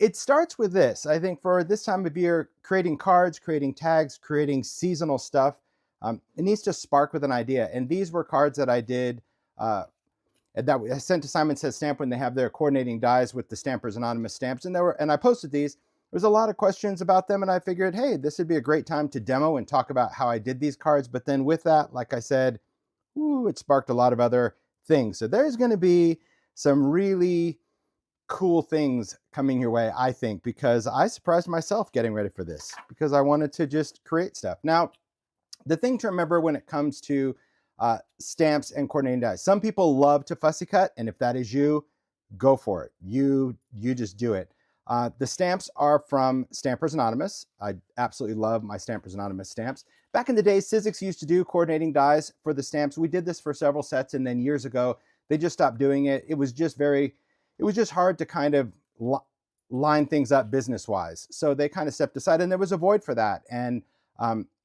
It starts with this. I think for this time of year, creating cards, creating tags, creating seasonal stuff, it needs to spark with an idea. And these were cards that I did uh, that I sent to Simon Says Stamp when they have their coordinating dies with the Stampers Anonymous stamps. And I posted these. There's a lot of questions about them, and I figured, hey, this would be a great time to demo and talk about how I did these cards. But then with that, like I said, it sparked a lot of other things. So there's going to be some really cool things coming your way, I think, because I surprised myself getting ready for this because I wanted to just create stuff. Now, the thing to remember when it comes to stamps and coordinating dies, some people love to fussy cut, and if that is you, go for it. You just do it. The stamps are from Stampers Anonymous. I absolutely love my Stampers Anonymous stamps. Back in the day, Sizzix used to do coordinating dies for the stamps. We did this for several sets, and then years ago, they just stopped doing it. It was just hard to kind of line things up business-wise. So they kind of stepped aside, and there was a void for that. And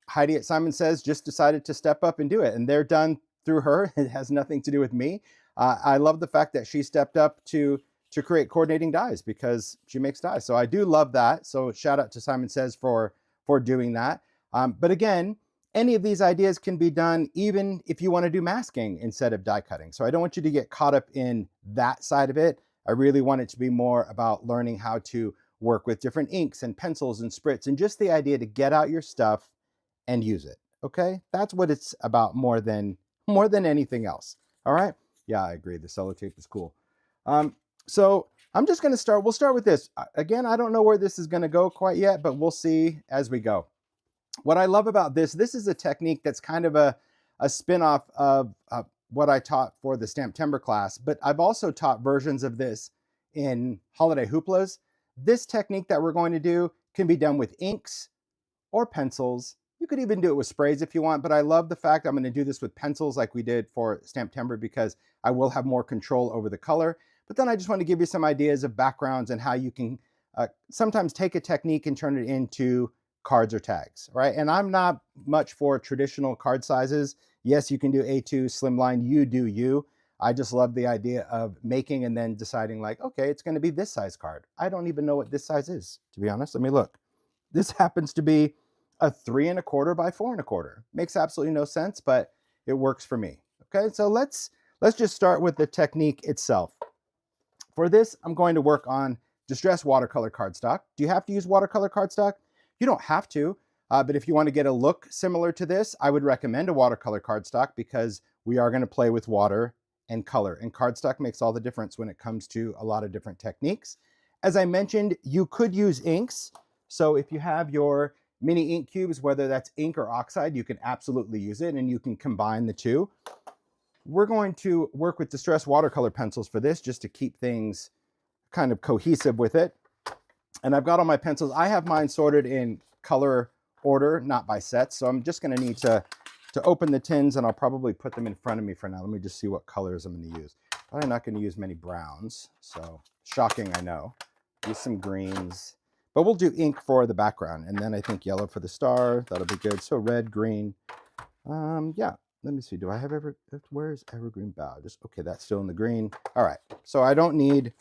Heidi at Simon Says just decided to step up and do it. And they're done through her. It has nothing to do with me. I love the fact that she stepped up to create coordinating dies because she makes dies. So I do love that. So shout out to Simon Says for doing that. But again, any of these ideas can be done even if you want to do masking instead of die cutting. So I don't want you to get caught up in that side of it. I really want it to be more about learning how to work with different inks and pencils and sprits and just the idea to get out your stuff and use it. Okay, that's what it's about more than anything else. All right. Yeah, I agree. The cello tape is cool. So I'm just going to start. We'll start with this. Again, I don't know where this is going to go quite yet, but we'll see as we go. What I love about this is a technique that's kind of a spin-off of what I taught for the Stamptember class, but I've also taught versions of this in Holiday Hooplas. This technique that we're going to do can be done with inks or pencils. You could even do it with sprays if you want, but I love the fact I'm going to do this with pencils like we did for Stamptember because I will have more control over the color. But then I just want to give you some ideas of backgrounds and how you can sometimes take a technique and turn it into cards or tags, right? And I'm not much for traditional card sizes. Yes, you can do A2, slimline, you do you. I just love the idea of making and then deciding like, okay, it's going to be this size card. I don't even know what this size is, to be honest. Let me look. This happens to be a 3 1/4 by 4 1/4. Makes absolutely no sense, but it works for me. Okay, so let's just start with the technique itself. For this, I'm going to work on distress watercolor cardstock. Do you have to use watercolor cardstock? You don't have to, but if you want to get a look similar to this, I would recommend a watercolor cardstock because we are going to play with water and color, and cardstock makes all the difference when it comes to a lot of different techniques. As I mentioned, you could use inks. So if you have your mini ink cubes, whether that's ink or oxide, you can absolutely use it and you can combine the two. We're going to work with distress watercolor pencils for this just to keep things kind of cohesive with it. And I've got all my pencils. I have mine sorted in color order, not by sets. So I'm just going to need to open the tins, and I'll probably put them in front of me for now. Let me just see what colors I'm going to use. Probably not going to use many browns. So shocking, I know. Use some greens. But we'll do ink for the background, and then I think yellow for the star. That'll be good. So red, green. Yeah, let me see. Do I have where's Evergreen Bow? Okay, that's still in the green. All right, so I don't need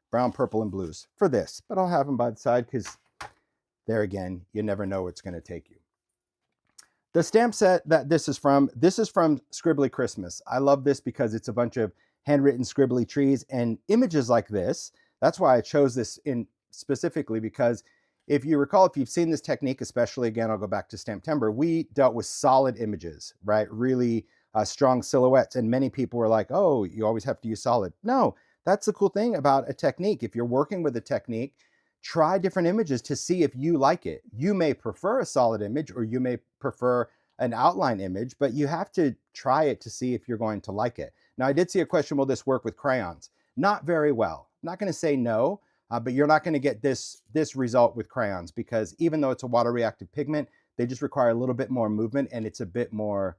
brown, purple, and blues for this, but I'll have them by the side because there again, you never know where it's going to take you. The stamp set that this is from Scribbly Christmas. I love this because it's a bunch of handwritten scribbly trees and images like this. That's why I chose this in specifically, because if you recall, if you've seen this technique, especially again, I'll go back to Stamptember, we dealt with solid images, right? Really strong silhouettes. And many people were like, oh, you always have to use solid. No, that's the cool thing about a technique. If you're working with a technique, try different images to see if you like it. You may prefer a solid image or you may prefer an outline image, but you have to try it to see if you're going to like it. Now, I did see a question, will this work with crayons? Not very well. I'm not going to say no. But you're not going to get this result with crayons because even though it's a water reactive pigment, they just require a little bit more movement and it's a bit more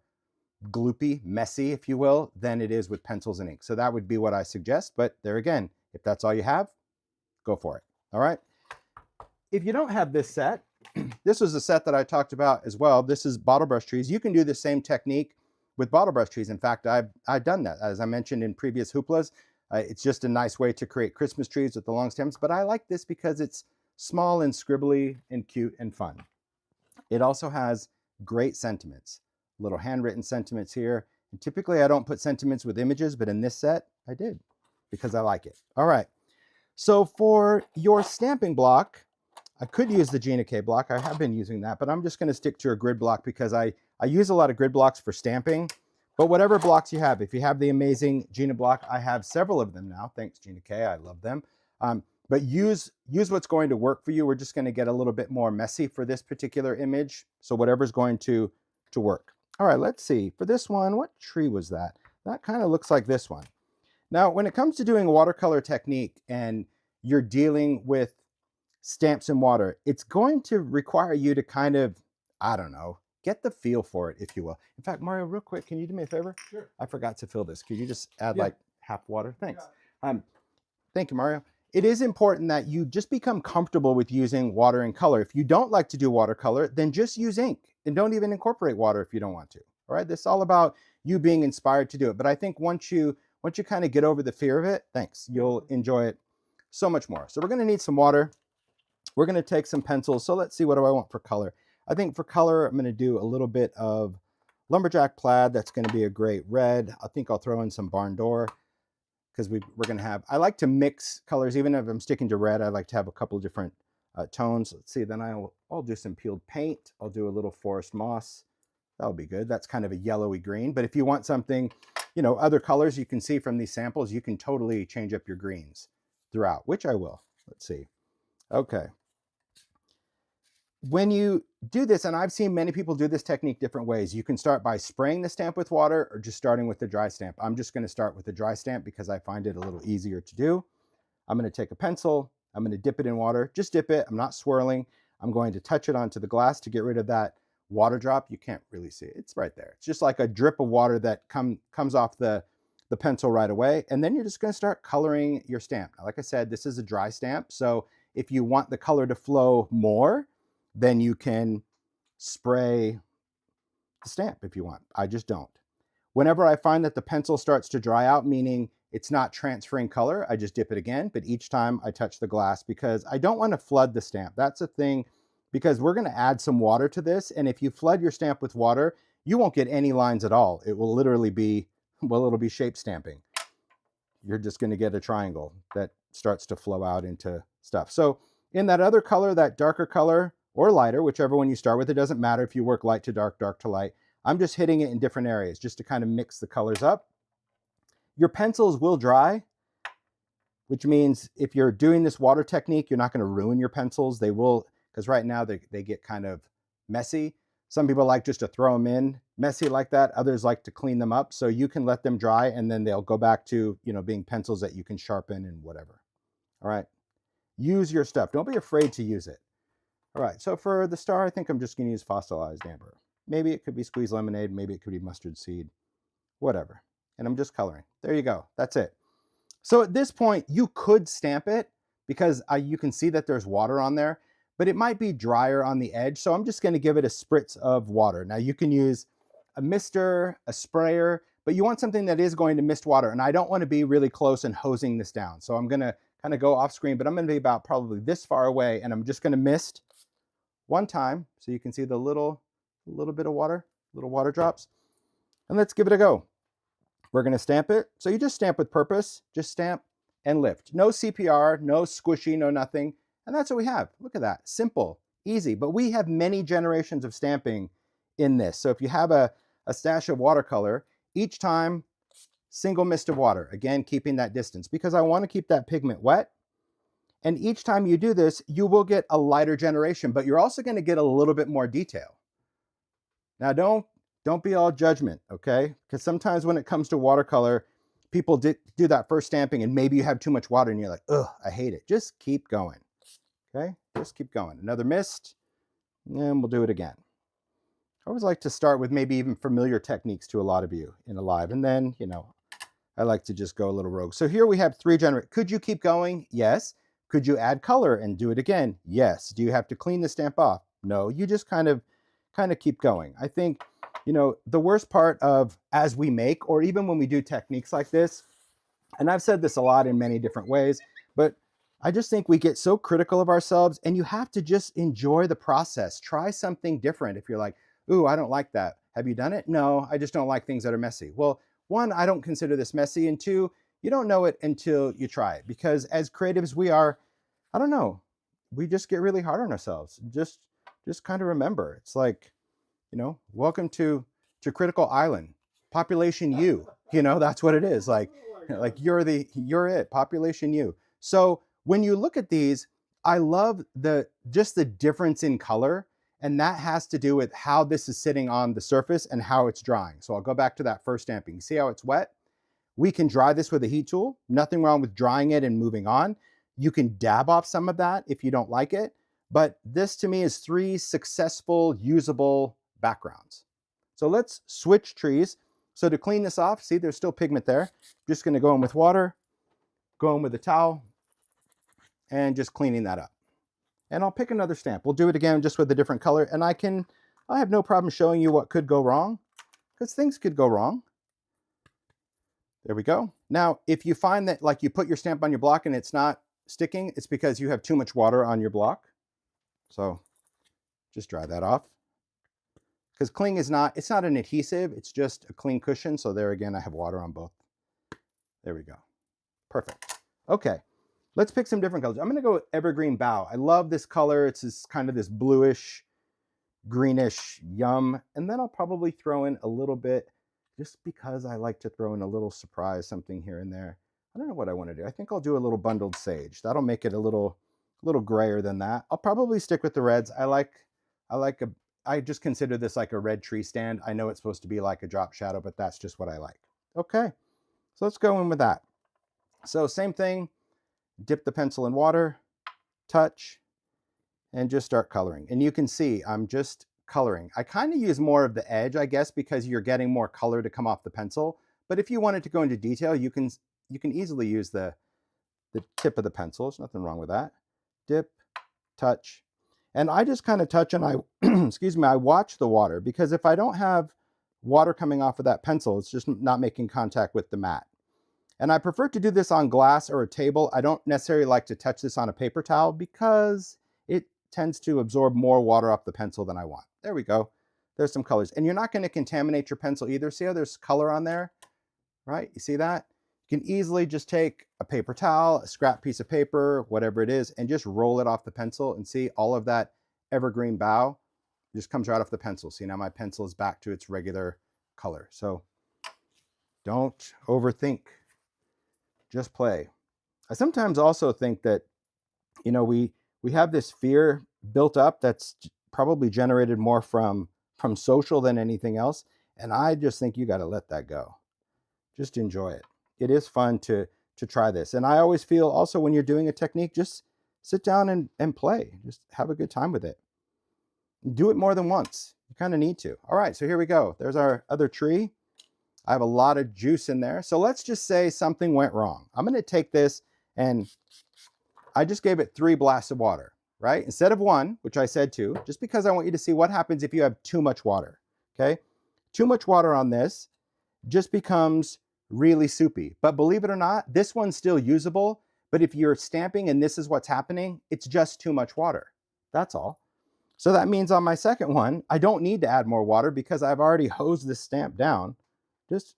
gloopy, messy, if you will, than it is with pencils and ink. So that would be what I suggest. But there again, if that's all you have, go for it. All right. If you don't have this set, this was a set that I talked about as well. This is bottle brush trees. You can do the same technique with bottle brush trees. In fact, I've done that. As I mentioned in previous hooplas, It's just a nice way to create Christmas trees with the long stems, but I like this because it's small and scribbly and cute and fun. It also has great sentiments, little handwritten sentiments here. And typically I don't put sentiments with images, but in this set I did because I like it. All right. So for your stamping block, I could use the Gina K block. I have been using that, but I'm just going to stick to a grid block because I use a lot of grid blocks for stamping. But whatever blocks you have, if you have the amazing Gina block, I have several of them now. Thanks, Gina K. I love them. But use what's going to work for you. We're just going to get a little bit more messy for this particular image. So whatever's going to work. All right, let's see. For this one, what tree was that? That kind of looks like this one. Now, when it comes to doing a watercolor technique and you're dealing with stamps and water, it's going to require you to kind of, I don't know, get the feel for it, if you will. In fact, Mario, real quick, can you do me a favor? Sure. I forgot to fill this. Could you just add like half water? Thanks. Yeah. Thank you, Mario. It is important that you just become comfortable with using water and color. If you don't like to do watercolor, then just use ink and don't even incorporate water if you don't want to. All right, this is all about you being inspired to do it. But I think once you kind of get over the fear of it, thanks, you'll enjoy it so much more. So we're going to need some water. We're going to take some pencils. So let's see, what do I want for color? I think for color, I'm going to do a little bit of lumberjack plaid. That's going to be a great red. I think I'll throw in some barn door because we're going to have, I like to mix colors. Even if I'm sticking to red, I like to have a couple of different tones. Let's see, then I'll do some peeled paint. I'll do a little forest moss. That'll be good. That's kind of a yellowy green. But if you want something, you know, other colors you can see from these samples, you can totally change up your greens throughout, which I will. Let's see. Okay. When you do this, and I've seen many people do this technique different ways, you can start by spraying the stamp with water or just starting with the dry stamp. I'm just going to start with the dry stamp because I find it a little easier to do. I'm going to take a pencil. I'm going to dip it in water. Just dip it. I'm not swirling. I'm going to touch it onto the glass to get rid of that water drop. You can't really see it. It's right there. It's just like a drip of water that comes off the pencil right away. And then you're just going to start coloring your stamp. Now, like I said, this is a dry stamp. So if you want the color to flow more, then you can spray the stamp if you want. I just don't. Whenever I find that the pencil starts to dry out, meaning it's not transferring color, I just dip it again. But each time I touch the glass because I don't want to flood the stamp. That's a thing because we're going to add some water to this. And if you flood your stamp with water, you won't get any lines at all. It will literally be, well, it'll be shape stamping. You're just going to get a triangle that starts to flow out into stuff. So in that other color, that darker color, or lighter, whichever one you start with, it doesn't matter if you work light to dark, dark to light. I'm just hitting it in different areas just to kind of mix the colors up. Your pencils will dry, which means if you're doing this water technique, you're not going to ruin your pencils. They will, because right now they get kind of messy. Some people like just to throw them in messy like that. Others like to clean them up. So you can let them dry and then they'll go back to, you know, being pencils that you can sharpen and whatever. All right. Use your stuff. Don't be afraid to use it. All right, so for the star, I think I'm just going to use fossilized amber. Maybe it could be squeezed lemonade, maybe it could be mustard seed, whatever. And I'm just coloring. There you go. That's it. So at this point, you could stamp it because you can see that there's water on there, but it might be drier on the edge. So I'm just going to give it a spritz of water. Now you can use a mister, a sprayer, but you want something that is going to mist water. And I don't want to be really close and hosing this down. So I'm going to kind of go off screen, but I'm going to be about probably this far away and I'm just going to mist one time, so you can see the little bit of water, little water drops. And let's give it a go. We're going to stamp it. So you just stamp with purpose, just stamp and lift. No CPR, no squishy, no nothing. And that's what we have. Look at that. Simple, easy. But we have many generations of stamping in this. So if you have a stash of watercolor, each time, single mist of water. Again, keeping that distance because I want to keep that pigment wet. And each time you do this, you will get a lighter generation, but you're also going to get a little bit more detail. Now, don't be all judgment, okay? Because sometimes when it comes to watercolor, people do that first stamping and maybe you have too much water and you're like, ugh, I hate it. Just keep going, okay? Just keep going. Another mist, and we'll do it again. I always like to start with maybe even familiar techniques to a lot of you in a live, and then, you know, I like to just go a little rogue. So here we have 3 generations. Could you keep going? Yes. Could you add color and do it again? Yes. Do you have to clean the stamp off? No. You just kind of keep going. I think, you know, the worst part of as we make, or even when we do techniques like this, And I've said this a lot in many different ways, but I just think we get so critical of ourselves, and you have to just enjoy the process. Try something different. If you're like, ooh, I don't like that. Have you done it? No, I just don't like things that are messy. Well, one, I don't consider this messy. And two, you don't know it until you try it, because as creatives, we are, I don't know, we just get really hard on ourselves. Just kind of remember, it's like, welcome to Critical Island, population you. That's what it is. Like you're it, population you. So when you look at these, I love just the difference in color, and that has to do with how this is sitting on the surface and how it's drying. So I'll go back to that first stamping. See how it's wet? We can dry this with a heat tool. Nothing wrong with drying it and moving on. You can dab off some of that if you don't like it. But this to me is 3 successful, usable backgrounds. So let's switch trees. So to clean this off, see there's still pigment there. Just going to go in with water, go in with a towel, and just cleaning that up. And I'll pick another stamp. We'll do it again just with a different color. And I have no problem showing you what could go wrong, because things could go wrong. There we go. Now, if you find that like you put your stamp on your block and it's not sticking, it's because you have too much water on your block. So just dry that off. Because cling is it's not an adhesive, it's just a cling cushion. So there again, I have water on both. There we go. Perfect. Okay, let's pick some different colors. I'm going to go with Evergreen Bough. I love this color. It's kind of this bluish, greenish yum. And then I'll probably throw in a little bit, just because I like to throw in a little surprise, something here and there. I don't know what I want to do. I think I'll do a little Bundled Sage. That'll make it a little grayer than that. I'll probably stick with the reds. I just consider this like a red tree stand. I know it's supposed to be like a drop shadow, but that's just what I like. Okay, so let's go in with that. So same thing, dip the pencil in water, touch, and just start coloring. And you can see I'm just coloring. I kind of use more of the edge, I guess, because you're getting more color to come off the pencil. But if you wanted to go into detail, you can easily use the tip of the pencil. There's nothing wrong with that. Dip, touch. And I just kind of touch and I, excuse me, I watch the water, because if I don't have water coming off of that pencil, it's just not making contact with the mat. And I prefer to do this on glass or a table. I don't necessarily like to touch this on a paper towel, because it tends to absorb more water off the pencil than I want. There we go. There's some colors. And you're not going to contaminate your pencil either. See how there's color on there, right? You see that? You can easily just take a paper towel, a scrap piece of paper, whatever it is, and just roll it off the pencil, and see all of that Evergreen Bough just comes right off the pencil. See, now my pencil is back to its regular color. So don't overthink, just play. I sometimes also think that, we have this fear built up that's probably generated more from social than anything else. And I just think you got to let that go. Just enjoy it. It is fun to try this. And I always feel also when you're doing a technique, just sit down and play. Just have a good time with it. Do it more than once. You kind of need to. All right, so here we go. There's our other tree. I have a lot of juice in there. So let's just say something went wrong. I'm going to take this, and I just gave it 3 blasts of water, right? Instead of 1, which I said 2, just because I want you to see what happens if you have too much water, okay? Too much water on this just becomes really soupy. But believe it or not, this one's still usable. But if you're stamping and this is what's happening, it's just too much water. That's all. So that means on my second one, I don't need to add more water, because I've already hosed this stamp down. Just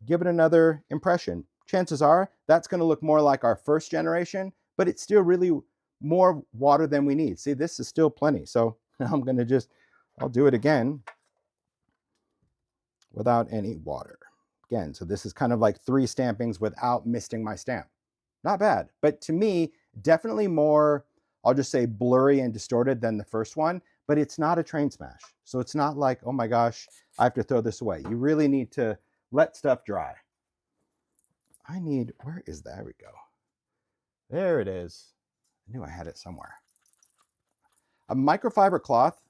give it another impression. Chances are that's going to look more like our first generation, but it's still really more water than we need. See, this is still plenty. So I'm going to I'll do it again without any water. Again, so this is kind of like 3 stampings without misting my stamp. Not bad, but to me, definitely more, I'll just say, blurry and distorted than the first one, but it's not a train smash. So it's not like, oh my gosh, I have to throw this away. You really need to let stuff dry. Where is that? There we go. There it is. I knew I had it somewhere. A microfiber cloth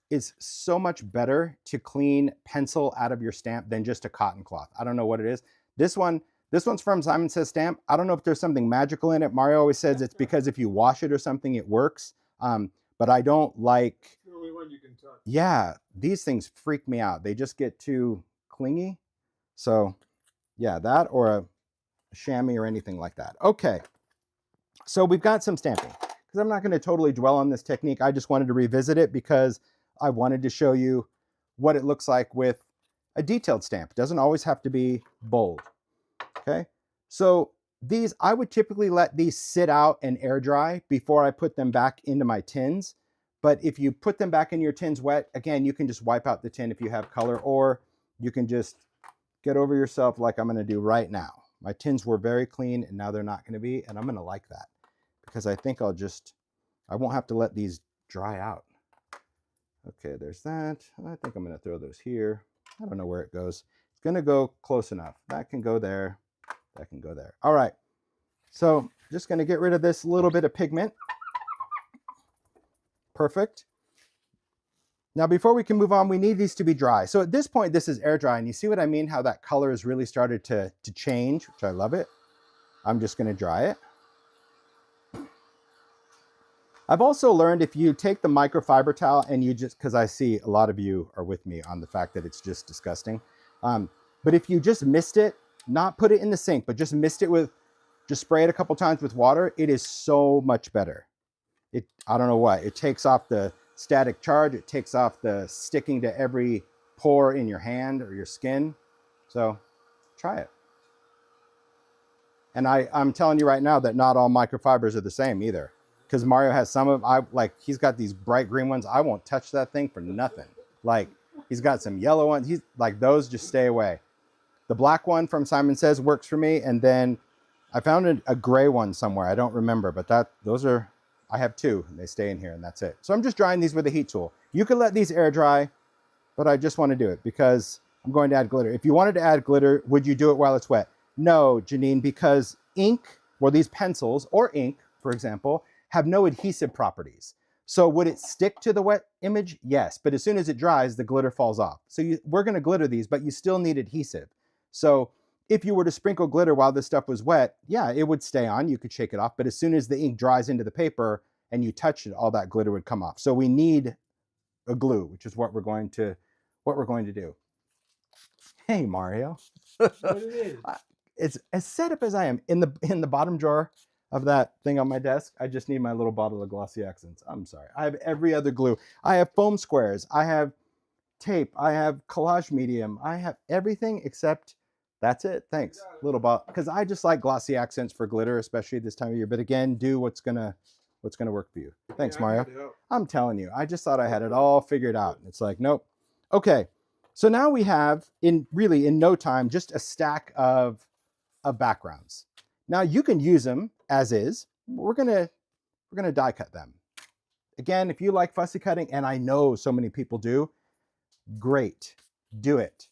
is so much better to clean pencil out of your stamp than just a cotton cloth. I don't know what it is. This one's from Simon Says Stamp. I don't know if there's something magical in it. Mario always says it's because if you wash it or something, it works. But I don't like... It's the only one you can touch. Yeah, these things freak me out. They just get too clingy. So yeah, that or chamois or anything like that. Okay, so we've got some stamping. Because I'm not going to totally dwell on this technique. I just wanted to revisit it because I wanted to show you what it looks like with a detailed stamp. It doesn't always have to be bold. Okay, so these, I would typically let these sit out and air dry before I put them back into my tins. But if you put them back in your tins wet, again, you can just wipe out the tin if you have color, or you can just get over yourself like I'm going to do right now. My tins were very clean and now they're not going to be, and I'm going to like that. Because I think I won't have to let these dry out. Okay, there's that. I think I'm going to throw those here. I don't know where it goes. It's going to go close enough. That can go there. That can go there. All right. So just going to get rid of this little bit of pigment. Perfect. Now, before we can move on, we need these to be dry. So at this point, this is air dry. And you see what I mean? How that color has really started to change, which I love it. I'm just going to dry it. I've also learned if you take the microfiber towel and you just, because I see a lot of you are with me on the fact that it's just disgusting. But if you just mist it, not put it in the sink, but just mist it with, just spray it a couple times with water, it is so much better. I don't know what, it takes off the static charge, it takes off the sticking to every pore in your hand or your skin. So try it. And I'm telling you right now that not all microfibers are the same either. Because Mario has some of, he's got these bright green ones. I won't touch that thing for nothing. Like, he's got some yellow ones. He's like, those just stay away. The black one from Simon Says works for me. And then I found a gray one somewhere. I don't remember, but I have two and they stay in here and that's it. So I'm just drying these with a heat tool. You can let these air dry, but I just want to do it because I'm going to add glitter. If you wanted to add glitter, would you do it while it's wet? No, Janine, because ink, or these pencils or ink, for example, have no adhesive properties. So would it stick to the wet image? Yes, but as soon as it dries, the glitter falls off. So we're going to glitter these, but you still need adhesive. So if you were to sprinkle glitter while this stuff was wet, yeah, it would stay on. You could shake it off, but as soon as the ink dries into the paper and you touch it, all that glitter would come off. So we need a glue, which is what we're going to do. Hey, Mario. What it is. It's as set up as I am. In the bottom drawer of that thing on my desk, I just need my little bottle of glossy accents. I'm sorry. I have every other glue. I have foam squares. I have tape. I have collage medium. I have everything except that's it. Thanks. Little bottle. Because I just like glossy accents for glitter, especially this time of year. But again, do what's gonna work for you. Thanks, Mario. I'm telling you, I just thought I had it all figured out. It's like, nope. Okay. So now we have in no time, just a stack of backgrounds. Now you can use them as is. We're gonna die cut them. Again, if you like fussy cutting, and I know so many people do, great, do it.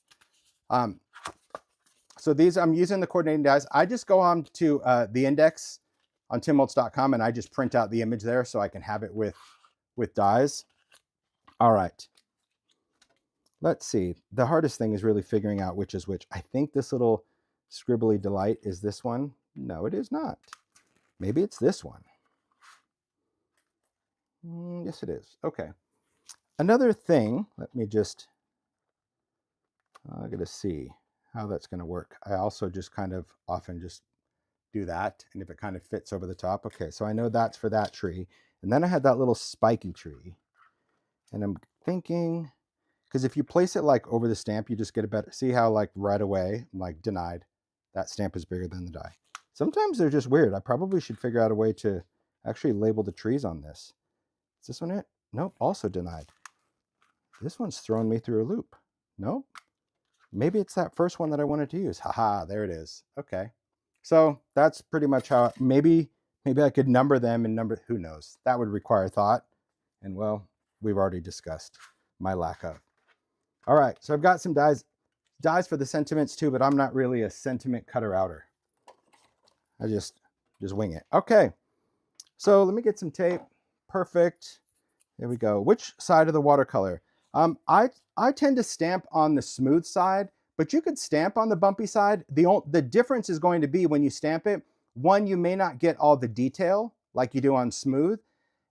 So these, I'm using the coordinating dies. I just go on to the index on timholtz.com and I just print out the image there so I can have it with dies. All right. Let's see. The hardest thing is really figuring out which is which. I think this little Scribbly Delight is this one. No, it is not. Maybe it's this one. Yes, it is. Okay. Another thing, let me just, I gotta see how that's gonna work. I also just kind of often just do that. And if it kind of fits over the top, okay. So I know that's for that tree. And then I had that little spiky tree. And I'm thinking, because if you place it like over the stamp, you just get a better, see how like right away, I'm like denied. That stamp is bigger than the die. Sometimes they're just weird. I probably should figure out a way to actually label the trees on this. Is this one it? Nope, also denied. This one's throwing me through a loop. Nope. Maybe it's that first one that I wanted to use. Haha, there it is. Okay. So that's pretty much how, maybe I could number them and number, who knows? That would require thought. And well, we've already discussed my lack of. All right, so I've got some dies for the sentiments too, but I'm not really a sentiment cutter outer. I just wing it. Okay, so let me get some tape. Perfect. There we go. Which side of the watercolor? I tend to stamp on the smooth side, but you could stamp on the bumpy side. The difference is going to be when you stamp it, one, you may not get all the detail like you do on smooth.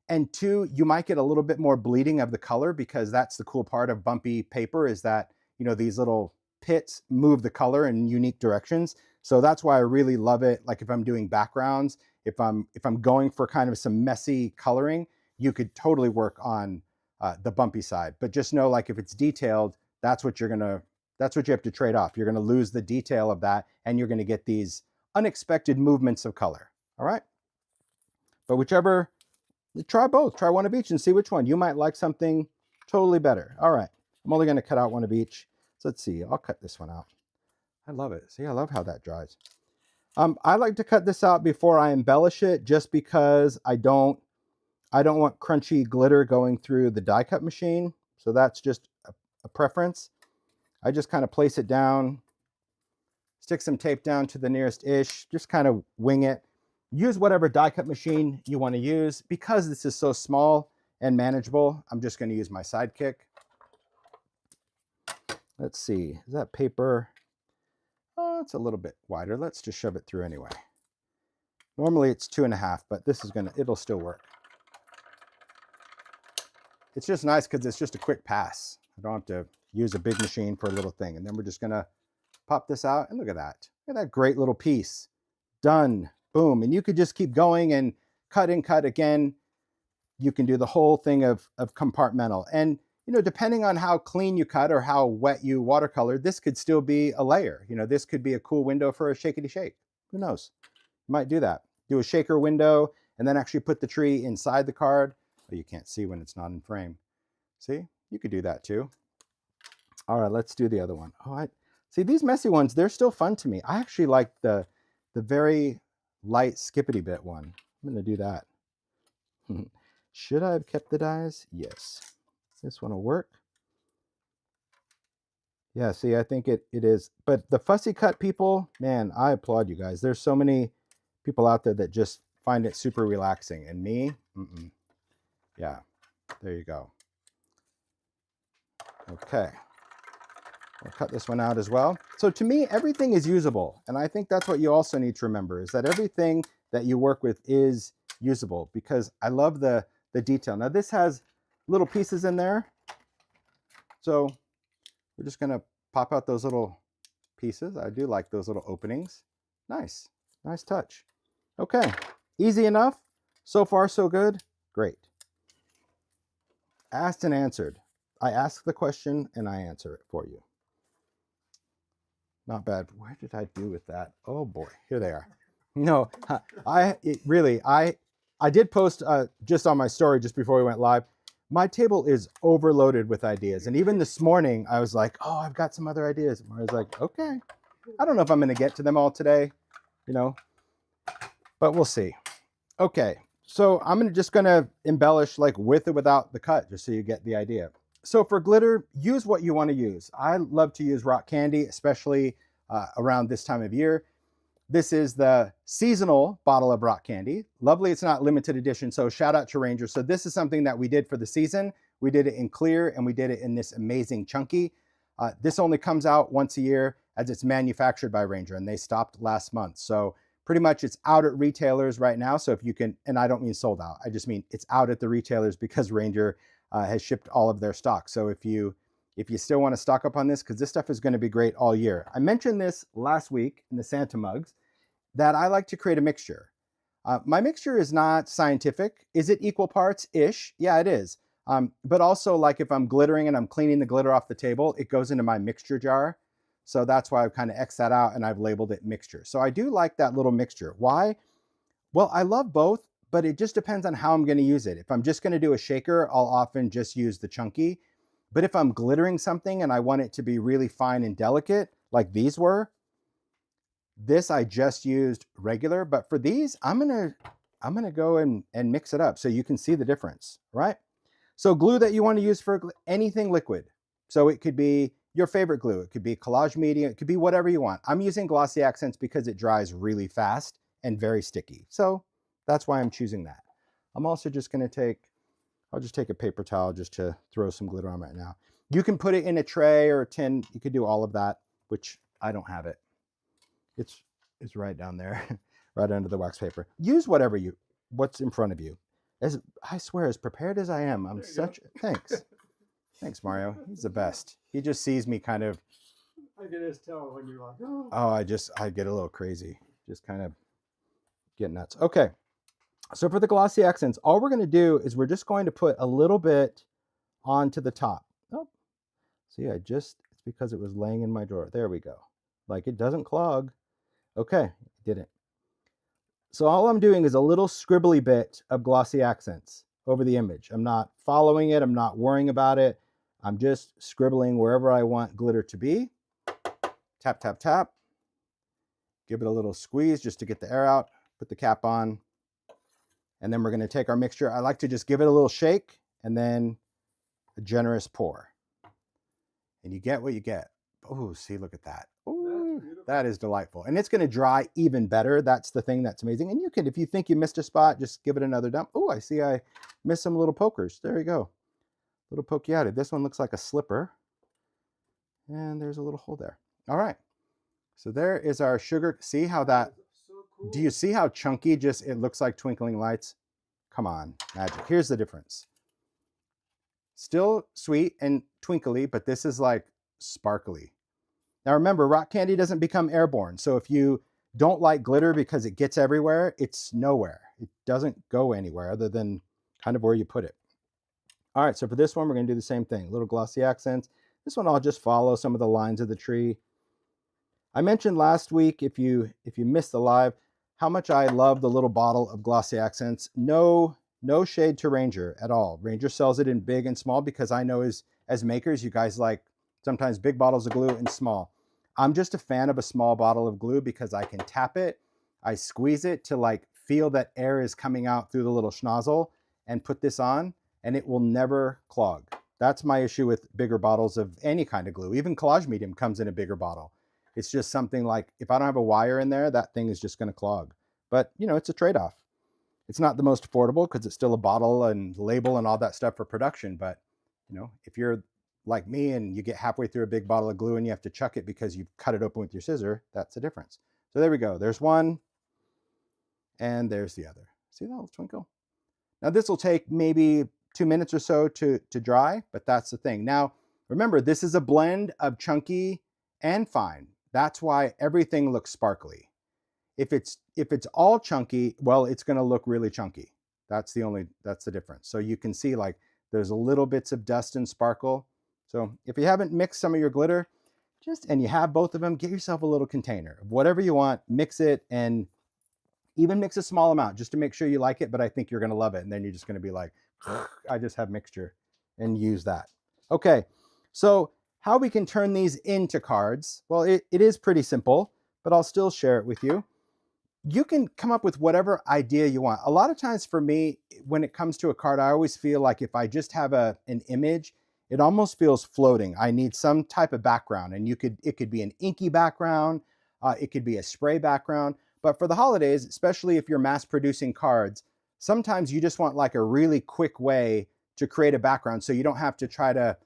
And two, you might get a little bit more bleeding of the color because that's the cool part of bumpy paper is that, you know, these little pits move the color in unique directions. So that's why I really love it. Like if I'm doing backgrounds, if I'm going for kind of some messy coloring, you could totally work on the bumpy side. But just know, like if it's detailed, that's what you have to trade off. You're gonna lose the detail of that, and you're gonna get these unexpected movements of color. All right. But whichever, try both. Try one of each and see which one. You might like something totally better. All right. I'm only gonna cut out one of each. So let's see. I'll cut this one out. I love it. See, I love how that dries. I like to cut this out before I embellish it, just because I don't want crunchy glitter going through the die cut machine. So that's just a preference. I just kind of place it down, stick some tape down to the nearest ish, just kind of wing it. Use whatever die cut machine you want to use. Because this is so small and manageable, I'm just going to use my Sidekick. Let's see, is that paper? Oh, it's a little bit wider. Let's just shove it through anyway. Normally it's 2.5, but this is it'll still work. It's just nice because it's just a quick pass. I don't have to use a big machine for a little thing. And then we're just gonna pop this out, and look at that. Look at that great little piece. Done, boom. And you could just keep going and cut and cut again. You can do the whole thing of compartmental. And you know, depending on how clean you cut or how wet you watercolor, this could still be a layer. You know, this could be a cool window for a shakety shake. Who knows? You might do that. Do a shaker window and then actually put the tree inside the card. Oh, you can't see when it's not in frame. See, you could do that too. All right, let's do the other one. Oh, see, these messy ones, they're still fun to me. I actually like the very light skippity bit one. I'm gonna do that. Should I have kept the dies? Yes. This one will work. Yeah, see, I think it is. But the fussy cut people, man, I applaud you guys. There's so many people out there that just find it super relaxing. And me, yeah, there you go. Okay, I'll cut this one out as well. So to me, everything is usable. And I think that's what you also need to remember, is that everything that you work with is usable, because I love the detail. Now this has little pieces in there. So we're just gonna pop out those little pieces. I do like those little openings. Nice, nice touch. Okay, easy enough. So far, so good. Great. Asked and answered. I ask the question and I answer it for you. Not bad. Where did I do with that? Oh boy, here they are. No, I did post just on my story just before we went live. My table is overloaded with ideas. And even this morning, I was like, oh, I've got some other ideas. And I was like, okay, I don't know if I'm going to get to them all today, you know, but we'll see. Okay, so I'm just going to embellish like with or without the cut, just so you get the idea. So for glitter, use what you want to use. I love to use rock candy, especially around this time of year. This is the seasonal bottle of rock candy. Lovely, it's not limited edition, so shout out to Ranger. So this is something that we did for the season. We did it in clear and we did it in this amazing chunky. This only comes out once a year as it's manufactured by Ranger, and they stopped last month. So pretty much it's out at retailers right now. So if you can, and I don't mean sold out, I just mean it's out at the retailers because Ranger has shipped all of their stock. So if you still want to stock up on this, because this stuff is going to be great all year. I mentioned this last week in the Santa mugs, that I like to create a mixture. My mixture is not scientific. Is it equal parts-ish? Yeah, it is. But also, like if I'm glittering and I'm cleaning the glitter off the table, it goes into my mixture jar. So that's why I've kind of X'd that out and I've labeled it mixture. So I do like that little mixture. Why? Well, I love both, but it just depends on how I'm going to use it. If I'm just going to do a shaker, I'll often just use the chunky. But if I'm glittering something and I want it to be really fine and delicate, like these were, this I just used regular, but for these, I'm gonna go and mix it up so you can see the difference, right? So glue that you want to use for anything liquid. So it could be your favorite glue. It could be Collage medium. It could be whatever you want. I'm using Glossy Accents because it dries really fast and very sticky. So that's why I'm choosing that. I'm also just gonna I'll just take a paper towel just to throw some glitter on right now. You can put it in a tray or a tin. You could do all of that, which I don't have it. It's right down there, right under the wax paper. Use what's in front of you. As I swear, as prepared as I am, thanks. Thanks, Mario. He's the best. He just sees me kind of I can just tell when you're like, oh. Oh, I get a little crazy. Just kind of get nuts. Okay. So for the glossy accents, all we're going to do is we're just going to put a little bit onto the top. Oh, see, it's because it was laying in my drawer. There we go. Like it doesn't clog. Okay, it didn't. So all I'm doing is a little scribbly bit of glossy accents over the image. I'm not following it. I'm not worrying about it. I'm just scribbling wherever I want glitter to be. Tap, tap, tap. Give it a little squeeze just to get the air out. Put the cap on. And then we're going to take our mixture. I like to just give it a little shake and then a generous pour. And you get what you get. Oh, see, look at that. Ooh, that is delightful. And it's going to dry even better. That's the thing that's amazing. And you can, if you think you missed a spot, just give it another dump. Oh, I see I missed some little pokers. There you go. Little pokey out. This one looks like a slipper. And there's a little hole there. All right. So there is our sugar. See how that, Cool. do you see how chunky it looks like twinkling lights? Come on, magic. Here's the difference. Still sweet and twinkly, but this is like sparkly. Now remember, rock candy doesn't become airborne. So if you don't like glitter because it gets everywhere, it's nowhere. It doesn't go anywhere other than kind of where you put it. All right, so for this one, we're going to do the same thing. Little glossy accents. This one I'll just follow some of the lines of the tree. I mentioned last week, if you missed the live, how much I love the little bottle of glossy accents. No shade to Ranger at all. Ranger sells it in big and small because I know as makers, you guys like sometimes big bottles of glue and small. I'm just a fan of a small bottle of glue because I can tap it, I squeeze it to like feel that air is coming out through the little schnozzle and put this on and it will never clog. That's my issue with bigger bottles of any kind of glue. Even Collage medium comes in a bigger bottle. It's just something like, if I don't have a wire in there, that thing is just going to clog. But, you know, it's a trade-off. It's not the most affordable because it's still a bottle and label and all that stuff for production. But, you know, if you're like me and you get halfway through a big bottle of glue and you have to chuck it because you've cut it open with your scissor, that's the difference. So there we go. There's one and there's the other. See that little twinkle? Now this will take maybe 2 minutes or so to dry, but that's the thing. Now, remember, this is a blend of chunky and fine. That's why everything looks sparkly. If it's all chunky, well, it's going to look really chunky. That's the difference. So you can see like there's a little bits of dust and sparkle. So if you haven't mixed some of your glitter, and you have both of them, get yourself a little container of whatever you want, mix it, and even mix a small amount just to make sure you like it, but I think you're going to love it. And then you're just going to be like, I just have mixture, and use that. Okay, so how we can turn these into cards? Well, it is pretty simple, but I'll still share it with you. You can come up with whatever idea you want. A lot of times for me, when it comes to a card, I always feel like if I just have an image, it almost feels floating. I need some type of background, and it could be an inky background, it could be a spray background. But for the holidays, especially if you're mass producing cards, sometimes you just want like a really quick way to create a background so you don't have to try to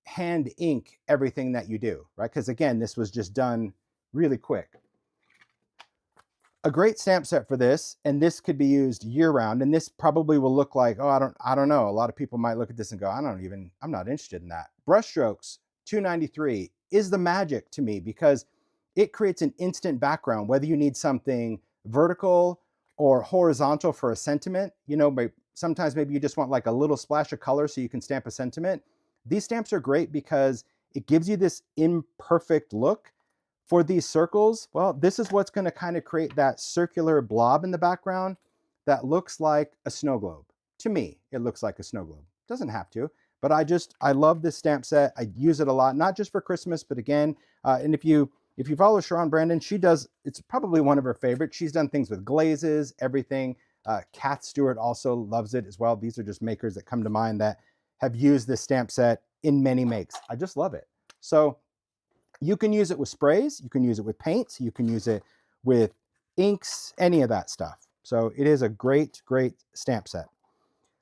hand ink everything that you do, right? Because again, this was just done really quick. A great stamp set for this, and this could be used year round, and this probably will look like, oh, I don't know. A lot of people might look at this and go, I'm not interested in that. Brushstrokes, $2.93 is the magic to me because it creates an instant background, whether you need something vertical or horizontal for a sentiment. You know, sometimes maybe you just want like a little splash of color so you can stamp a sentiment. These stamps are great because it gives you this imperfect look. For these circles, well, this is what's going to kind of create that circular blob in the background that looks like a snow globe. To me, it looks like a snow globe. Doesn't have to, but I love this stamp set. I use it a lot, not just for Christmas, but again, and if you follow Sharon Brandon, it's probably one of her favorites. She's done things with glazes, everything. Kath Stewart also loves it as well. These are just makers that come to mind that have used this stamp set in many makes. I just love it. So you can use it with sprays, you can use it with paints, you can use it with inks, any of that stuff. So it is a great, great stamp set.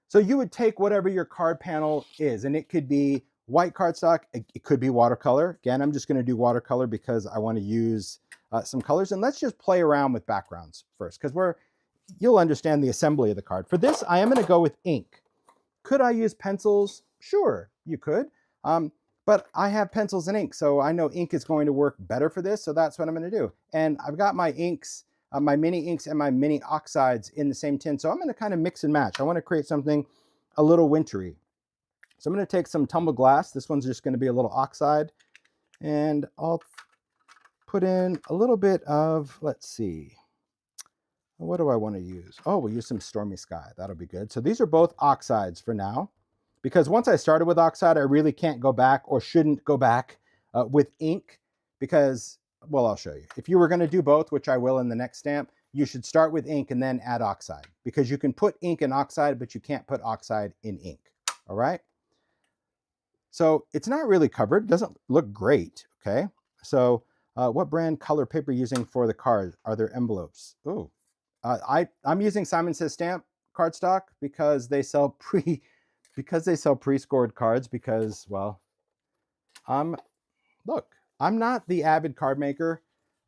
So you would take whatever your card panel is, and it could be white cardstock, it could be watercolor. Again, I'm just going to do watercolor because I want to use some colors. And let's just play around with backgrounds first, because you'll understand the assembly of the card. For this, I am going to go with ink. Could I use pencils? Sure, you could. but I have pencils and ink, so I know ink is going to work better for this, so that's what I'm going to do. And I've got my inks, my mini inks and my mini oxides in the same tin, so I'm going to kind of mix and match. I want to create something a little wintry. So I'm going to take some tumbled glass. This one's just going to be a little oxide, and I'll put in a little bit of, let's see, what do I want to use? Oh, we'll use some Stormy Sky. That'll be good. So these are both oxides for now, because once I started with oxide, I really can't go back, or shouldn't go back with ink, because, well, I'll show you. If you were going to do both, which I will in the next stamp, you should start with ink and then add oxide, because you can put ink in oxide, but you can't put oxide in ink. All right. So it's not really covered. It doesn't look great. Okay. So what brand color paper using for the card? Are there envelopes? Oh, I'm using Simon Says Stamp cardstock because they sell pre-scored cards, because, well, look, I'm not the avid card maker,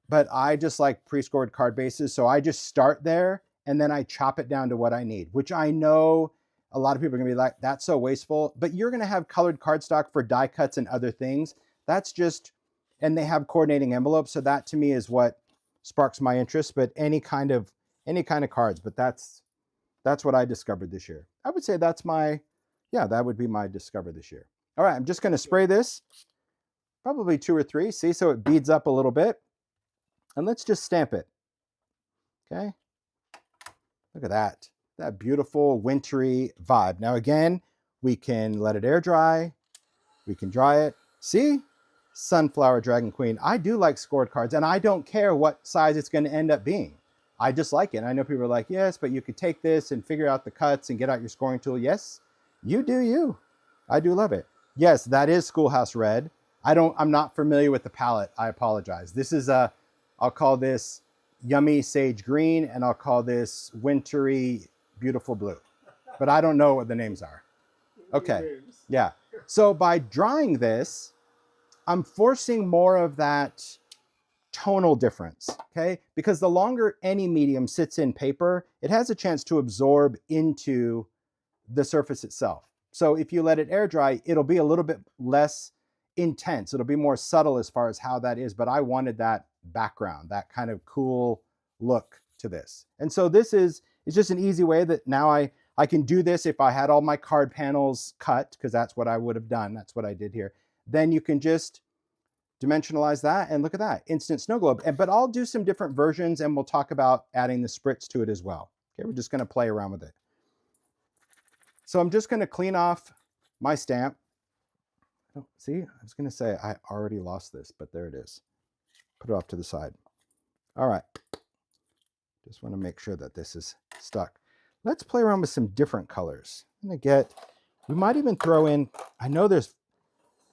but I just like pre-scored card bases. So I just start there and then I chop it down to what I need, which I know a lot of people are gonna be like, that's so wasteful, but you're gonna have colored cardstock for die cuts and other things. That's just, and they have coordinating envelopes. So that to me is what sparks my interest, but any kind of cards, but that's what I discovered this year. I would say that's my, yeah, that would be my discover this year. All right, I'm just gonna spray this, probably 2 or 3, see, so it beads up a little bit. And let's just stamp it, okay? Look at that. That beautiful wintry vibe. Now again, we can let it air dry. We can dry it. See? Sunflower Dragon Queen. I do like scored cards, and I don't care what size it's going to end up being. I just like it. I know people are like, yes, but you could take this and figure out the cuts and get out your scoring tool. Yes, you do you. I do love it. Yes, that is Schoolhouse Red. I'm not familiar with the palette. I apologize. This is I'll call this Yummy Sage Green, and I'll call this Wintry Beautiful Blue. But I don't know what the names are. Okay, yeah. So by drying this, I'm forcing more of that tonal difference, okay? Because the longer any medium sits in paper, it has a chance to absorb into the surface itself. So if you let it air dry, it'll be a little bit less intense. It'll be more subtle as far as how that is, but I wanted that background, that kind of cool look to this. And so this is, it's just an easy way that now I can do this if I had all my card panels cut, because that's what I would have done. That's what I did here. Then you can just dimensionalize that, and look at that, instant snow globe. But I'll do some different versions, and we'll talk about adding the spritz to it as well. Okay, we're just going to play around with it. So I'm just going to clean off my stamp. Oh, see, I was going to say I already lost this, but there it is. Put it off to the side. All right. Just want to make sure that this is stuck. Let's play around with some different colors. I'm going to get, we might even throw in, I know there's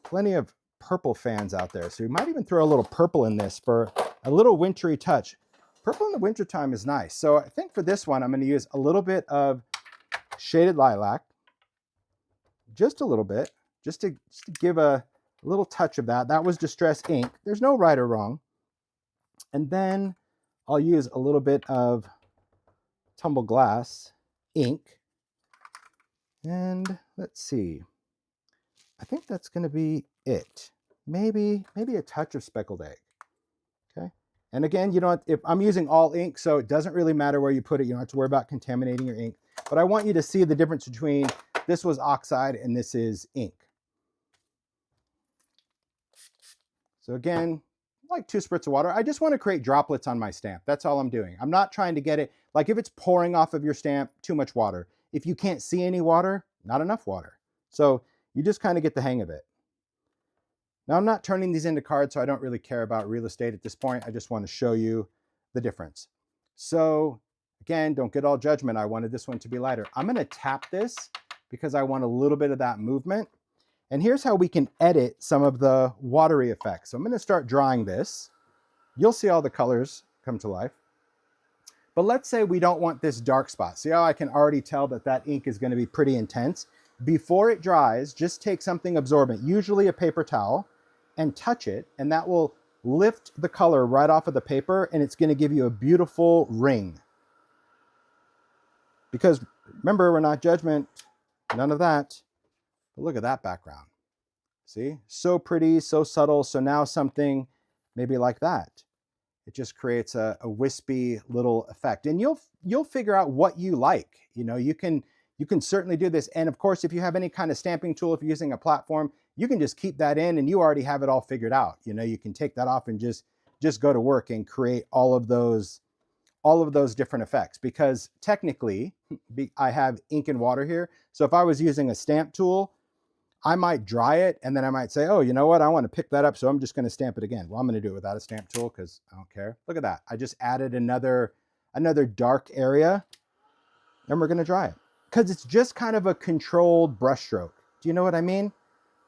plenty of purple fans out there, so we might even throw a little purple in this for a little wintry touch. Purple in the wintertime is nice. So I think for this one, I'm going to use a little bit of shaded lilac, just a little bit, just to give a little touch of that. That was Distress ink. There's no right or wrong. And then I'll use a little bit of tumbled glass ink. And let's see. I think that's going to be it. Maybe a touch of speckled egg. Okay. And again, you don't, if I'm using all ink, so it doesn't really matter where you put it. You don't have to worry about contaminating your ink. But I want you to see the difference between this was oxide and this is ink. So again, like 2 spritz of water. I just want to create droplets on my stamp. That's all I'm doing. I'm not trying to get it, like if it's pouring off of your stamp, too much water. If you can't see any water, not enough water. So you just kind of get the hang of it. Now I'm not turning these into cards, so I don't really care about real estate at this point. I just want to show you the difference. So again, don't get all judgment. I wanted this one to be lighter. I'm going to tap this because I want a little bit of that movement. And here's how we can edit some of the watery effects. So I'm going to start drawing this. You'll see all the colors come to life. But let's say we don't want this dark spot. See how I can already tell that that ink is going to be pretty intense. Before it dries, just take something absorbent, usually a paper towel, and touch it, and that will lift the color right off of the paper, and it's going to give you a beautiful ring. Because remember, we're not judgment, none of that. But look at that background. See, so pretty, so subtle. So now something maybe like that. It just creates a wispy little effect, and you'll figure out what you like. You know, you can certainly do this. And of course, if you have any kind of stamping tool, if you're using a platform, you can just keep that in and you already have it all figured out. You know, you can take that off and just go to work and create all of those different effects, because technically I have ink and water here. So if I was using a stamp tool, I might dry it and then I might say, oh, you know what? I want to pick that up. So I'm just going to stamp it again. Well, I'm going to do it without a stamp tool because I don't care. Look at that. I just added another dark area and we're going to dry it because it's just kind of a controlled brush stroke. Do you know what I mean?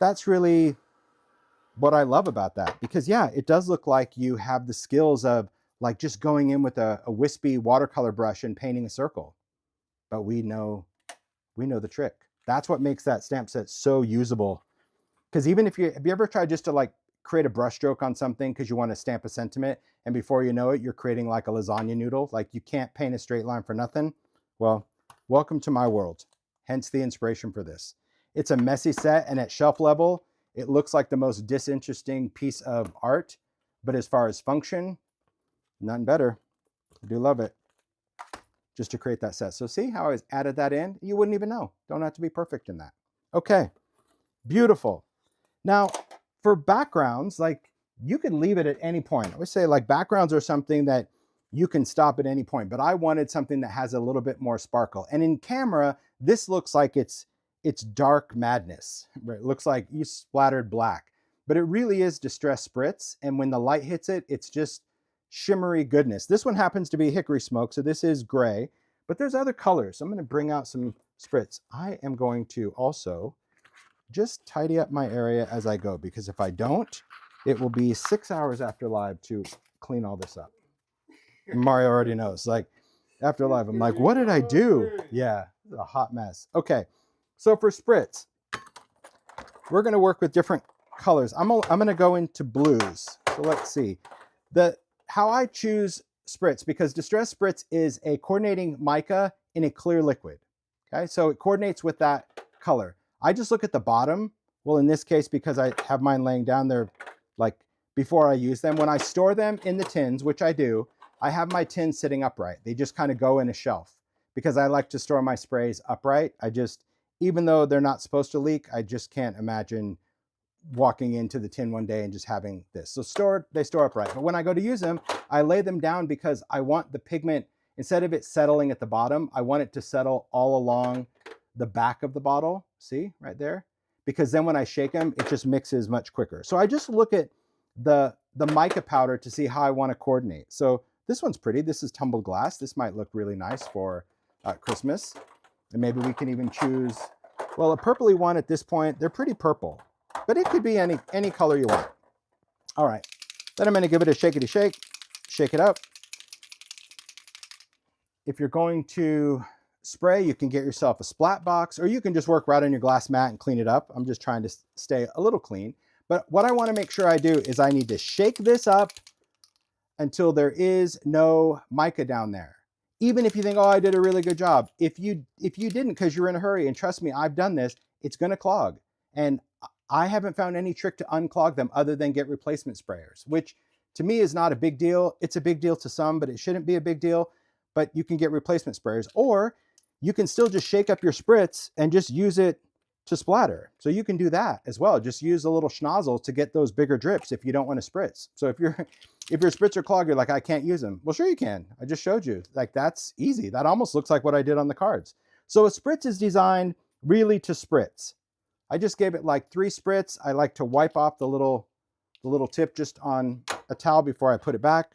That's really what I love about that, because yeah, it does look like you have the skills of like just going in with a wispy watercolor brush and painting a circle. But we know the trick. That's what makes that stamp set so usable. Because even have you ever tried just to like create a brush stroke on something because you want to stamp a sentiment, and before you know it, you're creating like a lasagna noodle. Like you can't paint a straight line for nothing. Well, welcome to my world. Hence the inspiration for this. It's a messy set, and at shelf level, it looks like the most disinteresting piece of art. But as far as function, nothing better. I do love it. Just to create that set. So see how I added that in? You wouldn't even know. Don't have to be perfect in that. Okay, beautiful. Now for backgrounds, like you can leave it at any point. I always say like backgrounds are something that you can stop at any point, but I wanted something that has a little bit more sparkle. And in camera, this looks like it's dark madness. Right? It looks like you splattered black, but it really is distress spritz. And when the light hits it, it's just shimmery goodness. This one happens to be hickory smoke, so this is gray, but there's other colors. So I'm going to bring out some spritz. I am going to also just tidy up my area as I go, because if I don't, it will be 6 hours after live to clean all this up. And Mario already knows, like after live, I'm like, what did I do? Yeah, it's a hot mess. Okay, so for spritz, we're going to work with different colors. I'm going to go into blues. So let's see. How I choose spritz, because Distress Spritz is a coordinating mica in a clear liquid. Okay, so it coordinates with that color. I just look at the bottom. Well, in this case, because I have mine laying down there, like before I use them, when I store them in the tins, which I do, I have my tins sitting upright. They just kind of go in a shelf because I like to store my sprays upright. Even though they're not supposed to leak, I just can't imagine walking into the tin one day and just having this. So they store upright. But when I go to use them, I lay them down because I want the pigment, instead of it settling at the bottom, I want it to settle all along the back of the bottle. See right there? Because then when I shake them, it just mixes much quicker. So I just look at the mica powder to see how I want to coordinate. So this one's pretty. This is tumbled glass. This might look really nice for Christmas. And maybe we can even choose, well, a purpley one at this point. They're pretty purple, but it could be any color you want. All right, then I'm going to give it a shakety shake, shake it up. If you're going to spray, you can get yourself a splat box, or you can just work right on your glass mat and clean it up. I'm just trying to stay a little clean. But what I want to make sure I do is I need to shake this up until there is no mica down there. Even if you think, oh, I did a really good job. If you didn't because you're in a hurry, and trust me, I've done this, it's going to clog. And I haven't found any trick to unclog them other than get replacement sprayers, which to me is not a big deal. It's a big deal to some, but it shouldn't be a big deal. But you can get replacement sprayers, or you can still just shake up your spritz and just use it to splatter. So you can do that as well. Just use a little schnozzle to get those bigger drips if you don't want to spritz. So if your spritz are clogged, you're like, I can't use them. Well, sure you can. I just showed you. Like, that's easy. That almost looks like what I did on the cards. So a spritz is designed really to spritz. I just gave it like 3 spritz. I like to wipe off the little tip just on a towel before I put it back.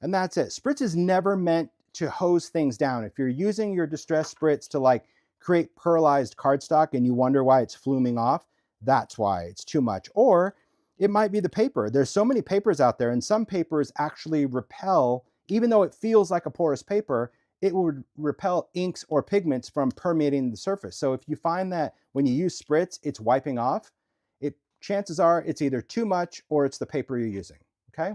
And that's it. Spritz is never meant to hose things down. If you're using your Distress Spritz to like create pearlized cardstock and you wonder why it's fluming off, that's why it's too much. Or it might be the paper. There's so many papers out there, and some papers actually repel, even though it feels like a porous paper, it would repel inks or pigments from permeating the surface. So if you find that when you use spritz, it's wiping off, chances are it's either too much or it's the paper you're using, okay?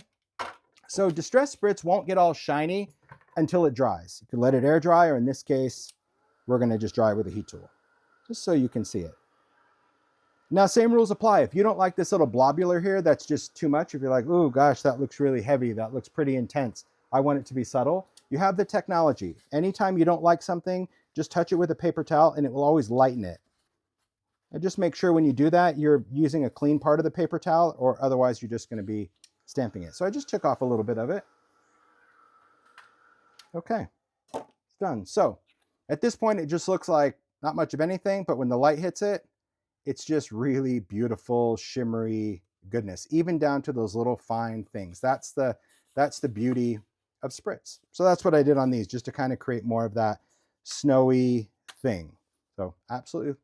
So Distress Spritz won't get all shiny until it dries. You can let it air dry, or in this case, we're gonna just dry it with a heat tool, just so you can see it. Now, same rules apply. If you don't like this little blobular here, that's just too much. If you're like, oh gosh, that looks really heavy, that looks pretty intense, I want it to be subtle, you have the technology. Anytime you don't like something, just touch it with a paper towel and it will always lighten it. And just make sure when you do that, you're using a clean part of the paper towel, or otherwise you're just going to be stamping it. So I just took off a little bit of it. Okay, it's done. So at this point, it just looks like not much of anything, but when the light hits it, it's just really beautiful, shimmery goodness, even down to those little fine things. That's the beauty of spritz. So that's what I did on these, just to kind of create more of that snowy thing. So absolutely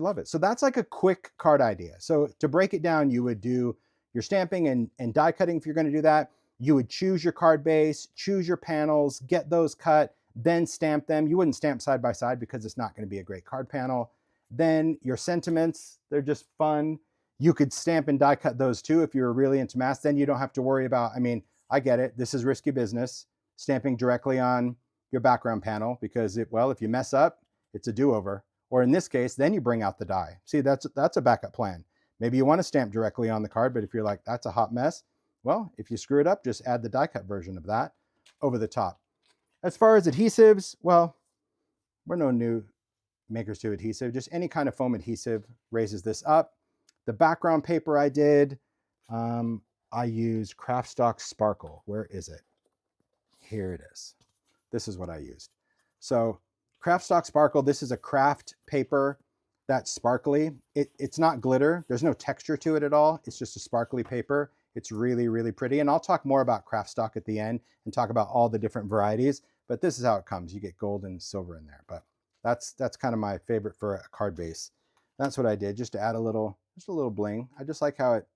love it. So that's like a quick card idea. So to break it down, you would do your stamping and die cutting. If you're going to do that, you would choose your card base, choose your panels, get those cut, then stamp them. You wouldn't stamp side by side because it's not going to be a great card panel. Then your sentiments, they're just fun. You could stamp and die cut those too if you're really into math. Then you don't have to worry about, I mean, I get it. This is risky business, stamping directly on your background panel, because if you mess up, it's a do-over. Or in this case, then you bring out the die. See, that's a backup plan. Maybe you want to stamp directly on the card, but if you're like, that's a hot mess, well, if you screw it up, just add the die cut version of that over the top. As far as adhesives, well, we're no new makers to adhesive. Just any kind of foam adhesive raises this up. The background paper I did, I used Craftstock Sparkle. Where is it? Here it is. This is what I used. So Craftstock Sparkle, this is a craft paper that's sparkly. It's not glitter. There's no texture to it at all. It's just a sparkly paper. It's really, really pretty. And I'll talk more about Craftstock at the end and talk about all the different varieties, but this is how it comes. You get gold and silver in there, but that's kind of my favorite for a card base. That's what I did, just to add just a little bling. I just like how it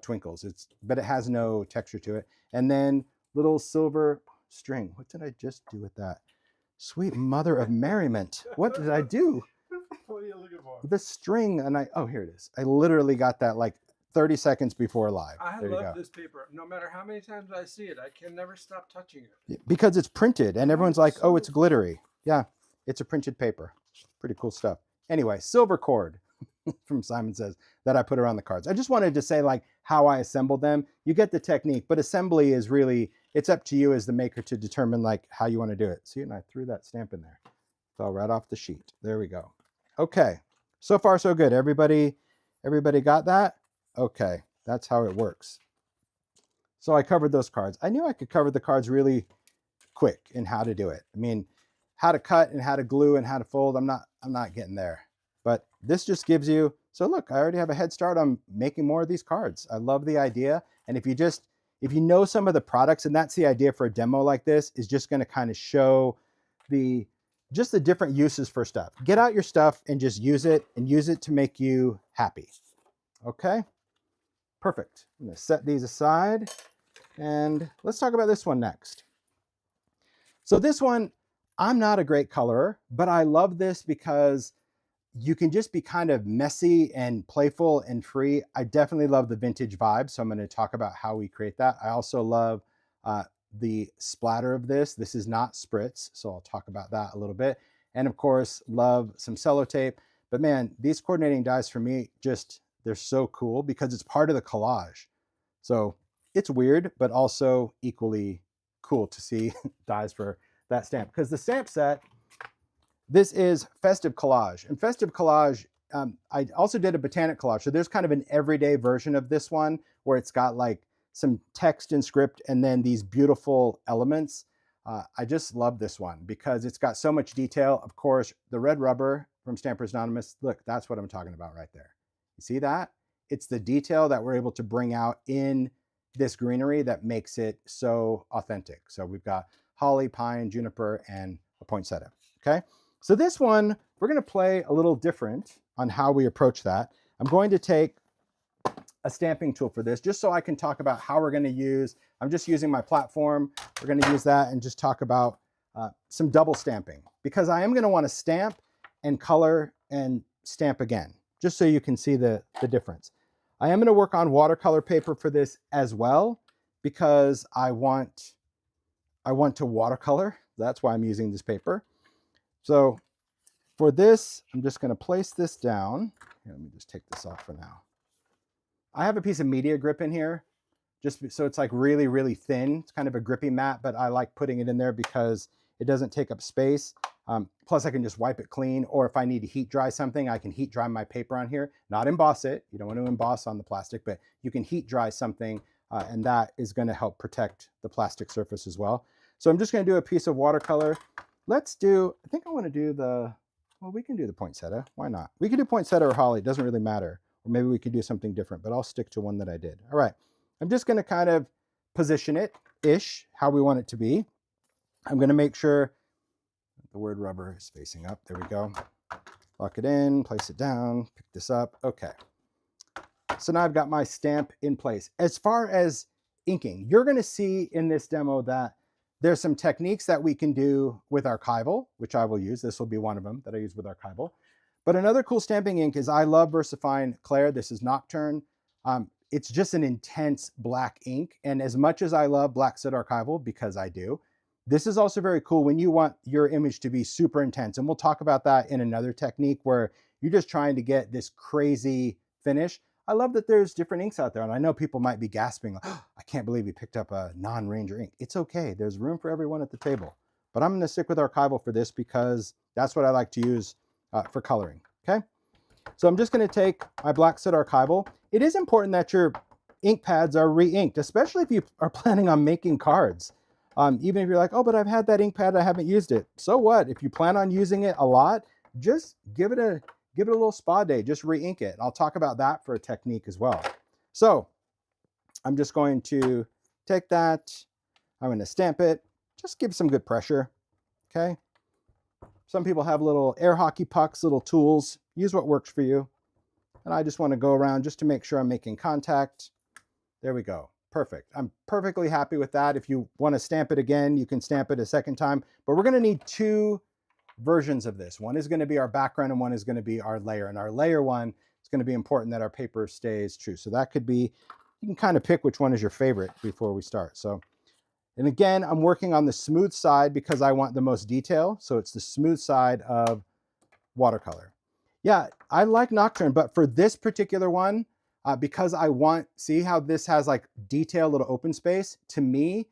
twinkles. But it has no texture to it. And then little silver string. What did I just do with that? Sweet mother of merriment. What did I do? What are you looking for? The string, and oh, here it is. I literally got that like 30 seconds before live. I love this paper. No matter how many times I see it, I can never stop touching it. Because it's printed, and everyone's like, oh, it's glittery. Yeah, it's a printed paper. Pretty cool stuff. Anyway, silver cord from Simon Says that I put around the cards. I just wanted to say like how I assembled them. You get the technique, but assembly is really, it's up to you as the maker to determine like how you want to do it. See, and I threw that stamp in there. Fell right off the sheet. There we go. Okay, so far so good. Everybody got that? Okay, that's how it works. So I covered those cards. I knew I could cover the cards really quick in how to do it. I mean, how to cut and how to glue and how to fold, I'm not getting there. But this just gives you, so look, I already have a head start on making more of these cards. I love the idea. And if you know some of the products, and that's the idea for a demo like this, is just going to kind of show just the different uses for stuff. Get out your stuff and just use it, and use it to make you happy. Okay, perfect. I'm going to set these aside, and let's talk about this one next. So this one, I'm not a great colorer, but I love this because you can just be kind of messy and playful and free. I definitely love the vintage vibe, so I'm going to talk about how we create that. I also love the splatter of this. This is not spritz, so I'll talk about that a little bit. And of course, love some cello tape. But man, these coordinating dies for me, they're so cool because it's part of the collage. So it's weird, but also equally cool to see dies for that stamp. Because the stamp set, this is Festive Collage. And Festive Collage, I also did a Botanic Collage. So there's kind of an everyday version of this one where it's got like some text and script and then these beautiful elements. I just love this one because it's got so much detail. Of course, the red rubber from Stampers Anonymous, look, that's what I'm talking about right there. You see that? It's the detail that we're able to bring out in this greenery that makes it so authentic. So we've got holly, pine, juniper, and a poinsettia, okay? So this one, we're gonna play a little different on how we approach that. I'm going to take a stamping tool for this, just so I can talk about how we're gonna use, I'm just using my platform. We're gonna use that and just talk about some double stamping, because I am gonna wanna stamp and color and stamp again, just so you can see the difference. I am gonna work on watercolor paper for this as well, because I want to watercolor. That's why I'm using this paper. So for this, I'm just going to place this down. Here, let me just take this off for now. I have a piece of media grip in here, just so it's like really, really thin. It's kind of a grippy mat, but I like putting it in there because it doesn't take up space. Plus I can just wipe it clean, or if I need to heat dry something, I can heat dry my paper on here, not emboss it. You don't want to emboss on the plastic, but you can heat dry something, and that is going to help protect the plastic surface as well. So I'm just going to do a piece of watercolor. Let's do, I think I want to do the, well, we can do the poinsettia. Why not? We can do poinsettia or holly. It doesn't really matter. Or maybe we could do something different, but I'll stick to one that I did. All right. I'm just going to kind of position it-ish how we want it to be. I'm going to make sure the word rubber is facing up. There we go. Lock it in, place it down, pick this up. Okay. So now I've got my stamp in place. As far as inking, you're going to see in this demo that there's some techniques that we can do with archival, which I will use. This will be one of them that I use with archival. But another cool stamping ink is I love VersaFine Clair. This is Nocturne. It's just an intense black ink. And as much as I love Black Soot Archival, because I do, this is also very cool when you want your image to be super intense. And we'll talk about that in another technique where you're just trying to get this crazy finish. I love that there's different inks out there. And I know people might be gasping, oh, I can't believe he picked up a non-Ranger ink. It's okay. There's room for everyone at the table. But I'm going to stick with archival for this because that's what I like to use for coloring. Okay. So I'm just going to take my Black Soot Archival. It is important that your ink pads are re-inked, especially if you are planning on making cards. Even if you're like, oh, but I've had that ink pad, I haven't used it. So what? If you plan on using it a lot, just give it a little spa day, just re-ink it. I'll talk about that for a technique as well. So I'm just going to take that, I'm going to stamp it, just give some good pressure, okay? Some people have little air hockey pucks, little tools. Use what works for you. And I just want to go around just to make sure I'm making contact. There we go. Perfect. I'm perfectly happy with that. If you want to stamp it again, you can stamp it a second time. But we're going to need two versions of this. One is going to be our background and one is going to be our layer. And our layer one is going to be important that our paper stays true. So that could be, you can kind of pick which one is your favorite before we start. So, and again, I'm working on the smooth side because I want the most detail. So it's the smooth side of watercolor. Yeah, I like Nocturne, but for this particular one, because I want, see how this has like detail, little open space? To me,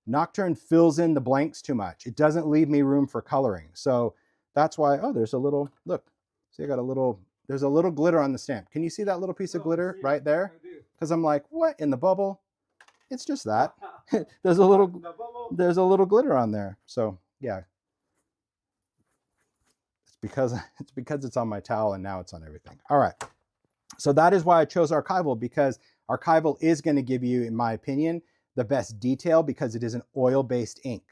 Nocturne fills in the blanks too much. It doesn't leave me room for coloring. So that's why, oh, there's a little, look, see, I got a little, there's a little glitter on the stamp. Can you see that little piece of glitter right there? Because I'm like, what in the bubble? It's just that. There's a little glitter on there. So yeah. It's because it's on my towel and now it's on everything. All right. So that is why I chose archival, because archival is going to give you, in my opinion, the best detail because it is an oil-based ink.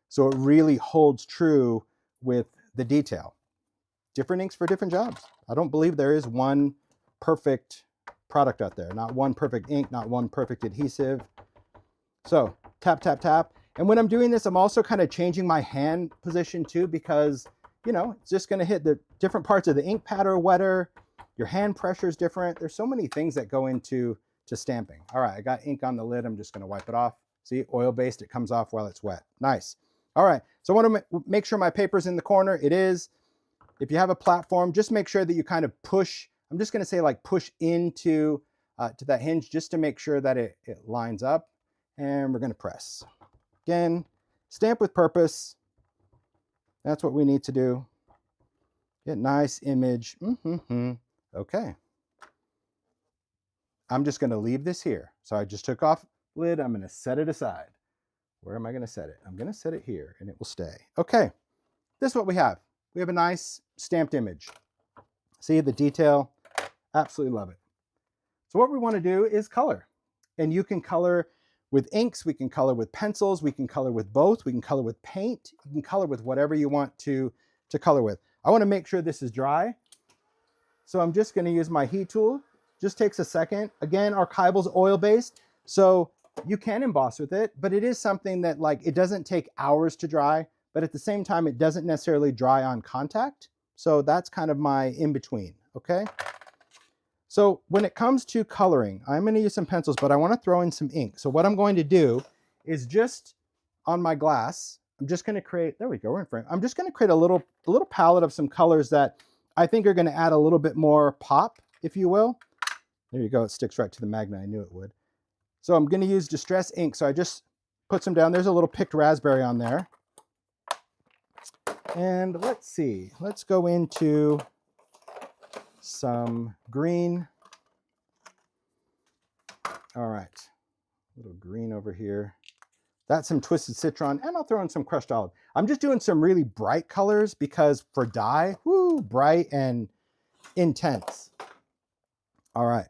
So it really holds true with the detail. Different inks for different jobs. I don't believe there is one perfect product out there. Not one perfect ink, not one perfect adhesive. So tap, tap, tap. And when I'm doing this, I'm also kind of changing my hand position too, because, you know, it's just going to hit the different parts of the ink pad are wetter. Your hand pressure is different. There's so many things that go into stamping. All right, I got ink on the lid. I'm just going to wipe it off. See, oil-based, it comes off while it's wet. Nice. All right, so I want to make sure my paper's in the corner. It is. If you have a platform, just make sure that you kind of push. I'm just going to say like push into to that hinge just to make sure that it lines up. And we're going to press. Again, stamp with purpose. That's what we need to do. Get nice image. Okay. I'm just going to leave this here. So I just took off the lid. I'm going to set it aside. Where am I going to set it? I'm going to set it here and it will stay. Okay. This is what we have. We have a nice stamped image. See the detail? Absolutely love it. So what we want to do is color. And you can color with inks. We can color with pencils. We can color with both. We can color with paint. You can color with whatever you want to color with. I want to make sure this is dry. So I'm just going to use my heat tool. Just takes a second. Again, archival's oil-based, so you can emboss with it, but it is something that like it doesn't take hours to dry, but at the same time, it doesn't necessarily dry on contact. So that's kind of my in-between, okay? So when it comes to coloring, I'm going to use some pencils, but I want to throw in some ink. So what I'm going to do is just on my glass, I'm just going to create, there we go, we're in frame. I'm just going to create a little palette of some colors that I think are going to add a little bit more pop, if you will. There you go, it sticks right to the magnet, I knew it would. So I'm going to use Distress ink, so I just put some down. There's a little picked raspberry on there. And let's see, let's go into some green. All right, a little green over here. That's some twisted citron, and I'll throw in some crushed olive. I'm just doing some really bright colors because for dye, whoo, bright and intense. All right,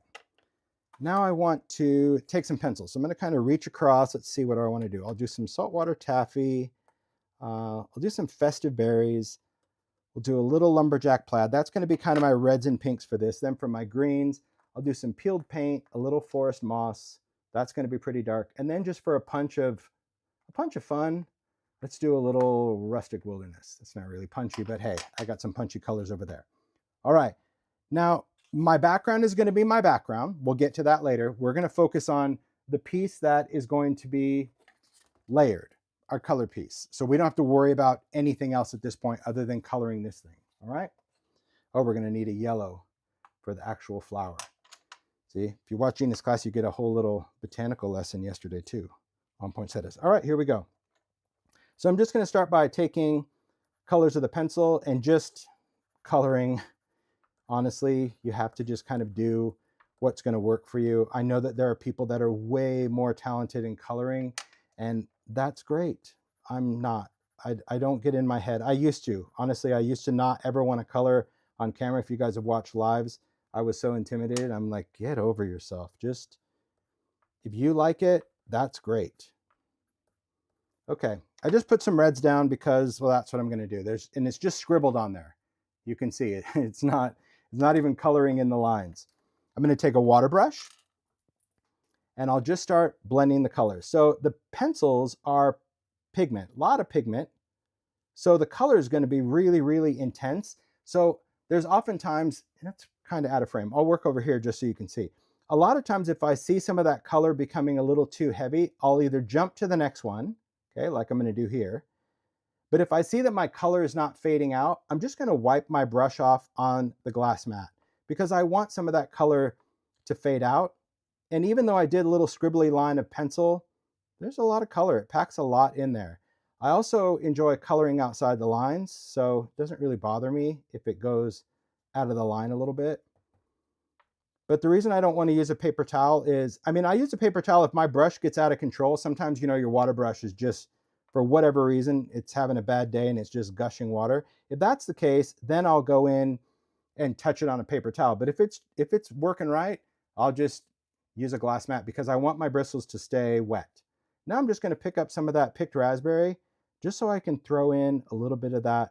now I want to take some pencils. So I'm gonna kind of reach across. Let's see what I want to do. I'll do some saltwater taffy. I'll do some festive berries. We'll do a little lumberjack plaid. That's going to be kind of my reds and pinks for this. Then for my greens, I'll do some peeled paint, a little forest moss. That's going to be pretty dark. And then just for a punch of fun, let's do a little rustic wilderness. It's not really punchy, but hey, I got some punchy colors over there. All right. Now, my background is going to be my background. We'll get to that later. We're going to focus on the piece that is going to be layered, our color piece. So we don't have to worry about anything else at this point other than coloring this thing. All right. Oh, we're going to need a yellow for the actual flower. See, if you're watching this class, you get a whole little botanical lesson yesterday too on poinsettias. All right, here we go. So I'm just going to start by taking colors of the pencil and just coloring. Honestly, you have to just kind of do what's going to work for you. I know that there are people that are way more talented in coloring, and that's great. I'm not. I don't get in my head. I used to. Honestly, I used to not ever want to color on camera. If you guys have watched lives, I was so intimidated. I'm like, get over yourself. Just, if you like it, that's great. Okay, I just put some reds down because, well, that's what I'm going to do. And it's just scribbled on there. You can see it. It's not even coloring in the lines. I'm going to take a water brush and I'll just start blending the colors. So the pencils are pigment, a lot of pigment. So the color is going to be really, really intense. So there's oftentimes, and that's kind of out of frame. I'll work over here just so you can see. A lot of times if I see some of that color becoming a little too heavy, I'll either jump to the next one, okay, like I'm going to do here. But if I see that my color is not fading out, I'm just going to wipe my brush off on the glass mat because I want some of that color to fade out. And even though I did a little scribbly line of pencil, there's a lot of color. It packs a lot in there. I also enjoy coloring outside the lines, so it doesn't really bother me if it goes out of the line a little bit. But the reason I don't want to use a paper towel is, I mean, I use a paper towel if my brush gets out of control. Sometimes, you know, your water brush is just, for whatever reason, it's having a bad day and it's just gushing water. If that's the case, then I'll go in and touch it on a paper towel. But if it's working right, I'll just use a glass mat because I want my bristles to stay wet. Now I'm just going to pick up some of that picked raspberry just so I can throw in a little bit of that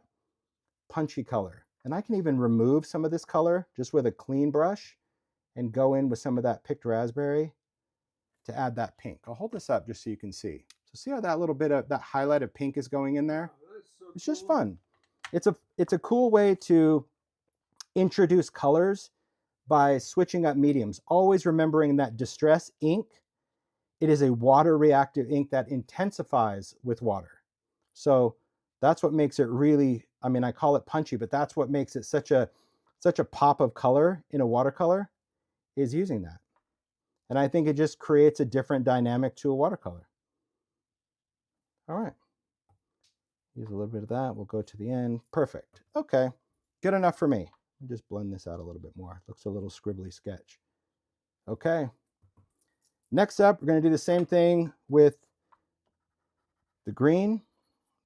punchy color. And I can even remove some of this color just with a clean brush and go in with some of that picked raspberry to add that pink. I'll hold this up just so you can see. So see how that little bit of that highlight of pink is going in there? Oh, that's so It's just cool. fun. It's a cool way to introduce colors by switching up mediums. Always remembering that Distress ink, it is a water reactive ink that intensifies with water. So that's what makes it really, I mean, I call it punchy, but that's what makes it such a pop of color in a watercolor, is using that. And I think it just creates a different dynamic to a watercolor. All right. Use a little bit of that. We'll go to the end. Perfect. Okay. Good enough for me. Just blend this out a little bit more. It looks a little scribbly sketch. Okay. Next up, we're going to do the same thing with the green.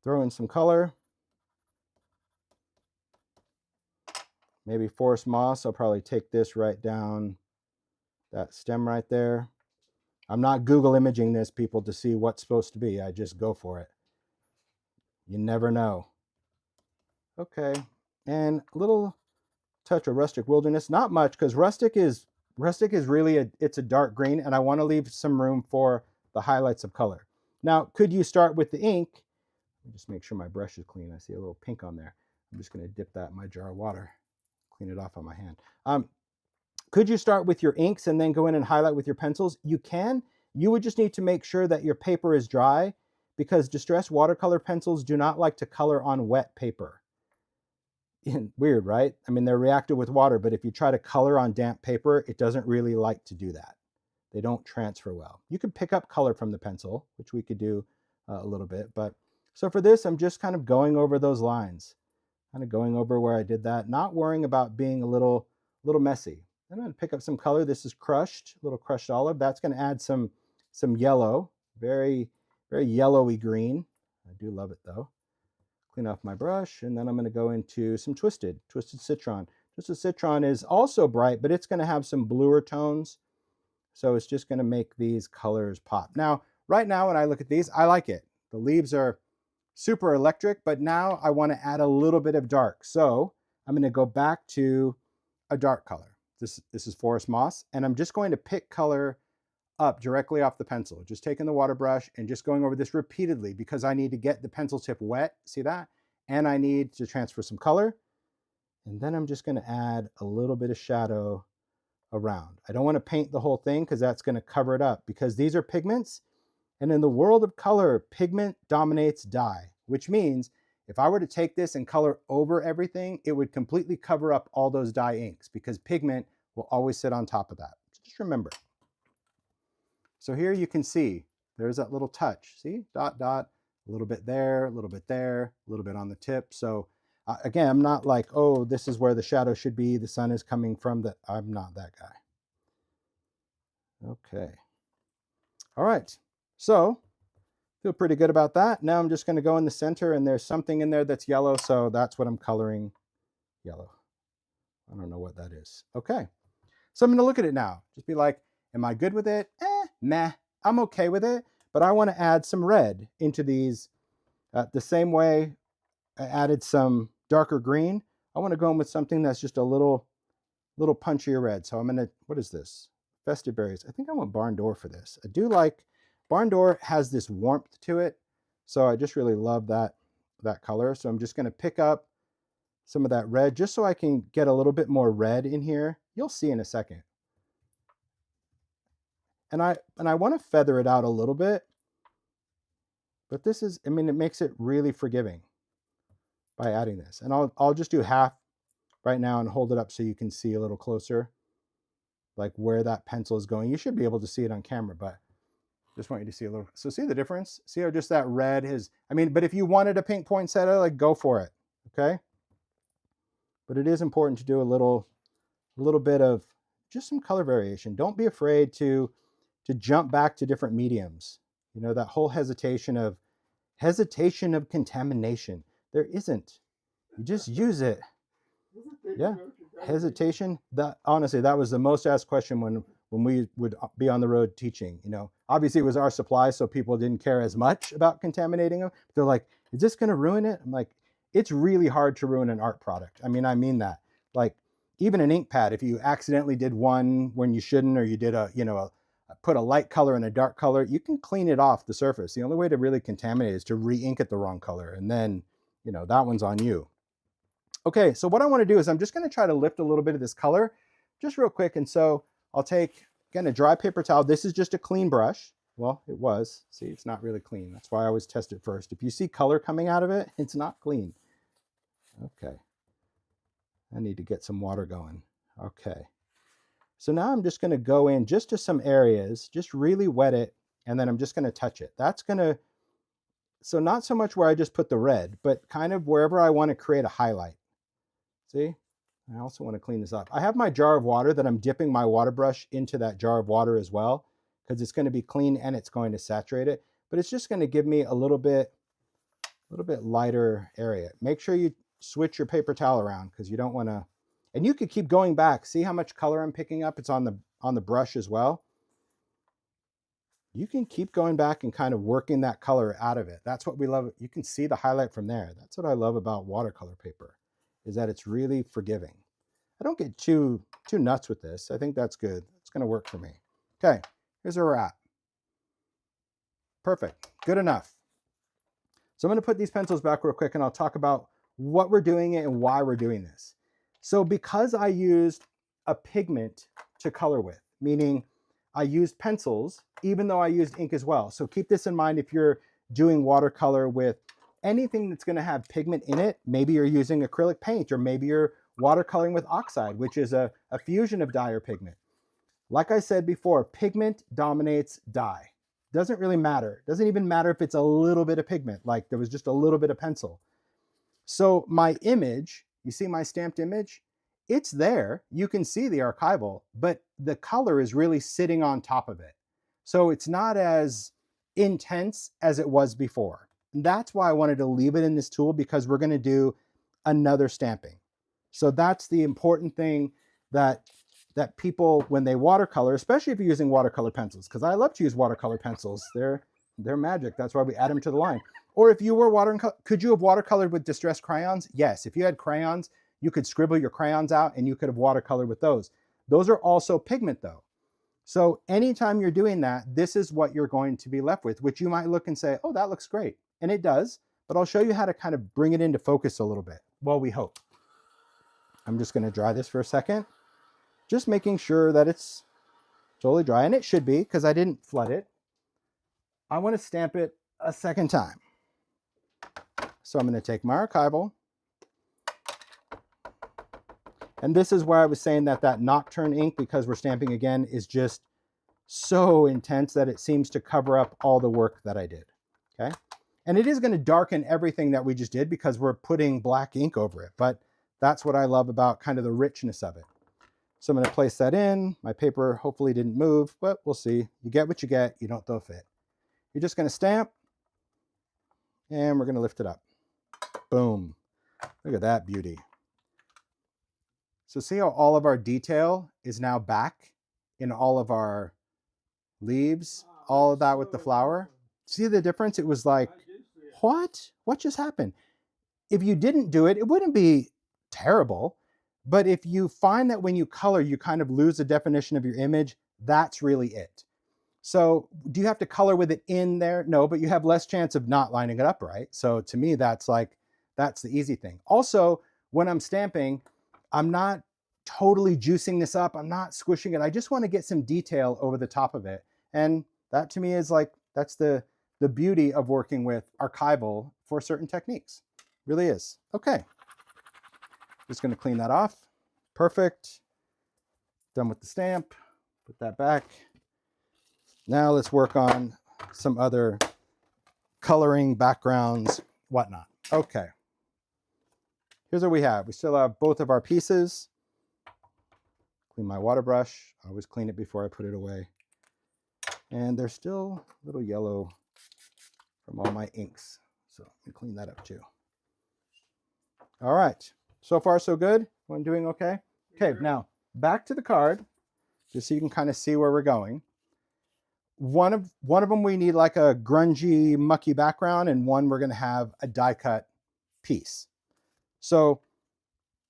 Throw in some color. Maybe forest moss. I'll probably take this right down that stem right there. I'm not Google imaging this, people, to see what's supposed to be. I just go for it. You never know. Okay. And a little touch of rustic wilderness. Not much, because rustic is really it's a dark green, and I want to leave some room for the highlights of color. Now, could you start with the ink? Let me just make sure my brush is clean. I see a little pink on there. I'm just going to dip that in my jar of water, clean it off on my hand. Could you start with your inks and then go in and highlight with your pencils? You can. You would just need to make sure that your paper is dry, because distressed watercolor pencils do not like to color on wet paper. Weird, right? I mean, they're reactive with water, but if you try to color on damp paper, it doesn't really like to do that. They don't transfer well. You can pick up color from the pencil, which we could do a little bit. But so for this, I'm just kind of going over those lines, kind of going over where I did that, not worrying about being a little messy. I'm going to pick up some color. This is crushed, a little crushed olive. That's going to add some yellow, very, very yellowy green. I do love it though. Clean off my brush, and then I'm going to go into some twisted citron. Twisted citron is also bright, but it's going to have some bluer tones. So it's just going to make these colors pop. Now, right now when I look at these, I like it. The leaves are super electric, but now I want to add a little bit of dark. So I'm going to go back to a dark color. This is forest moss, and I'm just going to pick color up directly off the pencil, just taking the water brush and just going over this repeatedly because I need to get the pencil tip wet, see that? And I need to transfer some color. And then I'm just going to add a little bit of shadow around. I don't want to paint the whole thing because that's going to cover it up, because these are pigments. And in the world of color, pigment dominates dye, which means if I were to take this and color over everything, it would completely cover up all those dye inks because pigment will always sit on top of that. So just remember. So here you can see there's that little touch. See, dot, dot, a little bit there, a little bit there, a little bit on the tip. So again, I'm not like, oh, this is where the shadow should be. The sun is coming from the, I'm not that guy. Okay. All right. So feel pretty good about that. Now I'm just going to go in the center, and there's something in there that's yellow. So that's what I'm coloring yellow. I don't know what that is. Okay. So I'm going to look at it now. Just be like, am I good with it? Nah, I'm okay with it. But I want to add some red into these the same way I added some darker green. I want to go in with something that's just a little punchier red. So I'm going to, what is this? Festive berries. I think I want barn door for this. I do like, barn door has this warmth to it. So I just really love that color. So I'm just going to pick up some of that red just so I can get a little bit more red in here. You'll see in a second. And I want to feather it out a little bit. But this is, I mean, it makes it really forgiving by adding this. And I'll just do half right now and hold it up so you can see a little closer, like where that pencil is going. You should be able to see it on camera, but just want you to see a little. So see the difference? See how just that red is, I mean, but if you wanted a pink poinsettia, like go for it, okay? But it is important to do a little bit of just some color variation. Don't be afraid to jump back to different mediums. You know, that whole hesitation of contamination. There isn't. You just use it. Yeah. Hesitation. That honestly, that was the most asked question when we would be on the road teaching. You know, obviously it was our supply, so people didn't care as much about contaminating them. They're like, is this going to ruin it? I'm like, it's really hard to ruin an art product. I mean that. Like even an ink pad, if you accidentally did one when you shouldn't, or you did put a light color and a dark color, you can clean it off the surface. The only way to really contaminate is to re-ink it the wrong color. And then, you know, that one's on you. Okay, so what I want to do is I'm just going to try to lift a little bit of this color just real quick. And so I'll take, again, a dry paper towel. This is just a clean brush. Well, it was. See, it's not really clean. That's why I always test it first. If you see color coming out of it, it's not clean. Okay. I need to get some water going. Okay. So now I'm just going to go in just to some areas, just really wet it, and then I'm just going to touch it. That's going to, so not so much where I just put the red, but kind of wherever I want to create a highlight. See? I also want to clean this up. I have my jar of water that I'm dipping my water brush into that jar of water as well, because it's going to be clean and it's going to saturate it. But it's just going to give me a little bit lighter area. Make sure you switch your paper towel around, because you don't want to. And you could keep going back. See how much color I'm picking up? It's on the brush as well. You can keep going back and kind of working that color out of it. That's what we love. You can see the highlight from there. That's what I love about watercolor paper, is that it's really forgiving. I don't get too nuts with this. I think that's good. It's going to work for me. Okay, here's where we're at. Perfect. Good enough. So I'm going to put these pencils back real quick, and I'll talk about what we're doing and why we're doing this. So because I used a pigment to color with, meaning I used pencils, even though I used ink as well. So keep this in mind if you're doing watercolor with anything that's going to have pigment in it. Maybe you're using acrylic paint, or maybe you're watercoloring with oxide, which is a fusion of dye or pigment. Like I said before, pigment dominates dye. Doesn't really matter. Doesn't even matter if it's a little bit of pigment, like there was just a little bit of pencil. So my image, you see my stamped image? It's there. You can see the archival, but the color is really sitting on top of it. So it's not as intense as it was before. And that's why I wanted to leave it in this tool, because we're going to do another stamping. So that's the important thing that people, when they watercolor, especially if you're using watercolor pencils, because I love to use watercolor pencils. They're magic. That's why we add them to the line. Or if you were could you have watercolored with distressed crayons? Yes. If you had crayons, you could scribble your crayons out and you could have watercolored with those. Those are also pigment though. So anytime you're doing that, this is what you're going to be left with, which you might look and say, oh, that looks great. And it does, but I'll show you how to kind of bring it into focus a little bit. Well, we hope. I'm just going to dry this for a second. Just making sure that it's totally dry, and it should be, because I didn't flood it. I want to stamp it a second time. So I'm going to take my archival. And this is where I was saying that nocturne ink, because we're stamping again, is just so intense that it seems to cover up all the work that I did. Okay. And it is going to darken everything that we just did because we're putting black ink over it. But that's what I love about kind of the richness of it. So I'm going to place that in. My paper hopefully didn't move, but we'll see. You get what you get. You don't throw a fit. You're just going to stamp, and we're going to lift it up. Boom. Look at that beauty. So see how all of our detail is now back in all of our leaves, all of that with the flower. See the difference? It was like, what? What just happened? If you didn't do it, it wouldn't be terrible. But if you find that when you color, you kind of lose the definition of your image, that's really it. So do you have to color with it in there? No, but you have less chance of not lining it up right. So to me, that's the easy thing. Also, when I'm stamping, I'm not totally juicing this up. I'm not squishing it. I just want to get some detail over the top of it. And that to me is like, that's the beauty of working with archival for certain techniques. Really is. Okay. Just going to clean that off. Perfect. Done with the stamp. Put that back. Now let's work on some other coloring, backgrounds, whatnot. Okay. Here's what we have. We still have both of our pieces. Clean my water brush. I always clean it before I put it away. And they're still a little yellow from all my inks. So let me clean that up too. All right. So far, so good. I'm doing okay. Okay, now back to the card, just so you can kind of see where we're going. One of them we need like a grungy, mucky background, and one we're going to have a die cut piece. So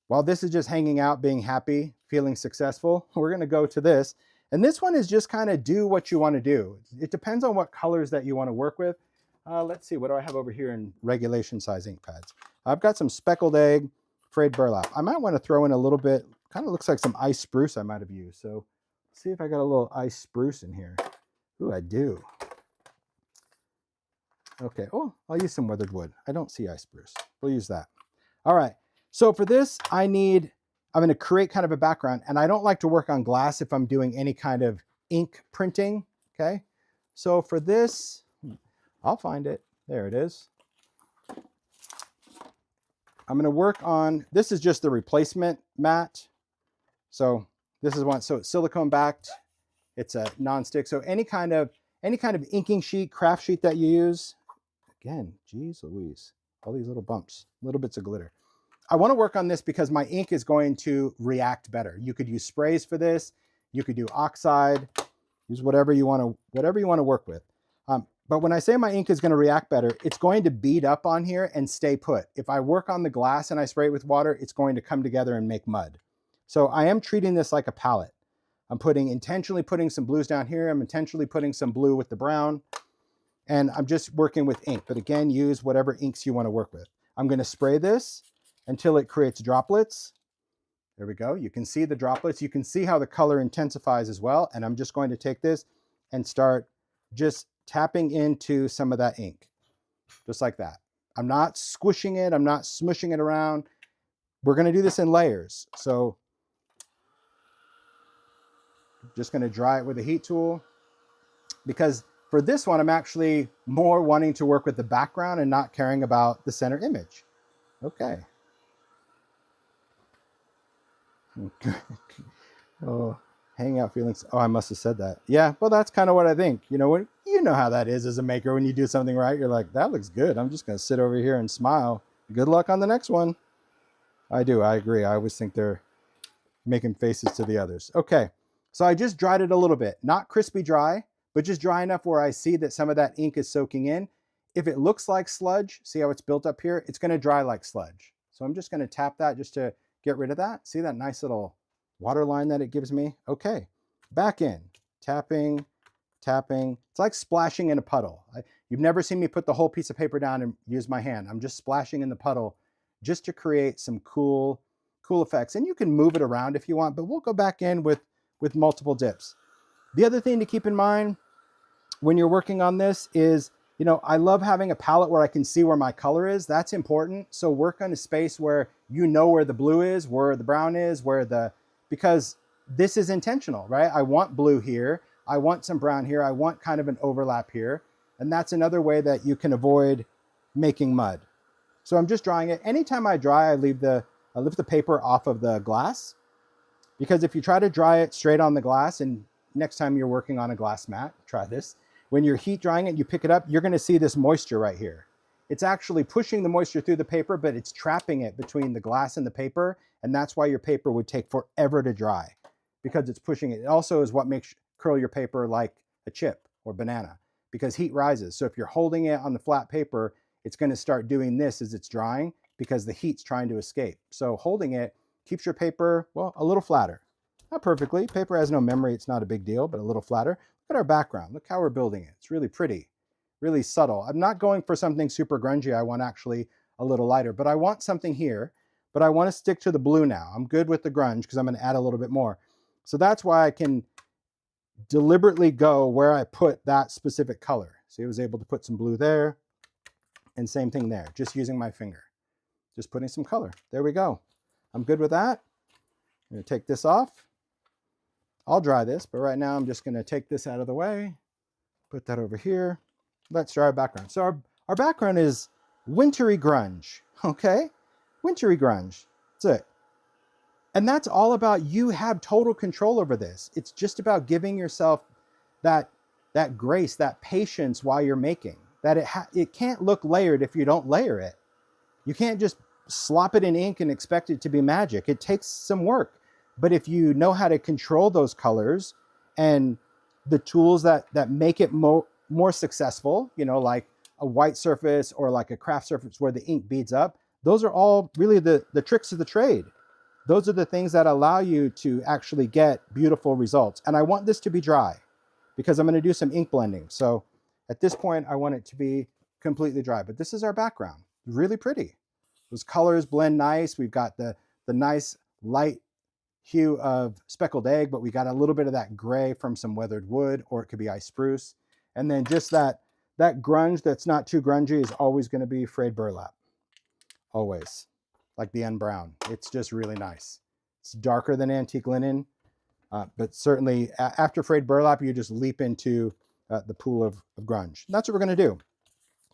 while this is just hanging out, being happy, feeling successful, we're going to go to this. And this one is just kind of do what you want to do. It depends on what colors that you want to work with. Let's see, what do I have over here in regulation size ink pads? I've got some speckled egg, frayed burlap. I might want to throw in a little bit, kind of looks like some ice spruce I might have used. So let's see if I got a little ice spruce in here. Ooh, I do. Okay, oh, I'll use some weathered wood. I don't see ice spruce. We'll use that. All right, so for this, I'm going to create kind of a background, and I don't like to work on glass if I'm doing any kind of ink printing, okay? So for this, I'll find it. There it is. I'm going to work on, this is just the replacement mat. So this is one, so it's silicone backed. It's a non-stick. So any kind of inking sheet, craft sheet that you use, again, geez Louise, all these little bumps, little bits of glitter. I want to work on this because my ink is going to react better. You could use sprays for this. You could do oxide, use whatever you want to work with. But when I say my ink is going to react better, it's going to bead up on here and stay put. If I work on the glass and I spray it with water, it's going to come together and make mud. So I am treating this like a palette. I'm intentionally putting some blues down here. I'm intentionally putting some blue with the brown. And I'm just working with ink. But again, use whatever inks you want to work with. I'm going to spray this until it creates droplets. There we go. You can see the droplets. You can see how the color intensifies as well. And I'm just going to take this and start just tapping into some of that ink. just like that. I'm not squishing it. I'm not smushing it around. We're going to do this in layers. So just going to dry it with a heat tool, because for this one, I'm actually more wanting to work with the background and not caring about the center image. Okay. Oh, hanging out feelings. Oh, I must have said that. Yeah, well, that's kind of what I think. You know how that is as a maker. When you do something right, you're like, that looks good. I'm just going to sit over here and smile. Good luck on the next one. I do. I agree. I always think they're making faces to the others. Okay, so I just dried it a little bit. Not crispy dry, but just dry enough where I see that some of that ink is soaking in. If it looks like sludge, see how it's built up here? It's going to dry like sludge. So I'm just going to tap that just to get rid of that. See that nice little water line that it gives me? Okay, back in, tapping, tapping. It's like splashing in a puddle. You've never seen me put the whole piece of paper down and use my hand. I'm just splashing in the puddle just to create some cool effects. And you can move it around if you want, but we'll go back in with multiple dips. The other thing to keep in mind when you're working on this is, I love having a palette where I can see where my color is. That's important. So work on a space where you know where the blue is, where the brown is, because this is intentional, right? I want blue here. I want some brown here. I want kind of an overlap here. And that's another way that you can avoid making mud. So I'm just drying it. Anytime I dry, I lift the paper off of the glass, because if you try to dry it straight on the glass, and next time you're working on a glass mat, try this. When you're heat drying it, you pick it up, you're going to see this moisture right here. It's actually pushing the moisture through the paper, but it's trapping it between the glass and the paper. And that's why your paper would take forever to dry, because it's pushing it. It also is what makes curl your paper like a chip or banana, because heat rises. So if you're holding it on the flat paper, it's going to start doing this as it's drying, because the heat's trying to escape. So holding it keeps your paper, well, a little flatter. Not perfectly. Paper has no memory. It's not a big deal, but a little flatter. Look at our background. Look how we're building it. It's really pretty, really subtle. I'm not going for something super grungy. I want actually a little lighter, but I want something here, but I want to stick to the blue now. I'm good with the grunge because I'm going to add a little bit more. So that's why I can deliberately go where I put that specific color. So I was able to put some blue there, and same thing there, just using my finger, just putting some color. There we go. I'm good with that. I'm going to take this off. I'll dry this, but right now I'm just going to take this out of the way, put that over here. Let's dry our background. So our background is wintry grunge, okay? Wintry grunge, that's it. And that's all about, you have total control over this. It's just about giving yourself that grace, that patience while you're making, that it can't look layered if you don't layer it. You can't just slop it in ink and expect it to be magic. It takes some work. But if you know how to control those colors and the tools that make it more successful, like a white surface or like a craft surface where the ink beads up, those are all really the tricks of the trade. Those are the things that allow you to actually get beautiful results. And I want this to be dry because I'm going to do some ink blending. So at this point, I want it to be completely dry. But this is our background. Really pretty. Those colors blend nice. We've got the nice light hue of speckled egg, but we got a little bit of that gray from some weathered wood, or it could be ice spruce. And then just that grunge that's not too grungy is always going to be frayed burlap. Always. Like the N brown. It's just really nice. It's darker than antique linen, but certainly after frayed burlap, you just leap into the pool of grunge. And that's what we're going to do.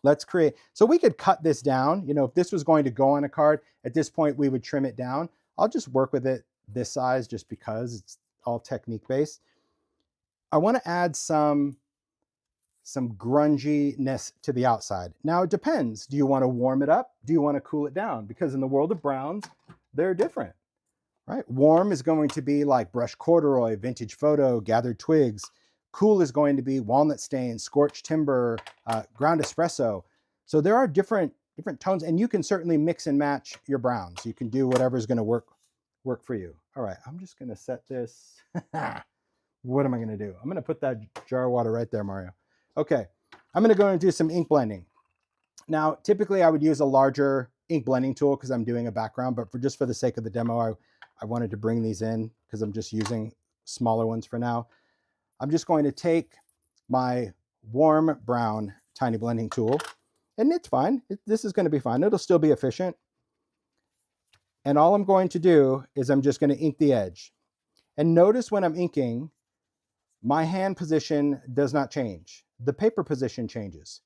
Let's create. So we could cut this down. If this was going to go on a card, at this point, we would trim it down. I'll just work with it this size just because it's all technique based. I want to add some grunginess to the outside. Now it depends. Do you want to warm it up? Do you want to cool it down? Because in the world of browns, they're different, right? Warm is going to be like brushed corduroy, vintage photo, gathered twigs. Cool is going to be walnut stain, scorched timber, ground espresso. So there are different tones, and you can certainly mix and match your browns. You can do whatever's going to work for you. All right, I'm just going to set this. What am I going to do? I'm going to put that jar of water right there, Mario. Okay, I'm going to go and do some ink blending. Now, typically I would use a larger ink blending tool because I'm doing a background, but just for the sake of the demo, I wanted to bring these in because I'm just using smaller ones for now. I'm just going to take my warm brown tiny blending tool, And it's fine. This is going to be fine. It'll still be efficient. And all I'm going to do is I'm just going to ink the edge. And notice when I'm inking, my hand position does not change. The paper position changes.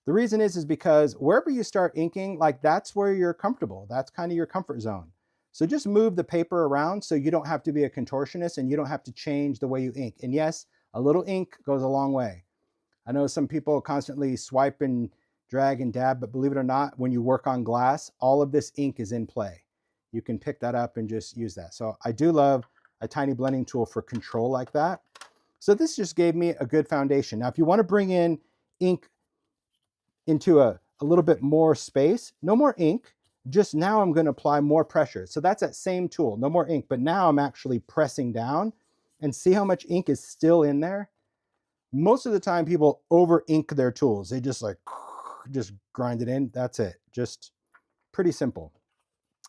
The reason is because wherever you start inking, like that's where you're comfortable. That's kind of your comfort zone. So just move the paper around so you don't have to be a contortionist and you don't have to change the way you ink. And yes, a little ink goes a long way. I know some people constantly swipe and drag and dab, but believe it or not, when you work on glass, all of this ink is in play. You can pick that up and just use that. So I do love a tiny blending tool for control like that. So this just gave me a good foundation. Now, if you want to bring in ink into a little bit more space, no more ink, just now I'm going to apply more pressure. So that's that same tool, no more ink, but now I'm actually pressing down and see how much ink is still in there. Most of the time people over ink their tools. They just like, just grind it in. That's it. Just pretty simple.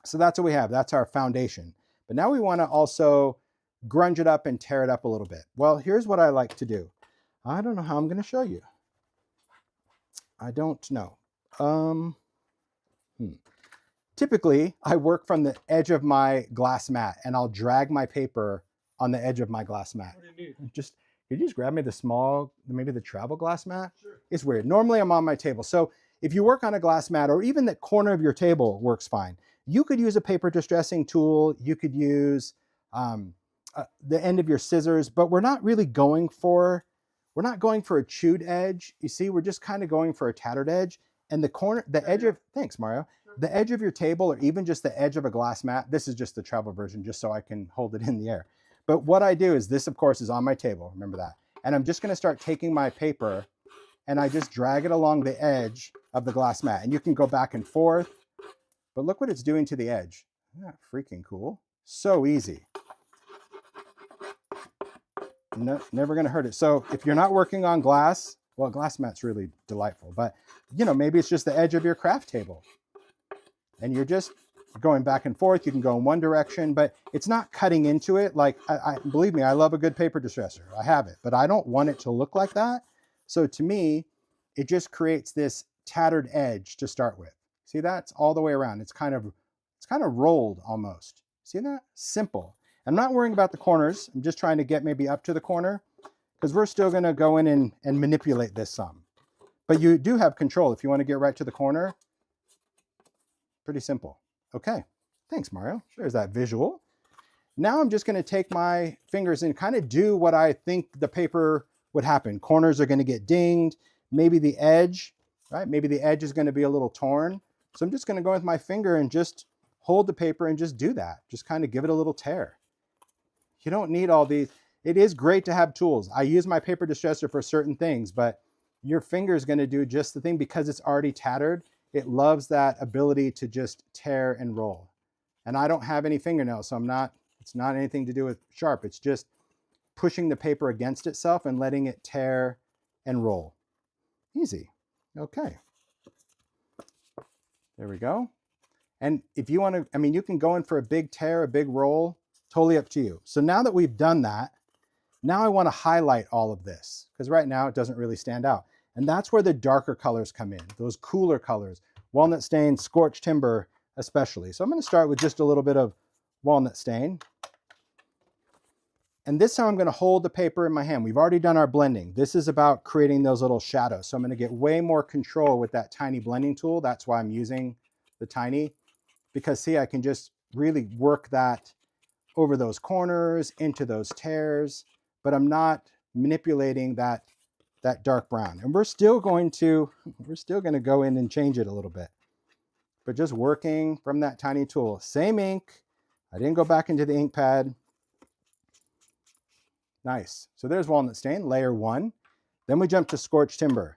So that's what we have. That's our foundation. But now we want to also grunge it up and tear it up a little bit. Well, here's what I like to do. I don't know how I'm going to show you. I don't know. Typically, I work from the edge of my glass mat and I'll drag my paper on the edge of my glass mat. What do you need? Could you just grab me the small, maybe the travel glass mat? Sure. It's weird. Normally I'm on my table. So if you work on a glass mat or even the corner of your table works fine. You could use a paper distressing tool. You could use the end of your scissors, but we're not really going for, we're not going for a chewed edge. You see, we're just kind of going for a tattered edge. And the corner, the edge of, thanks Mario, the edge of your table or even just the edge of a glass mat, this is just the travel version just so I can hold it in the air. But what I do is this, of course, is on my table. Remember that. And I'm just going to start taking my paper and I just drag it along the edge of the glass mat. And you can go back and forth. But look what it's doing to the edge. Isn't that freaking cool? So easy. No, never going to hurt it. So if you're not working on glass, well, glass mat's really delightful. But, you know, maybe it's just the edge of your craft table. And you're just going back and forth. You can go in one direction, but it's not cutting into it. Like, believe me, I love a good paper distresser. I have it, but I don't want it to look like that. So to me, it just creates this tattered edge to start with. See, that's all the way around. It's kind of rolled almost. See that? Simple. I'm not worrying about the corners. I'm just trying to get maybe up to the corner because we're still going to go in and manipulate this some. But you do have control if you want to get right to the corner. Pretty simple. Okay. Thanks, Mario. There's that visual. Now I'm just going to take my fingers and kind of do what I think the paper would happen. Corners are going to get dinged. Maybe the edge, right? Maybe the edge is going to be a little torn. So I'm just going to go with my finger and just hold the paper and just do that. Just kind of give it a little tear. You don't need all these. It is great to have tools. I use my paper distresser for certain things, but your finger is going to do just the thing because it's already tattered. It loves that ability to just tear and roll. And I don't have any fingernails, so it's not anything to do with sharp. It's just pushing the paper against itself and letting it tear and roll. Easy. Okay. There we go. And if you want to, I mean, you can go in for a big tear, a big roll, totally up to you. So now that we've done that, now I want to highlight all of this because right now it doesn't really stand out. And that's where the darker colors come in, those cooler colors, walnut stain, scorched timber especially. So I'm going to start with just a little bit of walnut stain. And this time I'm going to hold the paper in my hand. We've already done our blending. This is about creating those little shadows. So I'm going to get way more control with that tiny blending tool. That's why I'm using the tiny, because see, I can just really work that over those corners, into those tears, but I'm not manipulating that dark brown. And we're still going to go in and change it a little bit, but just working from that tiny tool. Same ink. I didn't go back into the ink pad. Nice. So there's walnut stain, layer 1. Then we jump to scorched timber.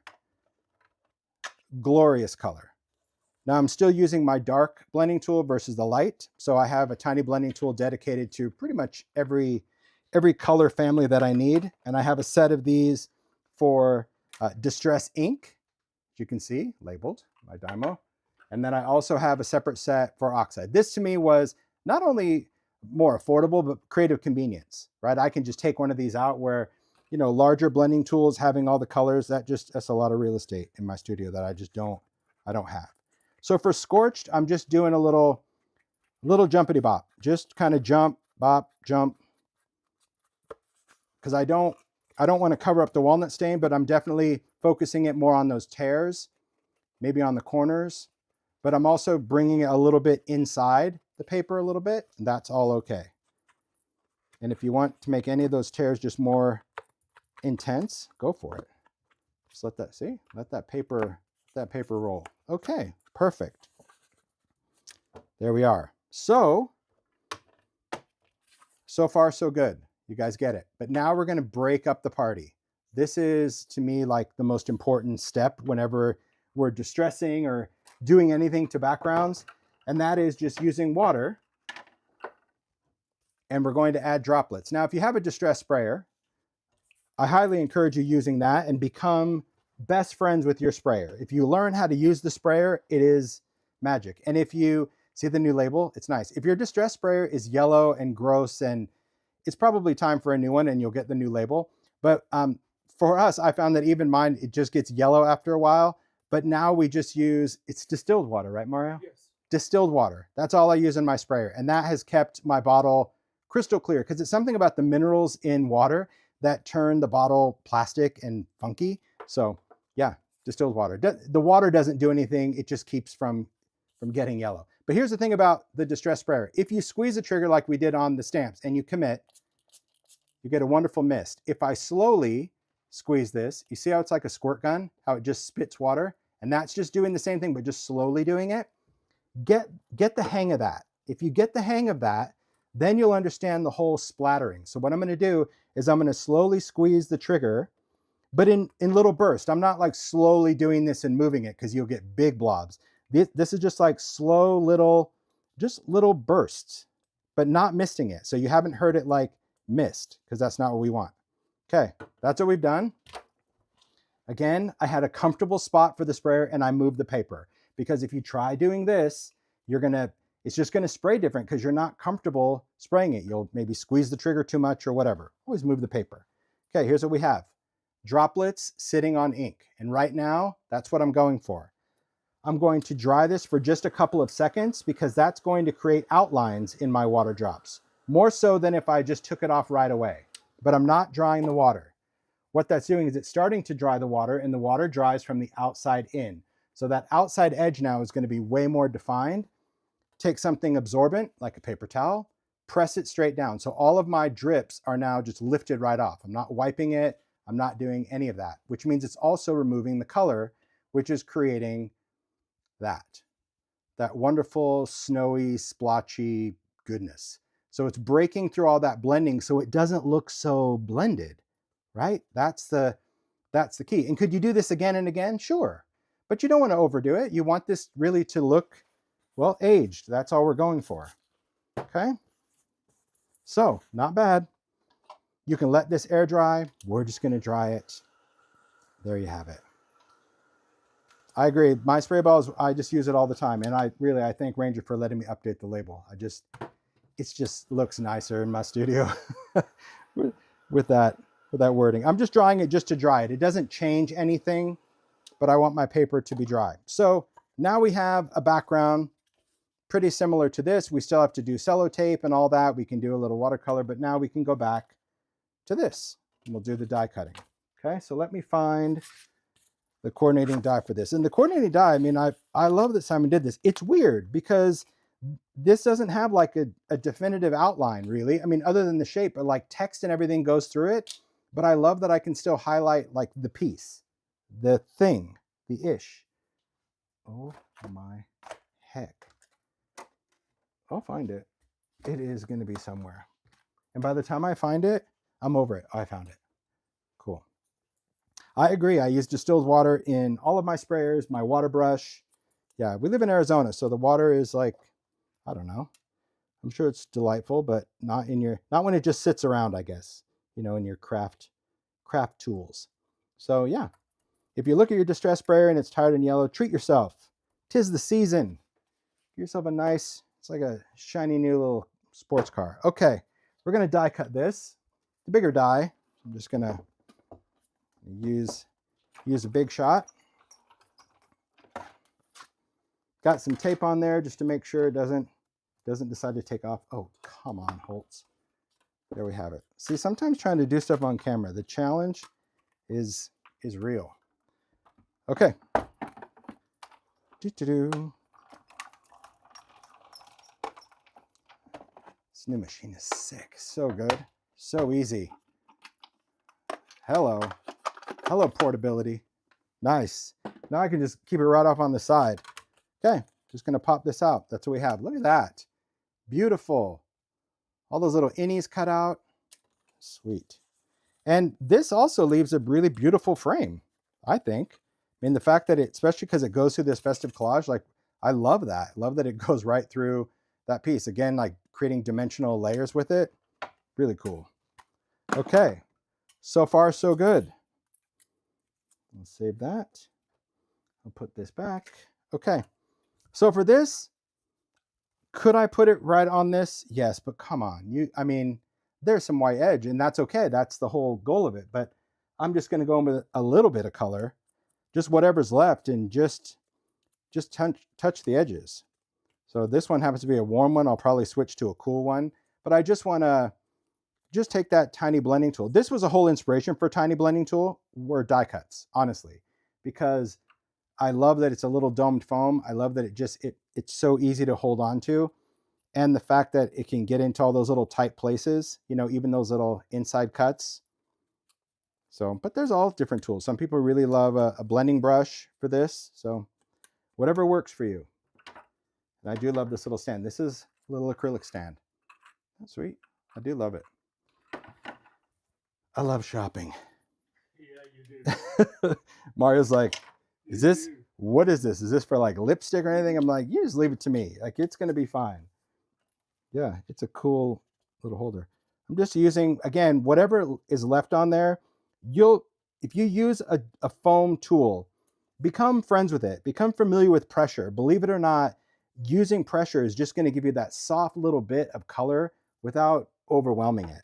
Glorious color. Now I'm still using my dark blending tool versus the light. So I have a tiny blending tool dedicated to pretty much every color family that I need. And I have a set of these for distress ink, as you can see, labeled by Dymo. And then I also have a separate set for oxide. This to me was not only more affordable, but creative convenience, right? I can just take one of these out where, you know, larger blending tools having all the colors, that's a lot of real estate in my studio that I just don't I don't have. So for scorched, I'm just doing a little jumpity bop. Just kind of jump, bop, jump. Because I don't want to cover up the walnut stain, but I'm definitely focusing it more on those tears, maybe on the corners, but I'm also bringing it a little bit inside the paper a little bit, and that's all okay. And if you want to make any of those tears just more intense, go for it. Just let that paper roll. Okay, perfect. There we are. So far so good. You guys get it. But now we're going to break up the party. This is, to me, like the most important step whenever we're distressing or doing anything to backgrounds. And that is just using water. And we're going to add droplets. Now, if you have a distress sprayer, I highly encourage you using that and become best friends with your sprayer. If you learn how to use the sprayer, it is magic. And if you see the new label, it's nice. If your distress sprayer is yellow and gross, and it's probably time for a new one and you'll get the new label. But for us, I found that even mine, it just gets yellow after a while. But now we just use, it's distilled water, right, Mario? Yes. Distilled water. That's all I use in my sprayer. And that has kept my bottle crystal clear, because it's something about the minerals in water that turn the bottle plastic and funky. So yeah, distilled water. The water doesn't do anything. It just keeps from getting yellow. But here's the thing about the distress sprayer. If you squeeze the trigger like we did on the stamps and you commit, you get a wonderful mist. If I slowly squeeze this, you see how it's like a squirt gun, how it just spits water? And that's just doing the same thing, but just slowly doing it. Get the hang of that. If you get the hang of that, then you'll understand the whole splattering. So what I'm going to do is I'm going to slowly squeeze the trigger, but in little bursts. I'm not like slowly doing this and moving it, because you'll get big blobs. This is just like slow little bursts, but not misting it. So you haven't heard it like mist, because that's not what we want. Okay, that's what we've done. Again, I had a comfortable spot for the sprayer and I moved the paper, because if you try doing this, it's just gonna spray different because you're not comfortable spraying it. You'll maybe squeeze the trigger too much or whatever. Always move the paper. Okay, here's what we have. Droplets sitting on ink. And right now, that's what I'm going for. I'm going to dry this for just a couple of seconds, because that's going to create outlines in my water drops. More so than if I just took it off right away. But I'm not drying the water. What that's doing is it's starting to dry the water, and the water dries from the outside in. So that outside edge now is going to be way more defined. Take something absorbent, like a paper towel, press it straight down. So all of my drips are now just lifted right off. I'm not wiping it. I'm not doing any of that, which means it's also removing the color, which is creating that wonderful, snowy, splotchy goodness. So it's breaking through all that blending so it doesn't look so blended, right? That's the key. And could you do this again and again? Sure. But you don't want to overdo it. You want this really to look, well, aged. That's all we're going for. Okay? So, not bad. You can let this air dry. We're just going to dry it. There you have it. I agree. My spray balls, I just use it all the time. And I thank Ranger for letting me update the label. It just looks nicer in my studio with that wording. I'm just drying it just to dry it. It doesn't change anything, but I want my paper to be dry. So now we have a background pretty similar to this. We still have to do cello tape and all that. We can do a little watercolor, but now we can go back to this and we'll do the die cutting. Okay, so let me find the coordinating die for this. And the coordinating die, I mean, I love that Simon did this. It's weird because this doesn't have like a definitive outline really. I mean, other than the shape, but like text and everything goes through it. But I love that I can still highlight like the piece, the thing, the ish. Oh my heck. I'll find it. It is going to be somewhere. And by the time I find it, I'm over it. Oh, I found it. Cool. I agree. I use distilled water in all of my sprayers, my water brush. Yeah, we live in Arizona, so the water is like, I don't know. I'm sure it's delightful, but not when it just sits around, I guess, you know, in your craft tools. So yeah, if you look at your distress sprayer and it's tired and yellow, treat yourself. 'Tis the season. Give yourself a nice, it's like a shiny new little sports car. Okay, we're gonna die cut this. The bigger die, I'm just gonna use a big shot. Got some tape on there just to make sure it doesn't decide to take off. Oh, come on, Holtz. There we have it. See, sometimes trying to do stuff on camera, the challenge is real. Okay. Doo-doo-doo. This new machine is sick. So good. So easy. Hello. Hello, portability. Nice. Now I can just keep it right off on the side. Okay. Just going to pop this out. That's what we have. Look at that. Beautiful. All those little innies cut out. Sweet. And this also leaves a really beautiful frame, I think. I mean, the fact that it, especially because it goes through this festive collage, like, I love that. Love that it goes right through that piece. Again, like creating dimensional layers with it. Really cool. Okay. So far, so good. I'll save that. I'll put this back. Okay. So for this, could I put it right on this? Yes, but come on. I mean, there's some white edge, and that's okay. That's the whole goal of it. But I'm just going to go in with a little bit of color, just whatever's left, and just touch the edges. So this one happens to be a warm one. I'll probably switch to a cool one. But I just want to just take that tiny blending tool. This was a whole inspiration for tiny blending tool, were die cuts, honestly, because I love that it's a little domed foam. I love that it's so easy to hold on to. And the fact that it can get into all those little tight places, you know, even those little inside cuts. So, but there's all different tools. Some people really love a blending brush for this. So whatever works for you. And I do love this little stand. This is a little acrylic stand. That's sweet. I do love it. I love shopping. Yeah, you do. Mario's like, what is this? Is this for like lipstick or anything? I'm like, you just leave it to me. Like, it's going to be fine. Yeah, it's a cool little holder. I'm just using, again, whatever is left on there. If you use a foam tool, become friends with it. Become familiar with pressure. Believe it or not, using pressure is just going to give you that soft little bit of color without overwhelming it.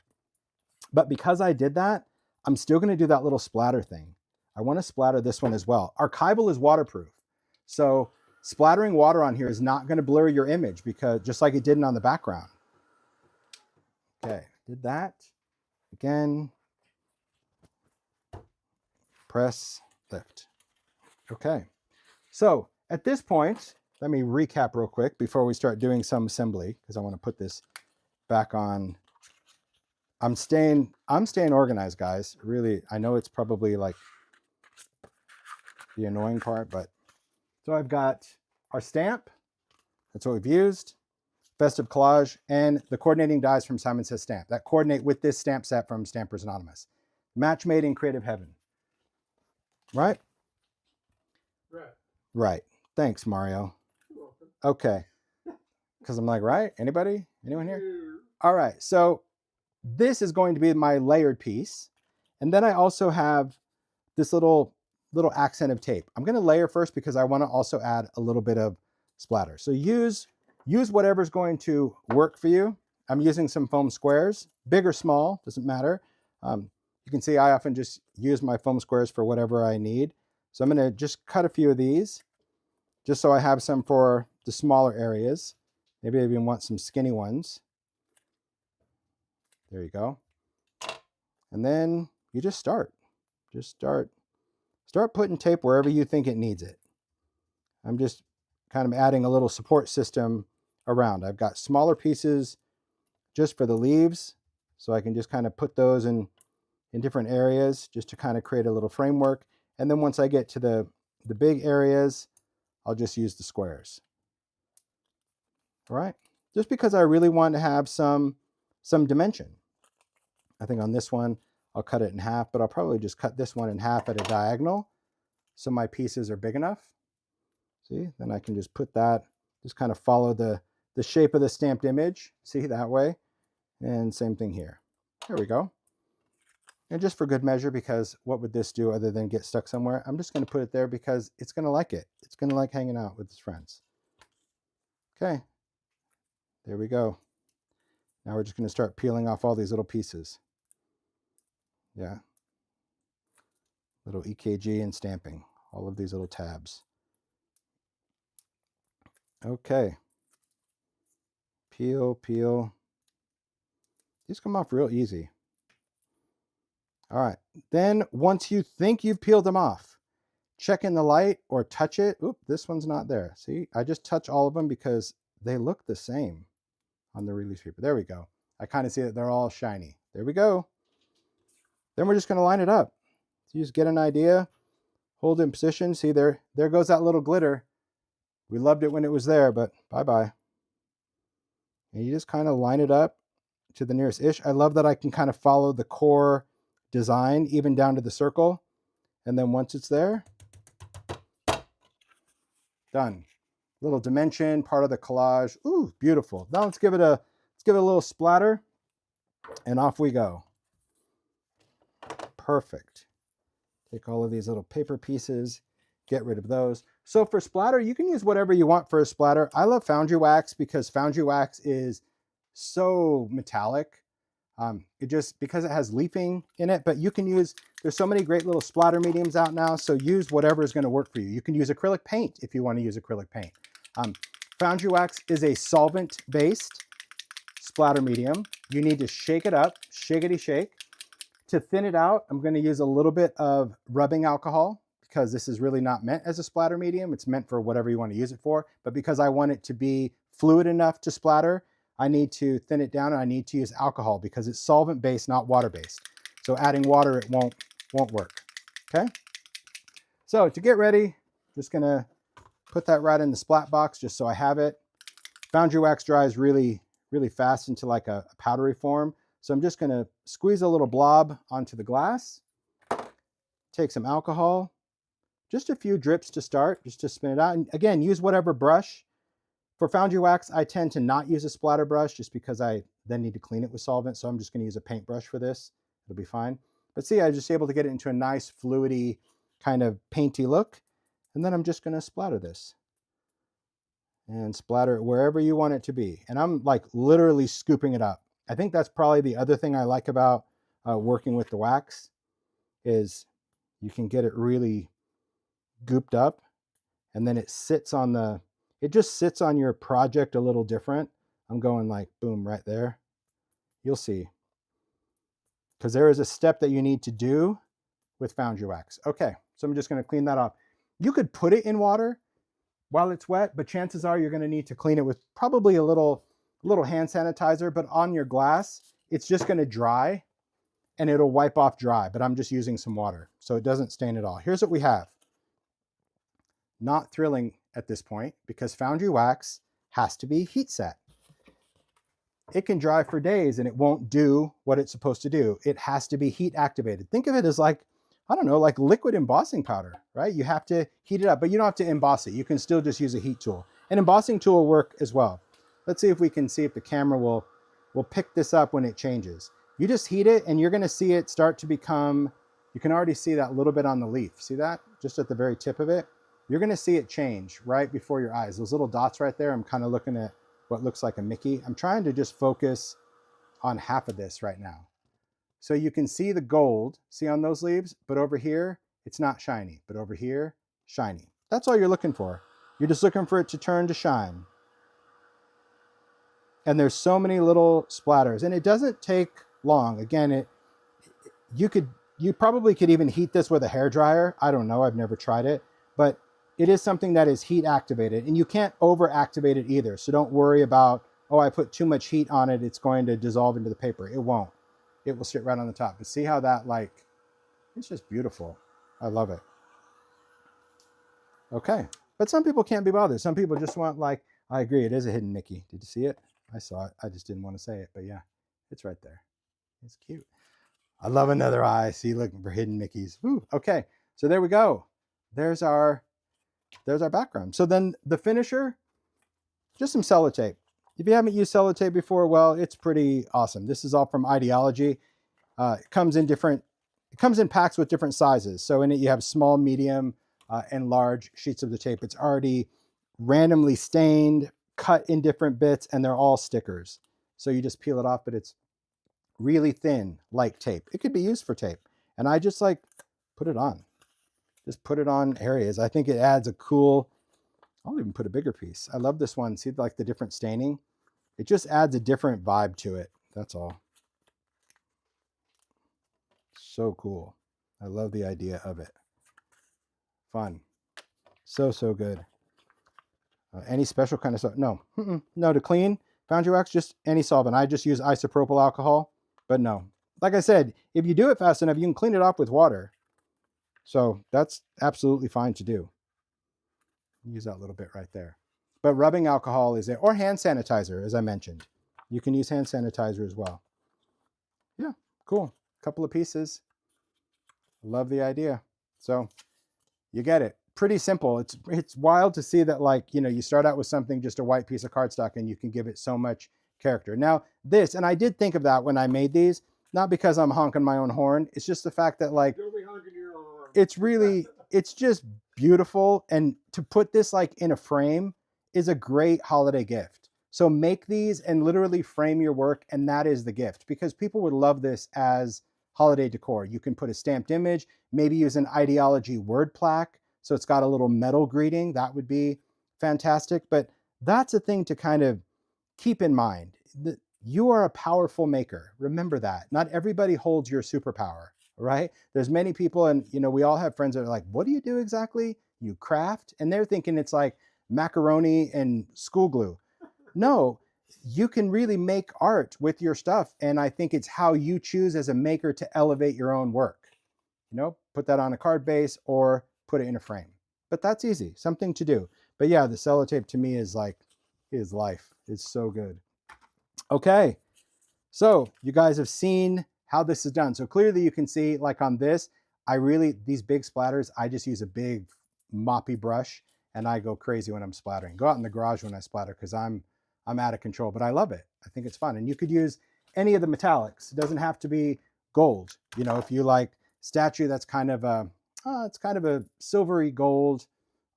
But because I did that, I'm still going to do that little splatter thing. I want to splatter this one as well. Archival is waterproof. So splattering water on here is not going to blur your image, because just like it didn't on the background. Okay, did that. Again, press, lift. Okay, so at this point, let me recap real quick before we start doing some assembly, because I want to put this back on. I'm staying organized, guys. Really, I know it's probably like the annoying part, but so I've got our stamp. That's what we've used. Festive Collage, and the coordinating dies from Simon Says Stamp that coordinate with this stamp set from Stampers Anonymous. Match made in creative heaven. Right? Right. Right. Thanks, Mario. You're welcome. Okay. Because I'm like, right? Anybody? Anyone here? All right. So this is going to be my layered piece. And then I also have this little accent of tape. I'm going to layer first because I want to also add a little bit of splatter. So use whatever's going to work for you. I'm using some foam squares, big or small, doesn't matter. You can see I often just use my foam squares for whatever I need. So I'm going to just cut a few of these just so I have some for the smaller areas. Maybe I even want some skinny ones. There you go. And then you just start putting tape wherever you think it needs it. I'm just kind of adding a little support system around. I've got smaller pieces just for the leaves, so I can just kind of put those in different areas just to kind of create a little framework. And then once I get to the big areas, I'll just use the squares. All right, just because I really want to have some dimension. I think on this one, I'll cut it in half, but I'll probably just cut this one in half at a diagonal so my pieces are big enough. See, then I can just put that, just kind of follow the shape of the stamped image. See, that way. And same thing here. There we go. And just for good measure, because what would this do other than get stuck somewhere? I'm just going to put it there because it's going to like it. It's going to like hanging out with its friends. Okay. There we go. Now we're just going to start peeling off all these little pieces. Yeah. Little EKG and stamping. All of these little tabs. Okay. Peel, peel. These come off real easy. All right. Then once you think you've peeled them off, check in the light or touch it. Oop, this one's not there. See, I just touch all of them because they look the same on the release paper. There we go. I kind of see that they're all shiny. There we go. Then we're just going to line it up. So you just get an idea, hold it in position. See, there goes that little glitter. We loved it when it was there, but bye-bye. And you just kind of line it up to the nearest ish. I love that I can kind of follow the core design even down to the circle. And then once it's there, done. Little dimension, part of the collage. Ooh, beautiful. Now let's give it a little splatter, and off we go. Perfect. Take all of these little paper pieces, get rid of those. So for splatter, you can use whatever you want for a splatter. I love foundry wax because foundry wax is so metallic. Because it has leafing in it, but you can use, there's so many great little splatter mediums out now, so use whatever is going to work for you. You can use acrylic paint if you want to use acrylic paint. Foundry wax is a solvent-based splatter medium. You need to shake it up, shakety shake. To thin it out, I'm going to use a little bit of rubbing alcohol because this is really not meant as a splatter medium. It's meant for whatever you want to use it for, but because I want it to be fluid enough to splatter, I need to thin it down and I need to use alcohol because it's solvent-based, not water-based. So adding water, it won't work, okay? So to get ready, just gonna put that right in the splat box just so I have it. Foundry wax dries really, really fast into like a powdery form. So I'm just gonna squeeze a little blob onto the glass, take some alcohol, just a few drips to start, just to spin it out. And again, use whatever brush. For foundry wax, I tend to not use a splatter brush just because I then need to clean it with solvent. So I'm just going to use a paintbrush for this. It'll be fine. But see, I was just able to get it into a nice fluidy kind of painty look. And then I'm just going to splatter this. And splatter it wherever you want it to be. And I'm like literally scooping it up. I think that's probably the other thing I like about working with the wax is you can get it really gooped up. And then it just sits on your project a little different. I'm going like, boom, right there. You'll see. Because there is a step that you need to do with foundry wax. Okay, so I'm just going to clean that off. You could put it in water while it's wet, but chances are you're going to need to clean it with probably a little hand sanitizer, but on your glass, it's just going to dry and it'll wipe off dry, but I'm just using some water so it doesn't stain at all. Here's what we have. Not thrilling at this point because foundry wax has to be heat set. It can dry for days and it won't do what it's supposed to do. It has to be heat activated. Think of it as like, I don't know, like liquid embossing powder, right? You have to heat it up, but you don't have to emboss it. You can still just use a heat tool. An embossing tool will work as well. Let's see if we can see if the camera will pick this up when it changes. You just heat it and you're going to see it start to become, you can already see that little bit on the leaf. See that? Just at the very tip of it. You're going to see it change right before your eyes. Those little dots right there, I'm kind of looking at what looks like a Mickey. I'm trying to just focus on half of this right now. So you can see the gold, see on those leaves, but over here, it's not shiny, but over here, shiny. That's all you're looking for. You're just looking for it to turn to shine. And there's so many little splatters, and it doesn't take long. Again, you probably could even heat this with a hairdryer. I don't know, I've never tried it, but it is something that is heat activated, and you can't over activate it either. So don't worry about, oh, I put too much heat on it, it's going to dissolve into the paper. It won't. It will sit right on the top. But see how that, like, it's just beautiful. I love it. Okay. But some people can't be bothered. Some people just want, like, I agree, it is a hidden Mickey. Did you see it? I saw it. I just didn't want to say it, but yeah, it's right there. It's cute. I love another eye. See, looking for hidden Mickeys. Woo. Okay. So there we go. There's our background. So then the finisher, just some cello tape. If you haven't used cello tape before, well, it's pretty awesome. This is all from Idea-ology. It comes in packs with different sizes. So in it, you have small, medium, and large sheets of the tape. It's already randomly stained, cut in different bits, and they're all stickers. So you just peel it off, but it's really thin, like tape. It could be used for tape. And I just like put it on. Just put it on areas. I think it adds a cool I'll even put a bigger piece. I love this one. See like the different staining? It just adds a different vibe to it. That's all. So cool. I love the idea of it. Fun. So, so good. Any special kind of stuff? No. No, to clean foundry wax, just any solvent. I just use isopropyl alcohol, but no. Like I said, if you do it fast enough, you can clean it off with water. So that's absolutely fine to do. Use that little bit right there. But rubbing alcohol is there, or hand sanitizer, as I mentioned. You can use hand sanitizer as well. Yeah, cool. Couple of pieces. Love the idea. So you get it. Pretty simple. It's wild to see that, like, you know, you start out with something, just a white piece of cardstock, and you can give it so much character. Now this, and I did think of that when I made these, not because I'm honking my own horn. It's just the fact that, like, You'll be honking your own horn. it's really, it's just beautiful. And to put this like in a frame is a great holiday gift. So make these and literally frame your work, and that is the gift, because people would love this as holiday decor. You can put a stamped image, maybe use an idea-ology word plaque, so it's got a little metal greeting. That would be fantastic. But that's a thing to kind of keep in mind. You are a powerful maker. Remember that. Not everybody holds your superpower, right? There's many people, and you know, we all have friends that are like, what do you do exactly? You craft? And they're thinking it's like macaroni and school glue. No, you can really make art with your stuff. And I think it's how you choose as a maker to elevate your own work. You know, put that on a card base or put it in a frame. But that's easy, something to do. But yeah, the cello tape to me is like, is life. It's so good. Okay, so you guys have seen how this is done. So clearly you can see, like on this, these big splatters, I just use a big moppy brush and I go crazy when I'm splattering. Go out in the garage when I splatter because I'm out of control, but I love it. I think it's fun. And you could use any of the metallics. It doesn't have to be gold. You know, if you like statue, that's kind of a, it's kind of a silvery gold,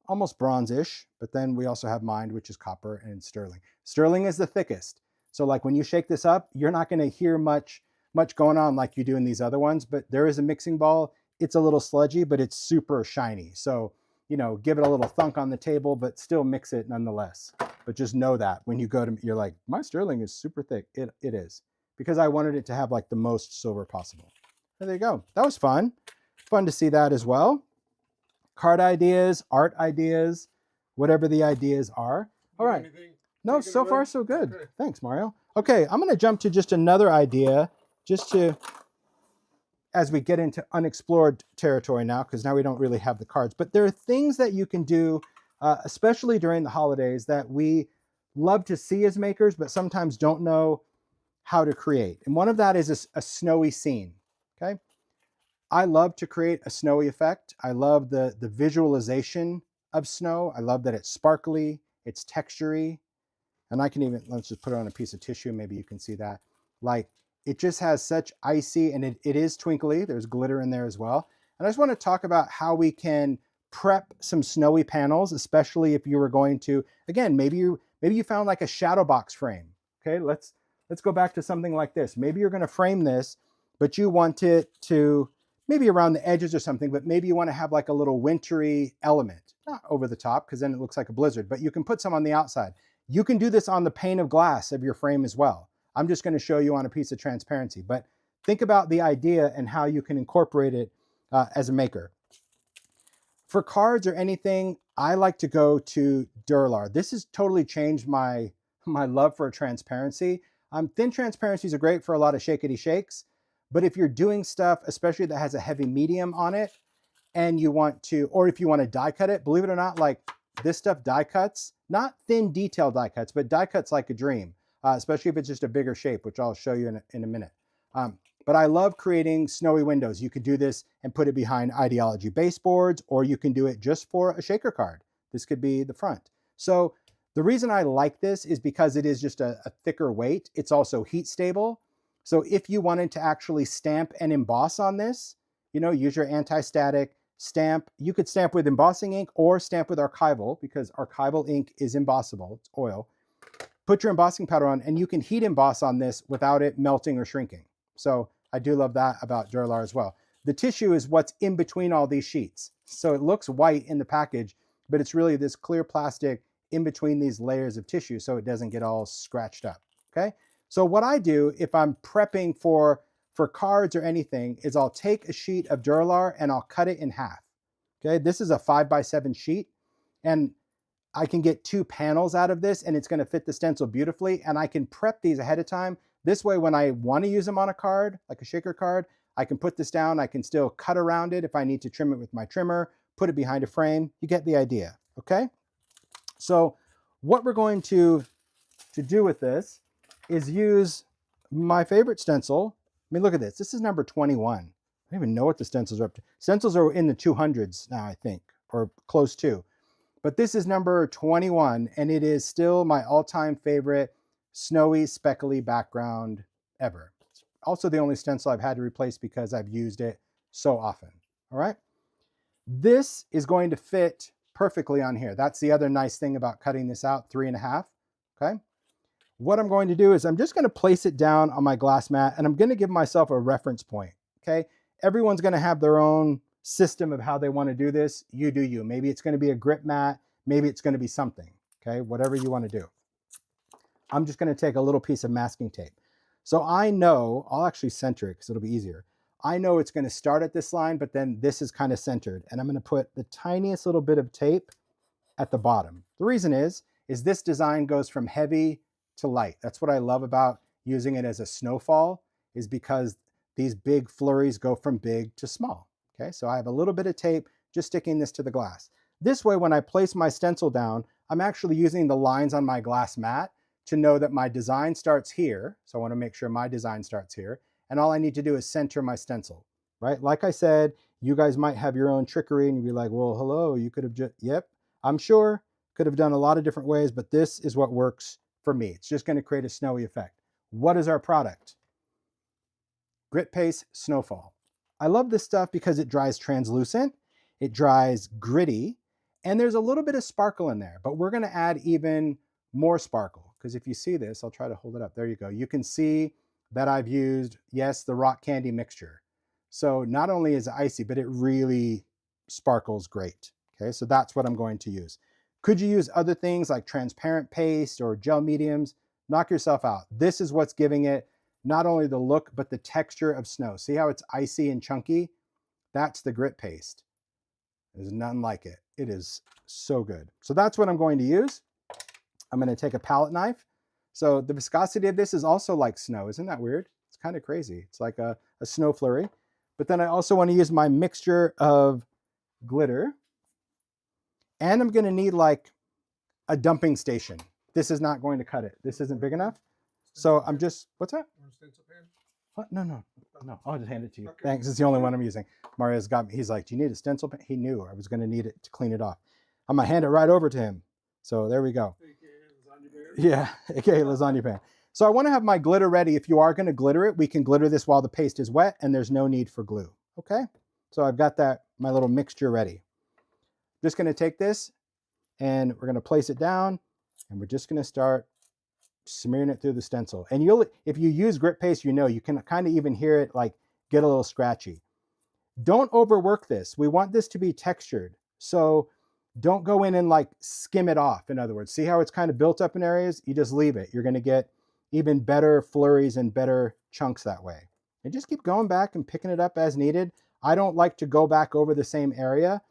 almost bronze-ish. But then we also have Mind, which is copper, and sterling. Sterling is the thickest. So like when you shake this up, you're not going to hear much going on like you do in these other ones, but there is a mixing ball. It's a little sludgy, but it's super shiny. So, you know, give it a little thunk on the table, but still mix it nonetheless. But just know that when you go to, you're like, my sterling is super thick. It is, because I wanted it to have like the most silver possible. There you go. That was fun. Fun to see that as well. Card ideas, art ideas, whatever the ideas are. All right. No, so far so good. Okay. Thanks, Mario. Okay, I'm going to jump to just another idea, just to, as we get into unexplored territory now, because now we don't really have the cards. But there are things that you can do, especially during the holidays, that we love to see as makers, but sometimes don't know how to create. And one of that is a snowy scene. Okay, I love to create a snowy effect. I love the visualization of snow. I love that it's sparkly, it's textury. And I can even, let's just put it on a piece of tissue. Maybe you can see that. Like, it just has such icy, and it is twinkly. There's glitter in there as well. And I just want to talk about how we can prep some snowy panels, especially if you were going to, again, maybe you found like a shadow box frame. Okay, let's go back to something like this. Maybe you're going to frame this, but you want it to, maybe around the edges or something, but maybe you want to have like a little wintry element. Not over the top, because then it looks like a blizzard, but you can put some on the outside. You can do this on the pane of glass of your frame as well. I'm just going to show you on a piece of transparency, but think about the idea and how you can incorporate it as a maker. For cards or anything, I like to go to Durlar. This has totally changed my love for transparency. Thin transparencies are great for a lot of shakety shakes, but if you're doing stuff, especially that has a heavy medium on it, and you want to, or if you want to die cut it, believe it or not, like this stuff die cuts, not thin detail die cuts, but die cuts like a dream, especially if it's just a bigger shape, which I'll show you in a minute. But I love creating snowy windows. You could do this and put it behind idea-ology baseboards, or you can do it just for a shaker card. This could be the front. So the reason I like this is because it is just a thicker weight. It's also heat stable. So if you wanted to actually stamp and emboss on this, you know, use your anti-static, stamp. You could stamp with embossing ink or stamp with archival, because archival ink is embossable, it's oil. Put your embossing powder on, and you can heat emboss on this without it melting or shrinking. So I do love that about Durlar as well. The tissue is what's in between all these sheets. So it looks white in the package, but it's really this clear plastic in between these layers of tissue so it doesn't get all scratched up, okay? So what I do if I'm prepping for cards or anything is I'll take a sheet of Duralar and I'll cut it in half, okay? This is a 5x7 sheet, and I can get 2 panels out of this and it's gonna fit the stencil beautifully, and I can prep these ahead of time. This way, when I wanna use them on a card, like a shaker card, I can put this down, I can still cut around it if I need to trim it with my trimmer, put it behind a frame. You get the idea, okay? So what we're going to do with this is use my favorite stencil. I mean, look at this. This is number 21. I don't even know what the stencils are up to. Stencils are in the 200s now, I think, or close to. But this is number 21, and it is still my all-time favorite snowy, speckly background ever. It's also the only stencil I've had to replace because I've used it so often, all right? This is going to fit perfectly on here. That's the other nice thing about cutting this out, 3.5, okay? What I'm going to do is I'm just going to place it down on my glass mat, and I'm going to give myself a reference point, okay? Everyone's going to have their own system of how they want to do this. You do you. Maybe it's going to be a grip mat. Maybe it's going to be something, okay? Whatever you want to do. I'm just going to take a little piece of masking tape. So I know, I'll actually center it because it'll be easier. I know it's going to start at this line, but then this is kind of centered, and I'm going to put the tiniest little bit of tape at the bottom. The reason is this design goes from heavy to light. That's what I love about using it as a snowfall, is because these big flurries go from big to small. Okay, so I have a little bit of tape just sticking this to the glass. This way, when I place my stencil down, I'm actually using the lines on my glass mat to know that my design starts here. So I want to make sure my design starts here. And all I need to do is center my stencil, right? Like I said, you guys might have your own trickery and you'd be like, well, hello, you could have just, yep, I'm sure, could have done a lot of different ways, but this is what works for me. It's just going to create a snowy effect. What is our product? Grit Paste Snowfall. I love this stuff because it dries translucent, it dries gritty, and there's a little bit of sparkle in there, but we're going to add even more sparkle, because if you see this, I'll try to hold it up. There you go. You can see that I've used, yes, the rock candy mixture. So not only is it icy, but it really sparkles great. Okay, so that's what I'm going to use. Could you use other things like transparent paste or gel mediums? Knock yourself out. This is what's giving it not only the look, but the texture of snow. See how it's icy and chunky? That's the Grit Paste. There's none like it. It is so good. So that's what I'm going to use. I'm going to take a palette knife. So the viscosity of this is also like snow. Isn't that weird? It's kind of crazy. It's like a snow flurry. But then I also want to use my mixture of glitter. And I'm going to need like a dumping station. This is not going to cut it. This isn't big enough. So I'm just, what's that? What? No. I'll just hand it to you. Okay. Thanks. It's the only one I'm using. Mario's got me. He's like, do you need a stencil pen? He knew I was going to need it to clean it off. I'm going to hand it right over to him. So there we go. Yeah, aka lasagna pan. So I want to have my glitter ready. If you are going to glitter it, we can glitter this while the paste is wet and there's no need for glue. Okay? So I've got that, my little mixture ready. Just going to take this and we're going to place it down and we're just going to start smearing it through the stencil. And if you use Grit Paste, you know, you can kind of even hear it like get a little scratchy. Don't overwork this. We want this to be textured. So don't go in and like skim it off. In other words, see how it's kind of built up in areas? You just leave it. You're going to get even better flurries and better chunks that way. And just keep going back and picking it up as needed. I don't like to go back over the same area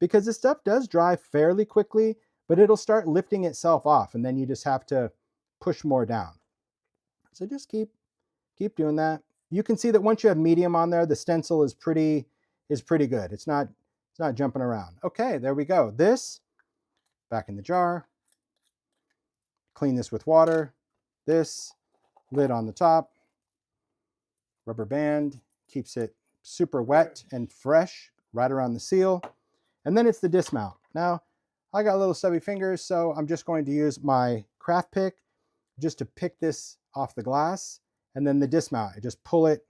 because this stuff does dry fairly quickly, but it'll start lifting itself off and then you just have to push more down. So just keep doing that. You can see that once you have medium on there, the stencil is pretty good. It's not jumping around. Okay, there we go. This back in the jar. Clean this with water. This lid on the top. Rubber band keeps it super wet and fresh right around the seal. And then it's the dismount. Now, I got little stubby fingers, so I'm just going to use my craft pick just to pick this off the glass. And then the dismount, I just pull it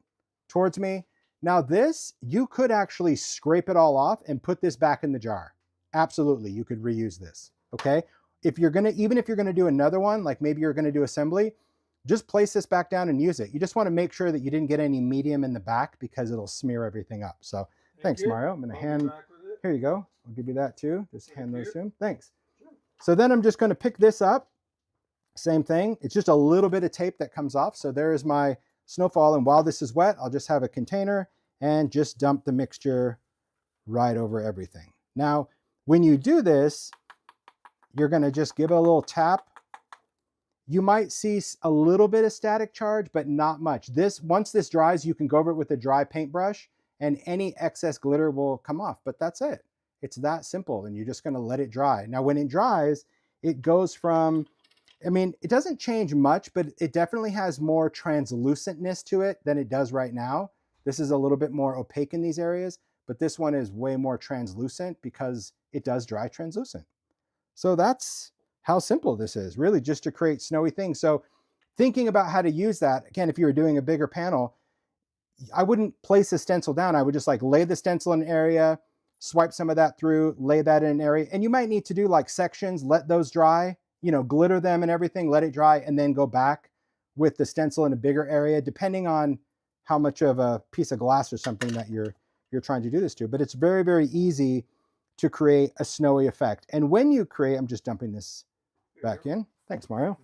towards me. Now this, you could actually scrape it all off and put this back in the jar. Absolutely, you could reuse this, okay? Even if you're gonna do another one, like maybe you're gonna do assembly, just place this back down and use it. You just wanna make sure that you didn't get any medium in the back because it'll smear everything up. So thanks, Mario. I'm gonna Here you go. I'll give you that too. Just hand those you. to him. Thanks. So then I'm just going to pick this up. Same thing. It's just a little bit of tape that comes off. So there is my snowfall. And while this is wet, I'll just have a container and just dump the mixture right over everything. Now, when you do this, you're going to just give it a little tap. You might see a little bit of static charge, but not much. Once this dries, you can go over it with a dry paintbrush and any excess glitter will come off, but that's it. It's that simple, and you're just going to let it dry. Now, when it dries, it goes from, I mean, it doesn't change much, but it definitely has more translucentness to it than it does right now. This is a little bit more opaque in these areas, but this one is way more translucent because it does dry translucent. So that's how simple this is, really just to create snowy things. So thinking about how to use that, again, if you were doing a bigger panel, I wouldn't place a stencil down. I would just like lay the stencil in an area, swipe some of that through, lay that in an area. And you might need to do like sections, let those dry, you know, glitter them and everything, let it dry, and then go back with the stencil in a bigger area, depending on how much of a piece of glass or something that you're trying to do this to. But it's very, very easy to create a snowy effect. And when you create, I'm just dumping this back in. Thanks, Mario.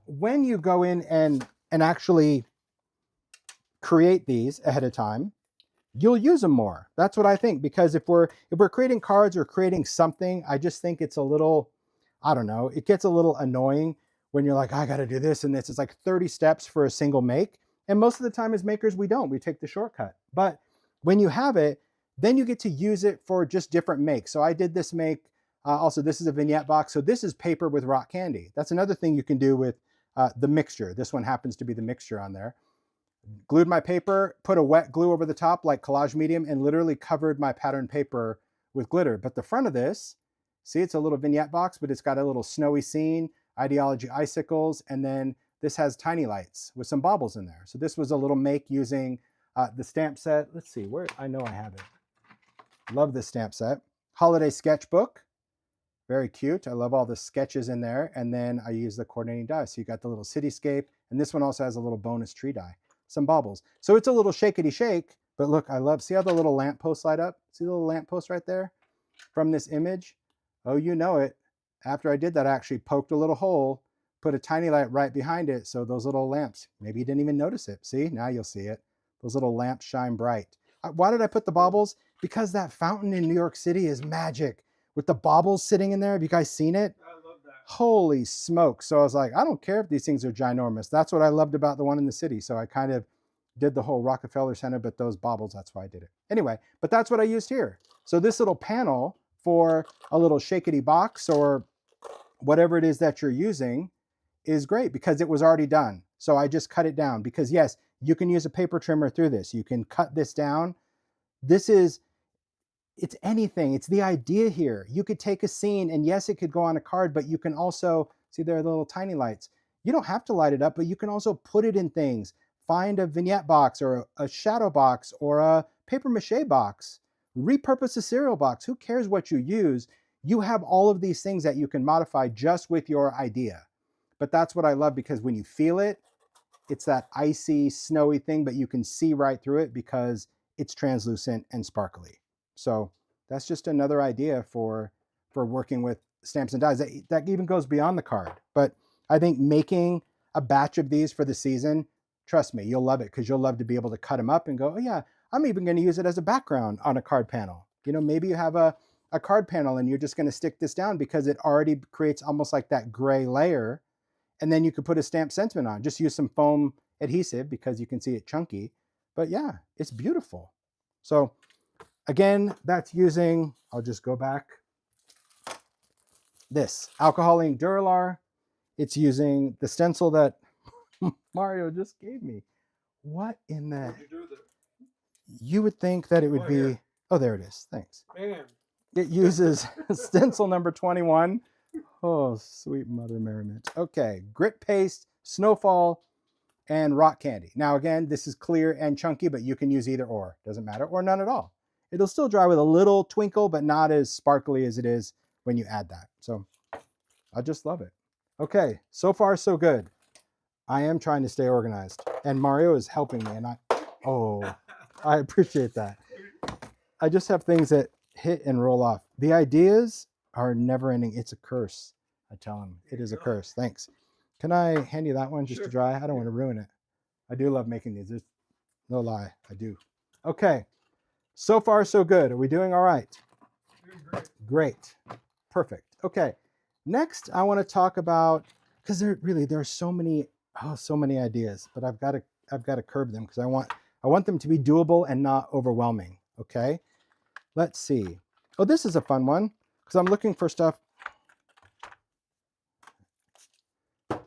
When you go in and actually create these ahead of time, you'll use them more. That's what I think, because if we're creating cards or creating something, I just think it's a little, I don't know, it gets a little annoying when you're like, I got to do this and this. It's like 30 steps for a single make. And most of the time as makers, we take the shortcut. But when you have it, then you get to use it for just different makes. So I did this make, also this is a vignette box. So this is paper with rock candy. That's another thing you can do with the mixture. This one happens to be the mixture on there. Glued my paper, put a wet glue over the top like collage medium, and literally covered my pattern paper with glitter. But the front of this, see, it's a little vignette box, but it's got a little snowy scene, idea-ology icicles, and then this has tiny lights with some baubles in there. So this was a little make using the stamp set. Let's see, where, I know I have it. Love this stamp set. Holiday sketchbook, very cute. I love all the sketches in there. And then I use the coordinating die. So you got the little cityscape, and this one also has a little bonus tree die, some baubles. So it's a little shakety shake, but look, I love, see how the little lamp posts light up? See the little lamp post right there from this image? Oh, you know it. After I did that, I actually poked a little hole, put a tiny light right behind it. So those little lamps, maybe you didn't even notice it. See, now you'll see it. Those little lamps shine bright. Why did I put the baubles? Because that fountain in New York City is magic with the baubles sitting in there. Have you guys seen it? I love that. Holy smoke. So I was like, I don't care if these things are ginormous. That's what I loved about the one in the city. So I kind of did the whole Rockefeller Center, but those baubles, that's why I did it. Anyway, but that's what I used here. So this little panel for a little shakety box or whatever it is that you're using is great because it was already done. So I just cut it down because yes, you can use a paper trimmer through this. You can cut this down. This is, it's anything. It's the idea here. You could take a scene and yes, it could go on a card, but you can also, see there are the little tiny lights. You don't have to light it up, but you can also put it in things. Find a vignette box or a shadow box or a paper mache box. Repurpose a cereal box. Who cares what you use? You have all of these things that you can modify just with your idea. But that's what I love because when you feel it, it's that icy, snowy thing, but you can see right through it because it's translucent and sparkly. So that's just another idea for working with stamps and dies. That even goes beyond the card. But I think making a batch of these for the season, trust me, you'll love it because you'll love to be able to cut them up and go, oh yeah, I'm even going to use it as a background on a card panel. You know, maybe you have a card panel and you're just going to stick this down because it already creates almost like that gray layer. And then you could put a stamp sentiment on. Just use some foam adhesive because you can see it chunky. But yeah, it's beautiful. So again, that's using, I'll just go back, this alcohol ink Duralar. It's using the stencil that Mario just gave me. What in the? What'd you do there? You would think that it would be, here. oh, there it is. Thanks. Man, It uses stencil number 21. Oh, sweet mother merriment. Okay, grit paste, snowfall, and rock candy. Now again, this is clear and chunky, but you can use either or. Doesn't matter, or none at all. It'll still dry with a little twinkle, but not as sparkly as it is when you add that. So I just love it. Okay, so far so good. I am trying to stay organized, and Mario is helping me, and I appreciate that. I just have things that hit and roll off. The ideas are never ending. It's a curse. I tell him it is a curse. Thanks. Can I hand you that one just to dry? I don't want to ruin it. I do love making these. There's no lie. I do. Okay. So far, so good. Are we doing all right? Great. Great. Perfect. Okay. Next, I want to talk about, because there are so many ideas, but I've got to curb them because I want them to be doable and not overwhelming. Okay. Let's see. Oh, this is a fun one because I'm looking for stuff.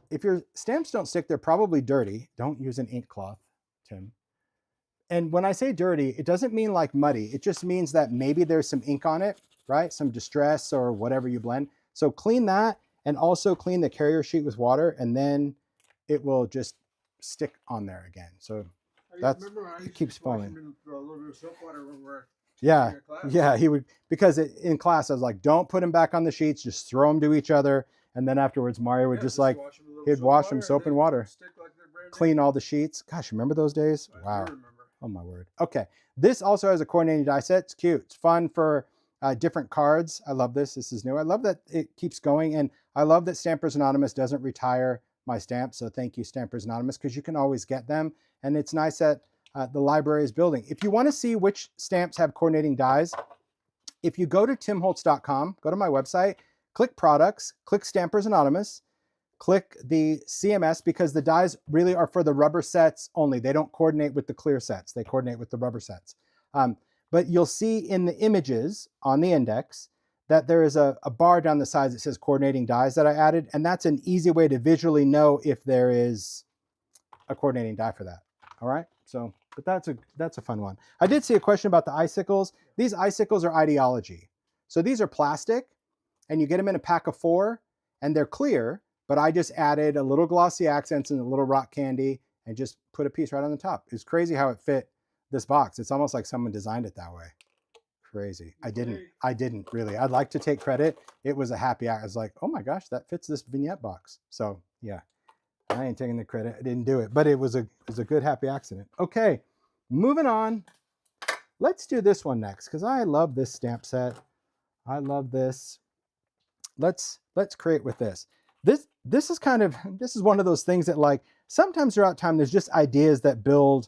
If your stamps don't stick, they're probably dirty. Don't use an ink cloth, Tim. And when I say dirty, it doesn't mean like muddy. It just means that maybe there's some ink on it, right? Some distress or whatever you blend. So clean that and also clean the carrier sheet with water, and then it will just stick on there again. So that's, it keeps falling. A little bit of soap water when we're yeah, he would, because in class I was like, don't put them back on the sheets, just throw them to each other. And then afterwards, Mario would just like, he'd wash them soap and water, clean all the sheets. Gosh, remember those days? Wow. Oh my word. Okay. This also has a coordinating die set. It's cute. It's fun for different cards. I love this. This is new. I love that it keeps going. And I love that Stampers Anonymous doesn't retire my stamps. So thank you, Stampers Anonymous, because you can always get them. And it's nice that the library is building. If you want to see which stamps have coordinating dies, if you go to timholtz.com, go to my website, click products, click Stampers Anonymous, click the CMS, because the dies really are for the rubber sets only. They don't coordinate with the clear sets. They coordinate with the rubber sets. But you'll see in the images on the index that there is a bar down the sides that says coordinating dies that I added. And that's an easy way to visually know if there is a coordinating die for that. All right. So, but that's a fun one. I did see a question about the icicles. These icicles are idea-ology. So these are plastic and you get them in a pack of 4 and they're clear, but I just added a little glossy accents and a little rock candy and just put a piece right on the top. It's crazy how it fit this box. It's almost like someone designed it that way. Crazy. I didn't really. I'd like to take credit. It was a happy act. I was like, oh my gosh, that fits this vignette box. So yeah, I ain't taking the credit. I didn't do it, but it was a good happy accident. Okay, moving on. Let's do this one next because I love this stamp set. I love this. Let's create with this. This is one of those things that, like, sometimes throughout time there's just ideas that build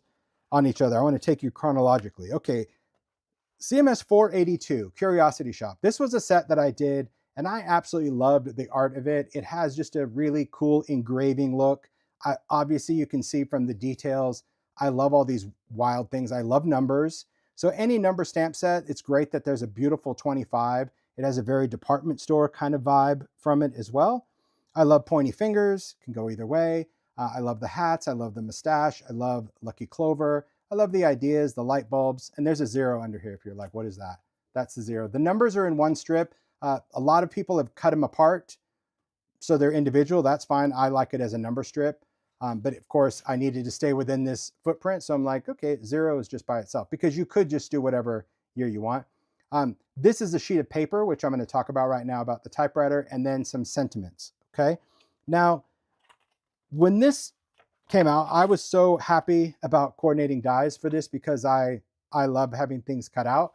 on each other. I want to take you chronologically. Okay, CMS 482, Curiosity Shop. This was a set that I did and I absolutely loved the art of it. It has just a really cool engraving look. Obviously you can see from the details, I love all these wild things. I love numbers. So any number stamp set, it's great that there's a beautiful 25. It has a very department store kind of vibe from it as well. I love pointy fingers, can go either way. I love the hats, I love the mustache, I love Lucky Clover. I love the ideas, the light bulbs, and there's a 0 under here if you're like, what is that? That's the 0. The numbers are in one strip. A lot of people have cut them apart, so they're individual. That's fine. I like it as a number strip. But of course, I needed to stay within this footprint. So I'm like, okay, 0 is just by itself, because you could just do whatever year you want. This is a sheet of paper, which I'm going to talk about right now about the typewriter, and then some sentiments. Okay. Now, when this came out, I was so happy about coordinating dies for this because I love having things cut out.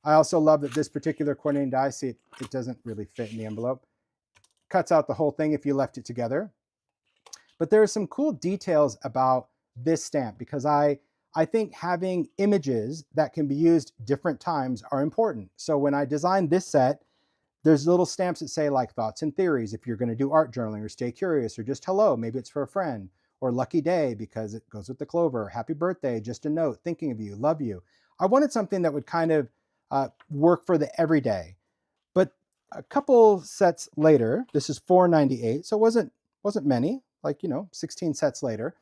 I also love that this particular coordinating die, see, it doesn't really fit in the envelope. Cuts out the whole thing if you left it together. But there are some cool details about this stamp because I think having images that can be used different times are important. So when I designed this set, there's little stamps that say like thoughts and theories if you're going to do art journaling, or stay curious, or just hello, maybe it's for a friend, or lucky day because it goes with the clover, happy birthday, just a note, thinking of you, love you. I wanted something that would kind of work for the everyday. But a couple sets later, this is 498, so it wasn't many, like, 16 sets later,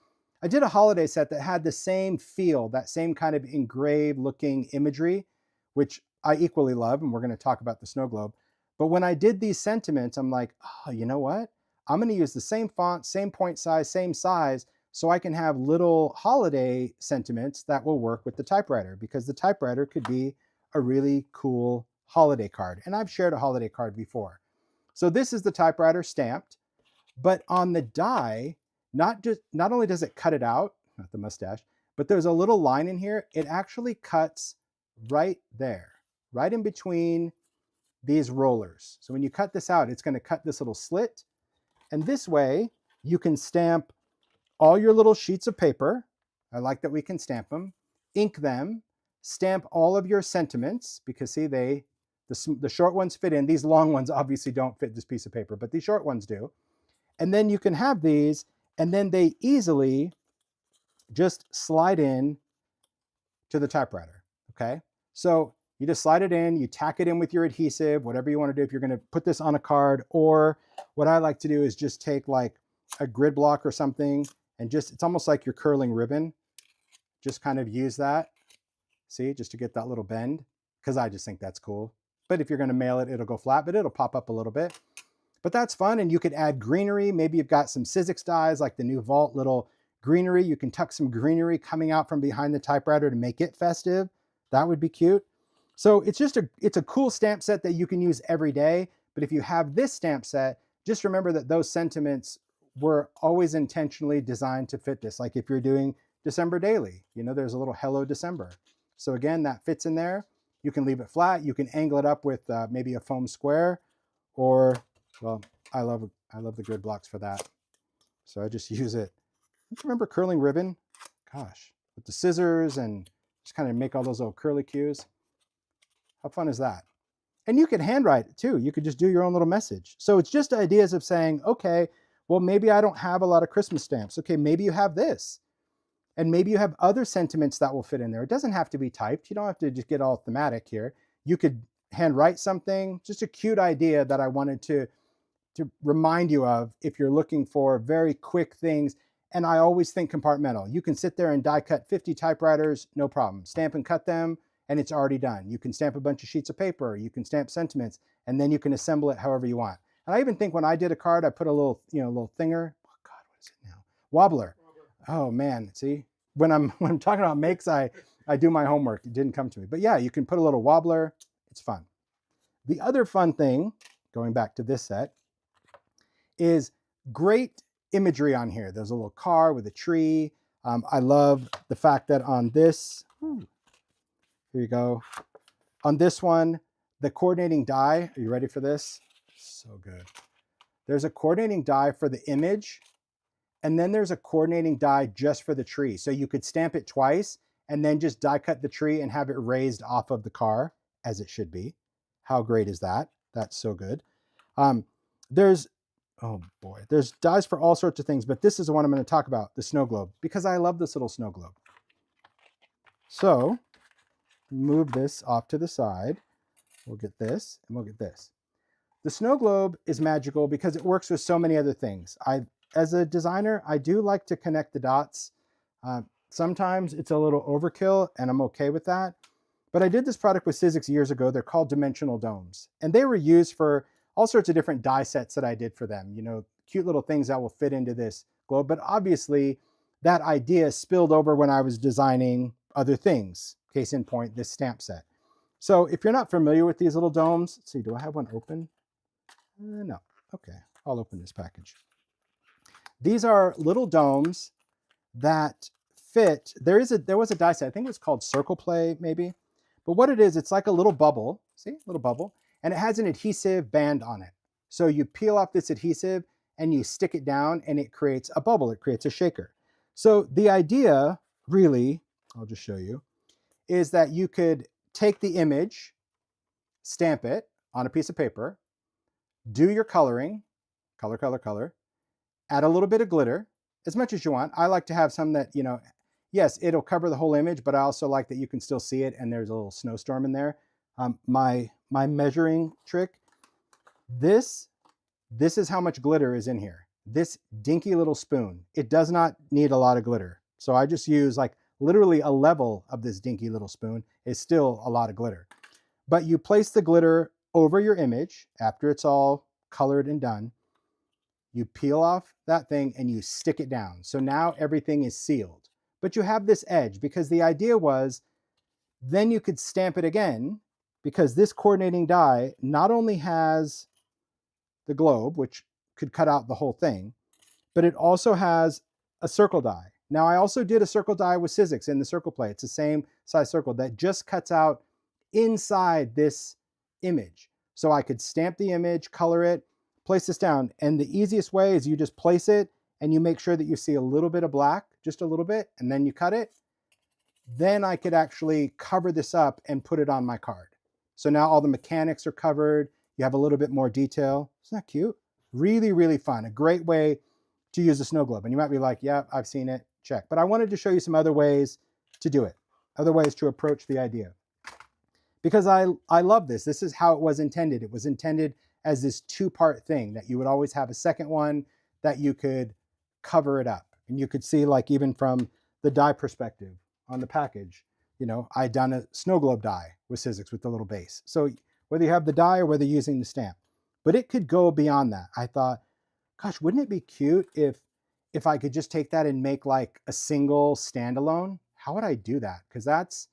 I did a holiday set that had the same feel, that same kind of engraved looking imagery, which I equally love, and we're going to talk about the Snowglobe. But when I did these sentiments, I'm like, oh, you know what? I'm going to use the same font, same point size, same size, so I can have little holiday sentiments that will work with the typewriter, because the typewriter could be a really cool holiday card. And I've shared a holiday card before. So this is the typewriter stamped, but on the die, not only does it cut it out, not the mustache, but there's a little line in here. It actually cuts right there, right in between these rollers. So when you cut this out, it's going to cut this little slit. And this way you can stamp all your little sheets of paper. I like that we can stamp them, ink them, stamp all of your sentiments, because see, the short ones fit in. These long ones obviously don't fit this piece of paper, but these short ones do. And then you can have these, and then they easily just slide in to the typewriter, okay? So you just slide it in, you tack it in with your adhesive, whatever you want to do if you're going to put this on a card. Or what I like to do is just take like a grid block or something, and just, it's almost like you're curling ribbon. Just kind of use that, see, just to get that little bend, because I just think that's cool. But if you're going to mail it, it'll go flat, but it'll pop up a little bit. But that's fun. And you could add greenery. Maybe you've got some Sizzix dies, like the new Vault little greenery. You can tuck some greenery coming out from behind the typewriter to make it festive. That would be cute. So it's just it's a cool stamp set that you can use every day. But if you have this stamp set, just remember that those sentiments were always intentionally designed to fit this. Like if you're doing December daily, you know, there's a little Hello December. So again, that fits in there. You can leave it flat. You can angle it up with maybe a foam square, or, well, I love the grid blocks for that. So I just use it. Remember curling ribbon? Gosh, with the scissors and just kind of make all those little curly cues. How fun is that? And you could handwrite it too. You could just do your own little message. So it's just ideas of saying, okay, well, maybe I don't have a lot of Christmas stamps. Okay, maybe you have this. And maybe you have other sentiments that will fit in there. It doesn't have to be typed. You don't have to just get all thematic here. You could handwrite something, just a cute idea that I wanted to remind you of if you're looking for very quick things. And I always think compartmental. You can sit there and die cut 50 typewriters, no problem. Stamp and cut them, and it's already done. You can stamp a bunch of sheets of paper, you can stamp sentiments, and then you can assemble it however you want. And I even think when I did a card, I put a little, little thinger. Oh God, what is it now? Wobbler. Oh man, see? When I'm talking about makes, I do my homework. It didn't come to me. But yeah, you can put a little wobbler. It's fun. The other fun thing, going back to this set, is great imagery on here. There's a little car with a tree. I love the fact that on this, here you go. On this one, the coordinating die, are you ready for this? So good. There's a coordinating die for the image, and then there's a coordinating die just for the tree. So you could stamp it twice and then just die cut the tree and have it raised off of the car as it should be. How great is that? That's so good. Oh boy, there's dies for all sorts of things, but this is the one I'm going to talk about, the Snowglobe, because I love this little Snowglobe. So move this off to the side. We'll get this and we'll get this. The Snowglobe is magical because it works with so many other things. As a designer, I do like to connect the dots. Sometimes it's a little overkill and I'm okay with that. But I did this product with Sizzix years ago. They're called dimensional domes, and they were used for all sorts of different die sets that I did for them, cute little things that will fit into this globe. But obviously that idea spilled over when I was designing other things. Case in point, this stamp set. So if you're not familiar with these little domes, let's see, do I have one open? No. Okay, I'll open this package. These are little domes that fit. There was a die set, I think it was called Circle Play maybe. But what it is, it's like a little bubble, see, little bubble. And it has an adhesive band on it. So you peel off this adhesive and you stick it down and it creates a bubble. It creates a shaker. So the idea, really, I'll just show you, is that you could take the image, stamp it on a piece of paper, do your coloring, color, add a little bit of glitter, as much as you want. I like to have some that, yes, it'll cover the whole image, but I also like that you can still see it and there's a little snowstorm in there. My measuring trick, this is how much glitter is in here. This dinky little spoon, it does not need a lot of glitter. So I just use like literally a level of this dinky little spoon is still a lot of glitter. But you place the glitter over your image after it's all colored and done. You peel off that thing and you stick it down. So now everything is sealed. But you have this edge because the idea was then you could stamp it again, because this coordinating die not only has the globe, which could cut out the whole thing, but it also has a circle die. Now I also did a circle die with Sizzix in the Circle Play. It's the same size circle that just cuts out inside this image. So I could stamp the image, color it, place this down. And the easiest way is you just place it and you make sure that you see a little bit of black, just a little bit, and then you cut it. Then I could actually cover this up and put it on my card. So now all the mechanics are covered. You have a little bit more detail. Isn't that cute? Really, really fun. A great way to use a snow globe. And you might be like, yeah, I've seen it, check. But I wanted to show you some other ways to do it, other ways to approach the idea. Because I love this. This is how it was intended. It was intended as this two-part thing that you would always have a second one that you could cover it up. And you could see, like, even from the die perspective on the package, you know, I'd done a snow globe die with Sizzix with the little base. So whether you have the die or whether you're using the stamp, but it could go beyond that. I thought, gosh, wouldn't it be cute if I could just take that and make like a single standalone? How would I do that? Because that's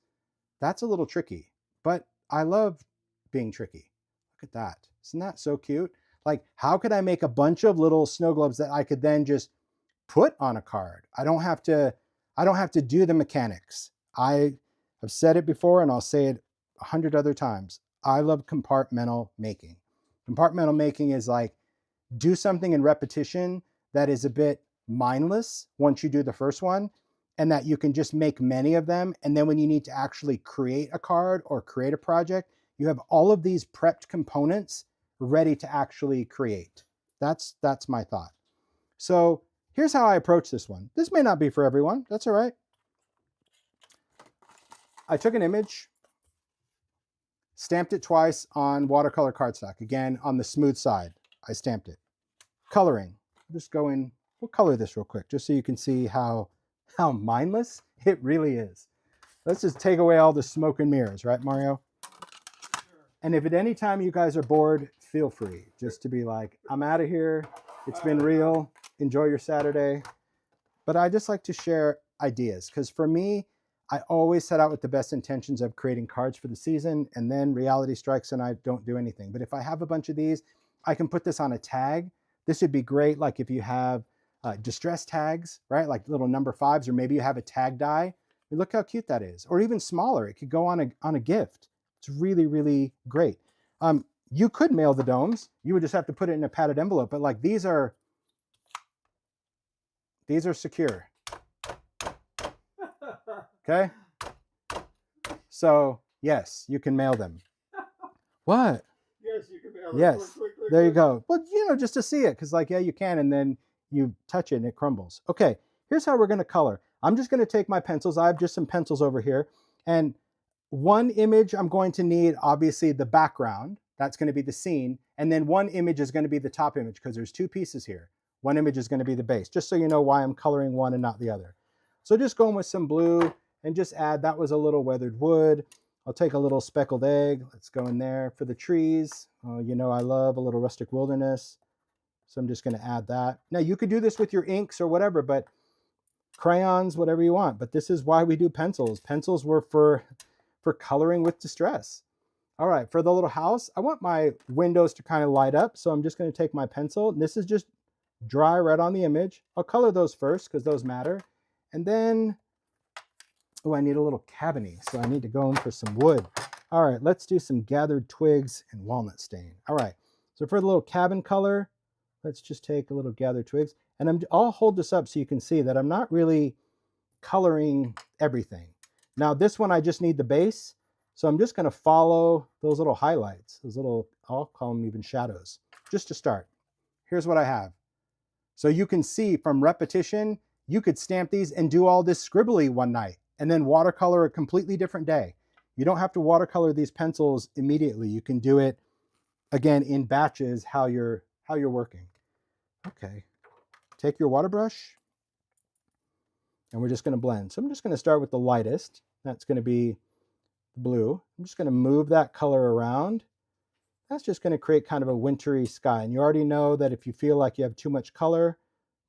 a little tricky, but I love being tricky. Look at that. Isn't that so cute? Like, how could I make a bunch of little snow globes that I could then just put on a card? I don't have to do the mechanics. I have said it before and I'll say it 100 other times. I love compartmental making. Compartmental making is like, do something in repetition that is a bit mindless once you do the first one, and that you can just make many of them. And then when you need to actually create a card or create a project, you have all of these prepped components ready to actually create. That's my thought. So here's how I approach this one. This may not be for everyone. That's all right. I took an image, stamped it twice on watercolor cardstock. Again, on the smooth side, I stamped it. Coloring. Just go in, we'll color this real quick, just so you can see how mindless it really is. Let's just take away all the smoke and mirrors, right, Mario? Sure. And if at any time you guys are bored, feel free just to be like, I'm out of here. It's been real. Enjoy your Saturday. But I just like to share ideas, because for me, I always set out with the best intentions of creating cards for the season, and then reality strikes and I don't do anything. But if I have a bunch of these, I can put this on a tag. This would be great, like if you have distress tags, right? Like little number 5s, or maybe you have a tag die. Look how cute that is. Or even smaller, it could go on a gift. It's really, really great. You could mail the domes. You would just have to put it in a padded envelope, but like these are secure. Okay? So yes, you can mail them. What? Yes, you can mail it. Yes, Quick, there you go. Well, you know, just to see it, because like, yeah, you can, and then you touch it and it crumbles. Okay, here's how we're going to color. I'm just going to take my pencils. I have just some pencils over here. And one image I'm going to need, obviously, the background. That's going to be the scene. And then one image is going to be the top image, because there's two pieces here. One image is going to be the base, just so you know why I'm coloring one and not the other. So just going with some blue and just add, that was a little weathered wood. I'll take a little speckled egg. Let's go in there. For the trees, you know I love a little rustic wilderness. So I'm just going to add that. Now you could do this with your inks or whatever, but crayons, whatever you want. But this is why we do pencils. Pencils were for coloring with distress. All right, for the little house, I want my windows to kind of light up. So I'm just going to take my pencil. And this is just dry right on the image. I'll color those first because those matter. And then, oh, I need a little cabiny. So I need to go in for some wood. All right, let's do some gathered twigs and walnut stain. All right, so for the little cabin color, let's just take a little gathered twigs. And I'll hold this up so you can see that I'm not really coloring everything. Now this one, I just need the base. So I'm just going to follow those little highlights, those little, I'll call them even shadows, just to start. Here's what I have. So you can see from repetition, you could stamp these and do all this scribbly one night and then watercolor a completely different day. You don't have to watercolor these pencils immediately. You can do it, again, in batches, how you're working. Okay, take your water brush and we're just going to blend. So I'm just going to start with the lightest. That's going to be blue. I'm just going to move that color around. That's just going to create kind of a wintry sky. And you already know that if you feel like you have too much color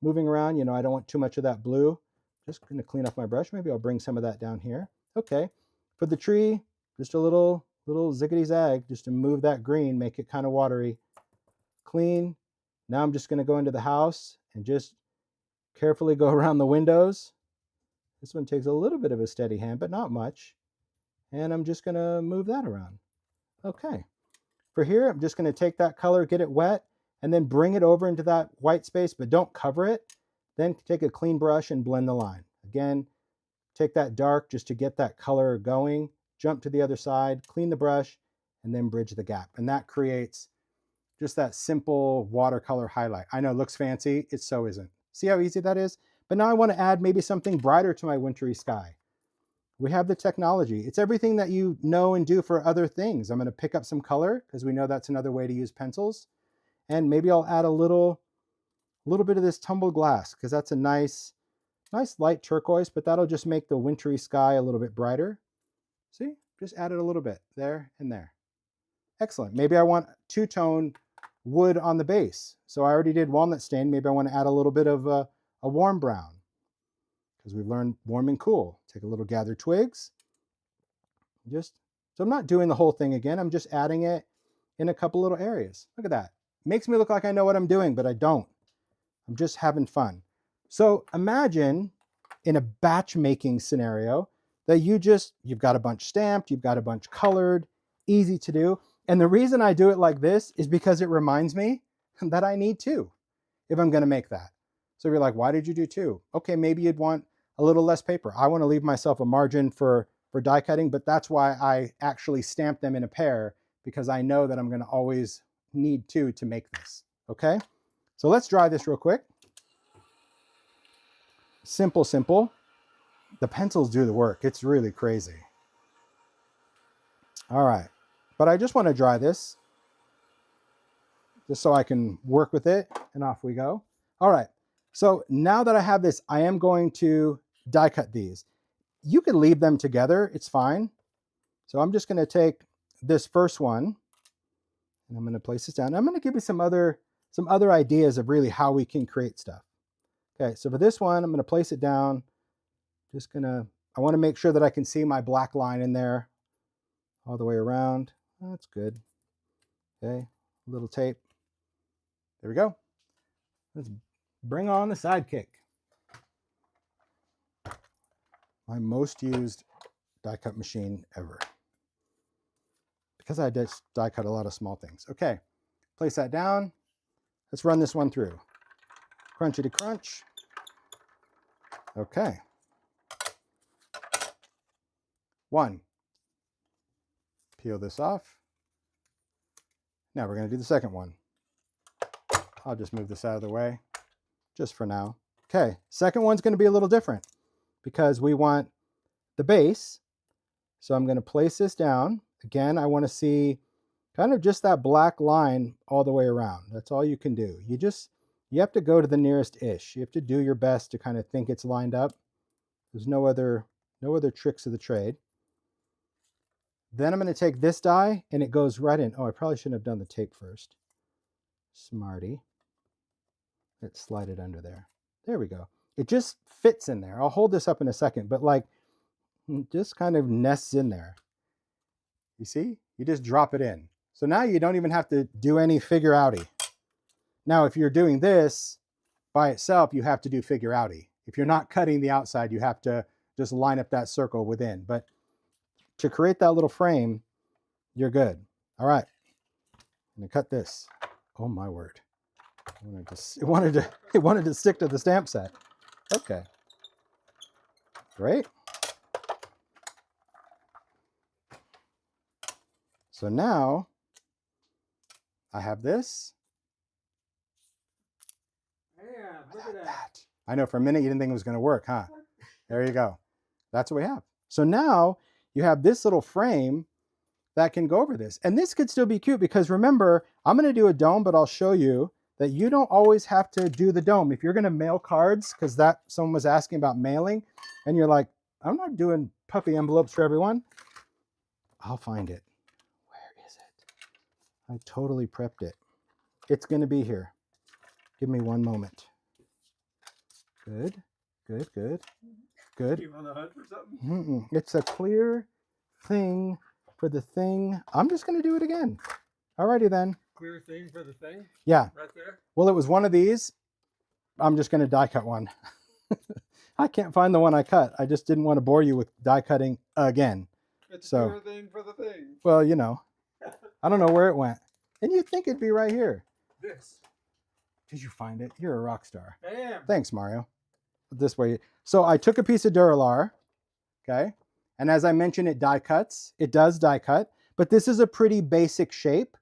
moving around, you know, I don't want too much of that blue. Just going to clean off my brush. Maybe I'll bring some of that down here. Okay. For the tree, just a little ziggity zag, just to move that green, make it kind of watery. Clean. Now I'm just going to go into the house and just carefully go around the windows. This one takes a little bit of a steady hand, but not much. And I'm just going to move that around. Okay. For here, I'm just going to take that color, get it wet, and then bring it over into that white space, but don't cover it. Then take a clean brush and blend the line. Again, take that dark just to get that color going, jump to the other side, clean the brush, and then bridge the gap. And that creates just that simple watercolor highlight. I know it looks fancy, it so isn't. See how easy that is? But now I want to add maybe something brighter to my wintry sky. We have the technology. It's everything that you know and do for other things. I'm going to pick up some color because we know that's another way to use pencils. And maybe I'll add a little bit of this tumbled glass because that's a nice light turquoise, but that'll just make the wintry sky a little bit brighter. See, just added a little bit there and there. Excellent. Maybe I want two-tone wood on the base. So I already did walnut stain. Maybe I want to add a little bit of a warm brown because we've learned warm and cool. Take a little gathered twigs. So I'm not doing the whole thing again. I'm just adding it in a couple little areas. Look at that. Makes me look like I know what I'm doing, but I don't. I'm just having fun. So imagine in a batch making scenario that you've got a bunch stamped, you've got a bunch colored, easy to do. And the reason I do it like this is because it reminds me that I need two if I'm going to make that. So you're like, why did you do two? Okay, maybe you'd want a little less paper. I want to leave myself a margin for die cutting, but that's why I actually stamp them in a pair, because I know that I'm going to always need two to make this. Okay, so let's dry this real quick. Simple, simple. The pencils do the work. It's really crazy. All right, but I just want to dry this just so I can work with it, and off we go. All right, so now that I have this, I am going to die cut these. You can leave them together, it's fine. So I'm just going to take this first one and I'm going to place this down. I'm going to give you some other ideas of really how we can create stuff. Okay, so for this one, I'm going to place it down. I want to make sure that I can see my black line in there all the way around. That's good. Okay, a little tape. There we go. Let's bring on the sidekick. My most used die cut machine ever, because I just die cut a lot of small things. Okay, place that down. Let's run this one through. Crunchy crunch. Okay. One. Peel this off. Now we're going to do the second one. I'll just move this out of the way just for now. Okay, second one's going to be a little different because we want the base. So I'm going to place this down. Again, I want to see kind of just that black line all the way around. That's all you can do. You have to go to the nearest ish. You have to do your best to kind of think it's lined up. There's no other tricks of the trade. Then I'm going to take this die and it goes right in. Oh, I probably shouldn't have done the tape first. Smarty. Let's slide it under there. There we go. It just fits in there. I'll hold this up in a second, but like, it just kind of nests in there. You see? You just drop it in. So now you don't even have to do any figure outy. Now, if you're doing this by itself, you have to do figure outy. If you're not cutting the outside, you have to just line up that circle within. But to create that little frame, you're good. All right. I'm gonna cut this. Oh my word. It wanted to stick to the stamp set. Okay. Great. So now I have this. Yeah, look at that. I know for a minute you didn't think it was going to work, huh? There you go. That's what we have. So now you have this little frame that can go over this. And this could still be cute because remember, I'm going to do a dome, but I'll show you that you don't always have to do the dome. If you're going to mail cards, because someone was asking about mailing, and you're like, I'm not doing puffy envelopes for everyone. I'll find it. Where is it? I totally prepped it. It's going to be here. Give me one moment. Good, good, good, good. You on the hunt for something? It's a clear thing for the thing. I'm just going to do it again. Alrighty then. Clear thing for the thing? Yeah. Right there? Well, it was one of these. I'm just going to die cut one. I can't find the one I cut. I just didn't want to bore you with die cutting again. It's So, your thing for the thing. well, you know, I don't know where it went. And you'd think it'd be right here. This. Did you find it? You're a rock star. I am. Thanks, Mario. This way. So I took a piece of Duralar, okay? And as I mentioned, it die cuts. It does die cut, but this is a pretty basic shape,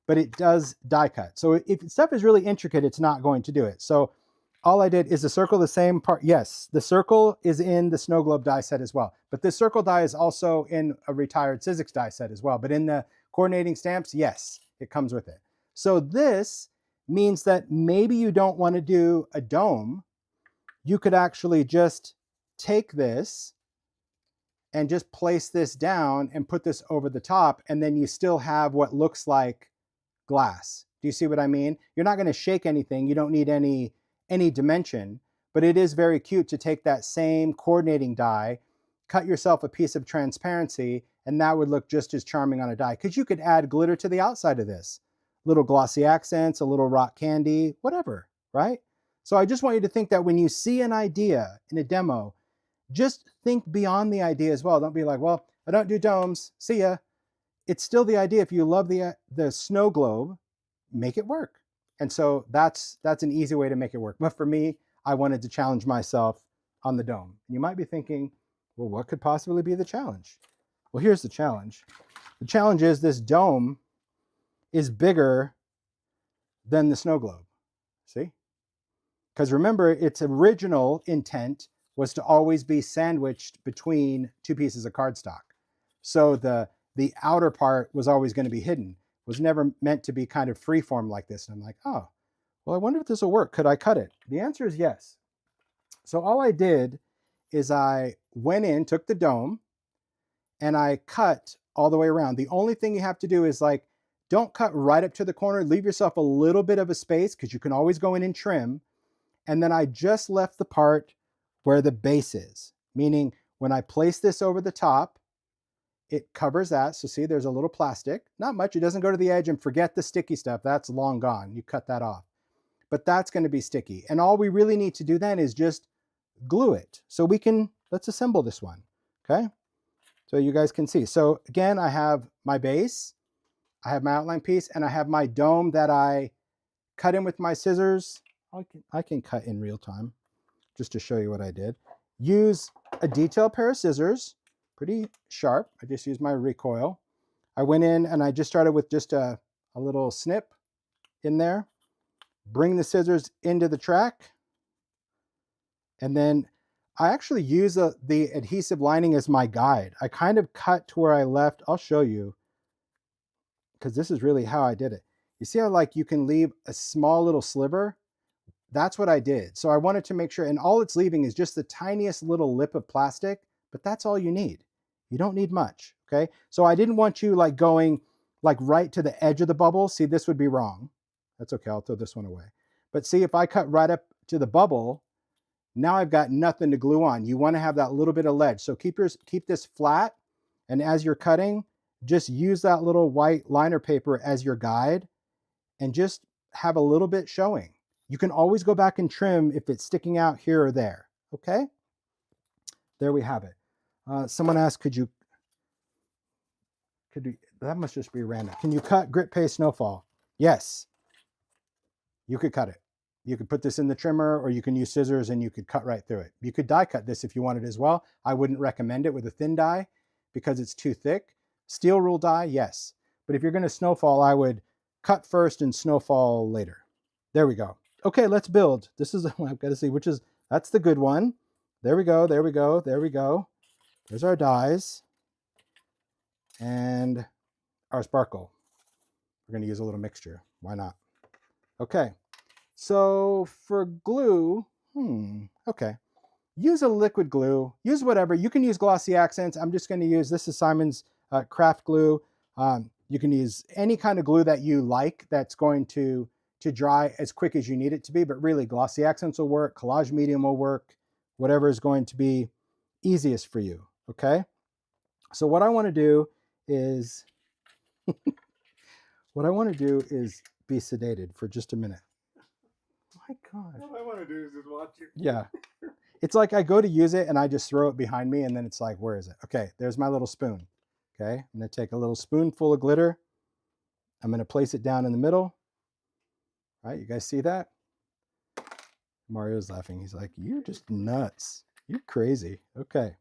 but it does die cut. So if stuff is really intricate, it's not going to do it. So all I did is the circle the same part. Yes, the circle is in the Snowglobe die set as well. But this circle die is also in a retired Sizzix die set as well. But in the coordinating stamps, yes, it comes with it. So this means that maybe you don't want to do a dome. You could actually just take this and just place this down and put this over the top, and then you still have what looks like glass. Do you see what I mean? You're not going to shake anything. You don't need any dimension, but it is very cute to take that same coordinating die, cut yourself a piece of transparency, and that would look just as charming on a die, because you could add glitter to the outside of this. Little glossy accents, a little rock candy, whatever, right? So I just want you to think that when you see an idea in a demo, just think beyond the idea as well. Don't be like, well, I don't do domes, see ya. It's still the idea. If you love the snow globe, make it work. And so that's an easy way to make it work. But for me, I wanted to challenge myself on the dome. You might be thinking, well, what could possibly be the challenge? Well, here's the challenge. The challenge is this dome is bigger than the snow globe. See? Because remember, its original intent was to always be sandwiched between two pieces of cardstock. So the outer part was always going to be hidden. It was never meant to be kind of freeform like this. And I'm like, oh, well, I wonder if this will work. Could I cut it? The answer is yes. So all I did is I went in, took the dome, and I cut all the way around. The only thing you have to do is like, don't cut right up to the corner. Leave yourself a little bit of a space, because you can always go in and trim. And then I just left the part where the base is, meaning when I place this over the top, it covers that. So see, there's a little plastic, not much. It doesn't go to the edge, and forget the sticky stuff. That's long gone. You cut that off, but that's going to be sticky. And all we really need to do then is just glue it. So let's assemble this one. Okay. So you guys can see. So again, I have my base, I have my outline piece, and I have my dome that I cut in with my scissors. I can cut in real time just to show you what I did. Use a detailed pair of scissors, pretty sharp. I just used my recoil. I went in and I just started with just a little snip in there. Bring the scissors into the track. And then I actually use the adhesive lining as my guide. I kind of cut to where I left. I'll show you, because this is really how I did it. You see how like you can leave a small little sliver? That's what I did. So I wanted to make sure, and all it's leaving is just the tiniest little lip of plastic, but that's all you need. You don't need much, okay? So I didn't want you like going like right to the edge of the bubble. See, this would be wrong. That's okay, I'll throw this one away. But see, if I cut right up to the bubble, now I've got nothing to glue on. You wanna have that little bit of ledge. So keep this flat, and as you're cutting, just use that little white liner paper as your guide, and just have a little bit showing. You can always go back and trim if it's sticking out here or there, okay? There we have it. Someone asked, that must just be random. Can you cut grit paste snowfall? Yes, you could cut it. You could put this in the trimmer, or you can use scissors and you could cut right through it. You could die cut this if you wanted as well. I wouldn't recommend it with a thin die because it's too thick. Steel rule die, yes. But if you're gonna snowfall, I would cut first and snowfall later. There we go. Okay, let's build. This is, I've got to see which is, that's the good one. There we go, there we go, there we go. There's our dies and our sparkle. We're going to use a little mixture. Why not? Okay, so for glue, okay. Use a liquid glue, use whatever. You can use glossy accents. I'm just going to use, this is Simon's craft glue. You can use any kind of glue that you like that's going to dry as quick as you need it to be, but really glossy accents will work, collage medium will work, whatever is going to be easiest for you, okay? So what I want to do is, be sedated for just a minute. My God. All I want to do is just watch you. Yeah. It's like I go to use it and I just throw it behind me, and then it's like, where is it? Okay, there's my little spoon. Okay, I'm going to take a little spoonful of glitter. I'm going to place it down in the middle. Right, you guys see that? Mario's laughing. He's like, you're just nuts. You're crazy. Okay.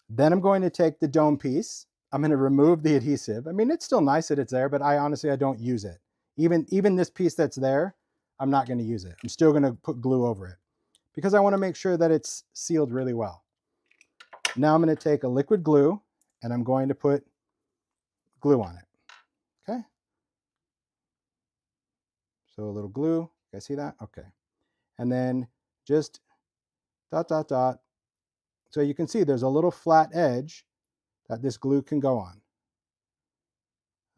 Then I'm going to take the dome piece. I'm going to remove the adhesive. I mean, it's still nice that it's there, but I don't use it. Even this piece that's there, I'm not going to use it. I'm still going to put glue over it because I want to make sure that it's sealed really well. Now I'm going to take a liquid glue and I'm going to put glue on it. Okay. So a little glue. You guys see that? Okay. And then just dot, dot, dot. So you can see there's a little flat edge that this glue can go on.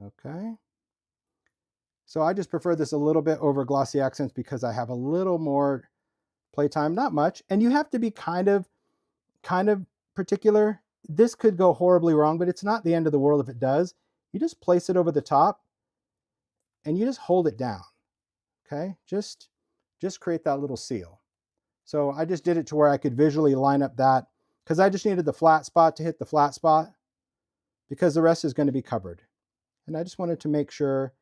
Okay. So I just prefer this a little bit over glossy accents because I have a little more playtime, not much. And you have to be kind of particular. This could go horribly wrong, but it's not the end of the world if it does. You just place it over the top and you just hold it down. Okay. Just create that little seal. So I just did it to where I could visually line up that because I just needed the flat spot to hit the flat spot because the rest is going to be covered. And I just wanted to make sure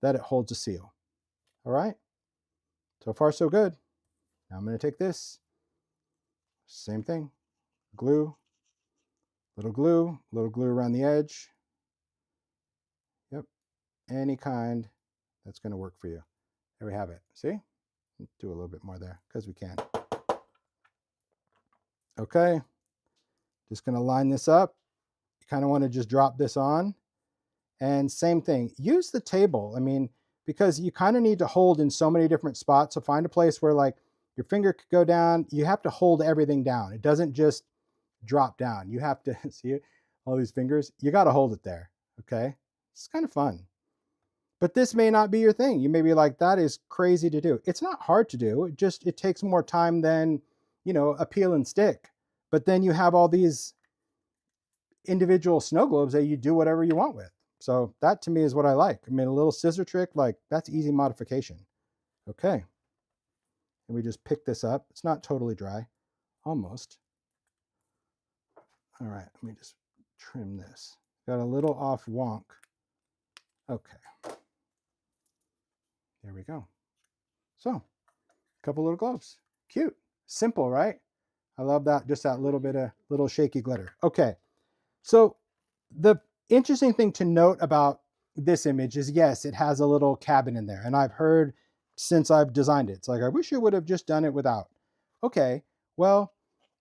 that it holds a seal. All right. So far, so good. Now I'm going to take this. Same thing. Glue, little glue around the edge. Yep. Any kind that's going to work for you. There we have it. See? Do a little bit more there because we can. Okay. Just going to line this up. You kind of want to just drop this on. And same thing, use the table. I mean, because you kind of need to hold in so many different spots. So find a place where like your finger could go down. You have to hold everything down. It doesn't just drop down. You have to see all these fingers. You got to hold it there. Okay. It's kind of fun. But this may not be your thing. You may be like, that is crazy to do. It's not hard to do. It takes more time than, a peel and stick. But then you have all these individual snow globes that you do whatever you want with. So that to me is what I like. I mean, a little scissor trick, like that's easy modification. Okay. And we just pick this up. It's not totally dry, almost. All right, let me just trim this. Got a little off wonk. Okay. There we go. So, a couple little globes. Cute. Simple, right? I love that, just that little bit of little shaky glitter. Okay. So the interesting thing to note about this image is, yes, it has a little cabin in there. And I've heard since I've designed it, it's like, I wish you would have just done it without. Okay, well,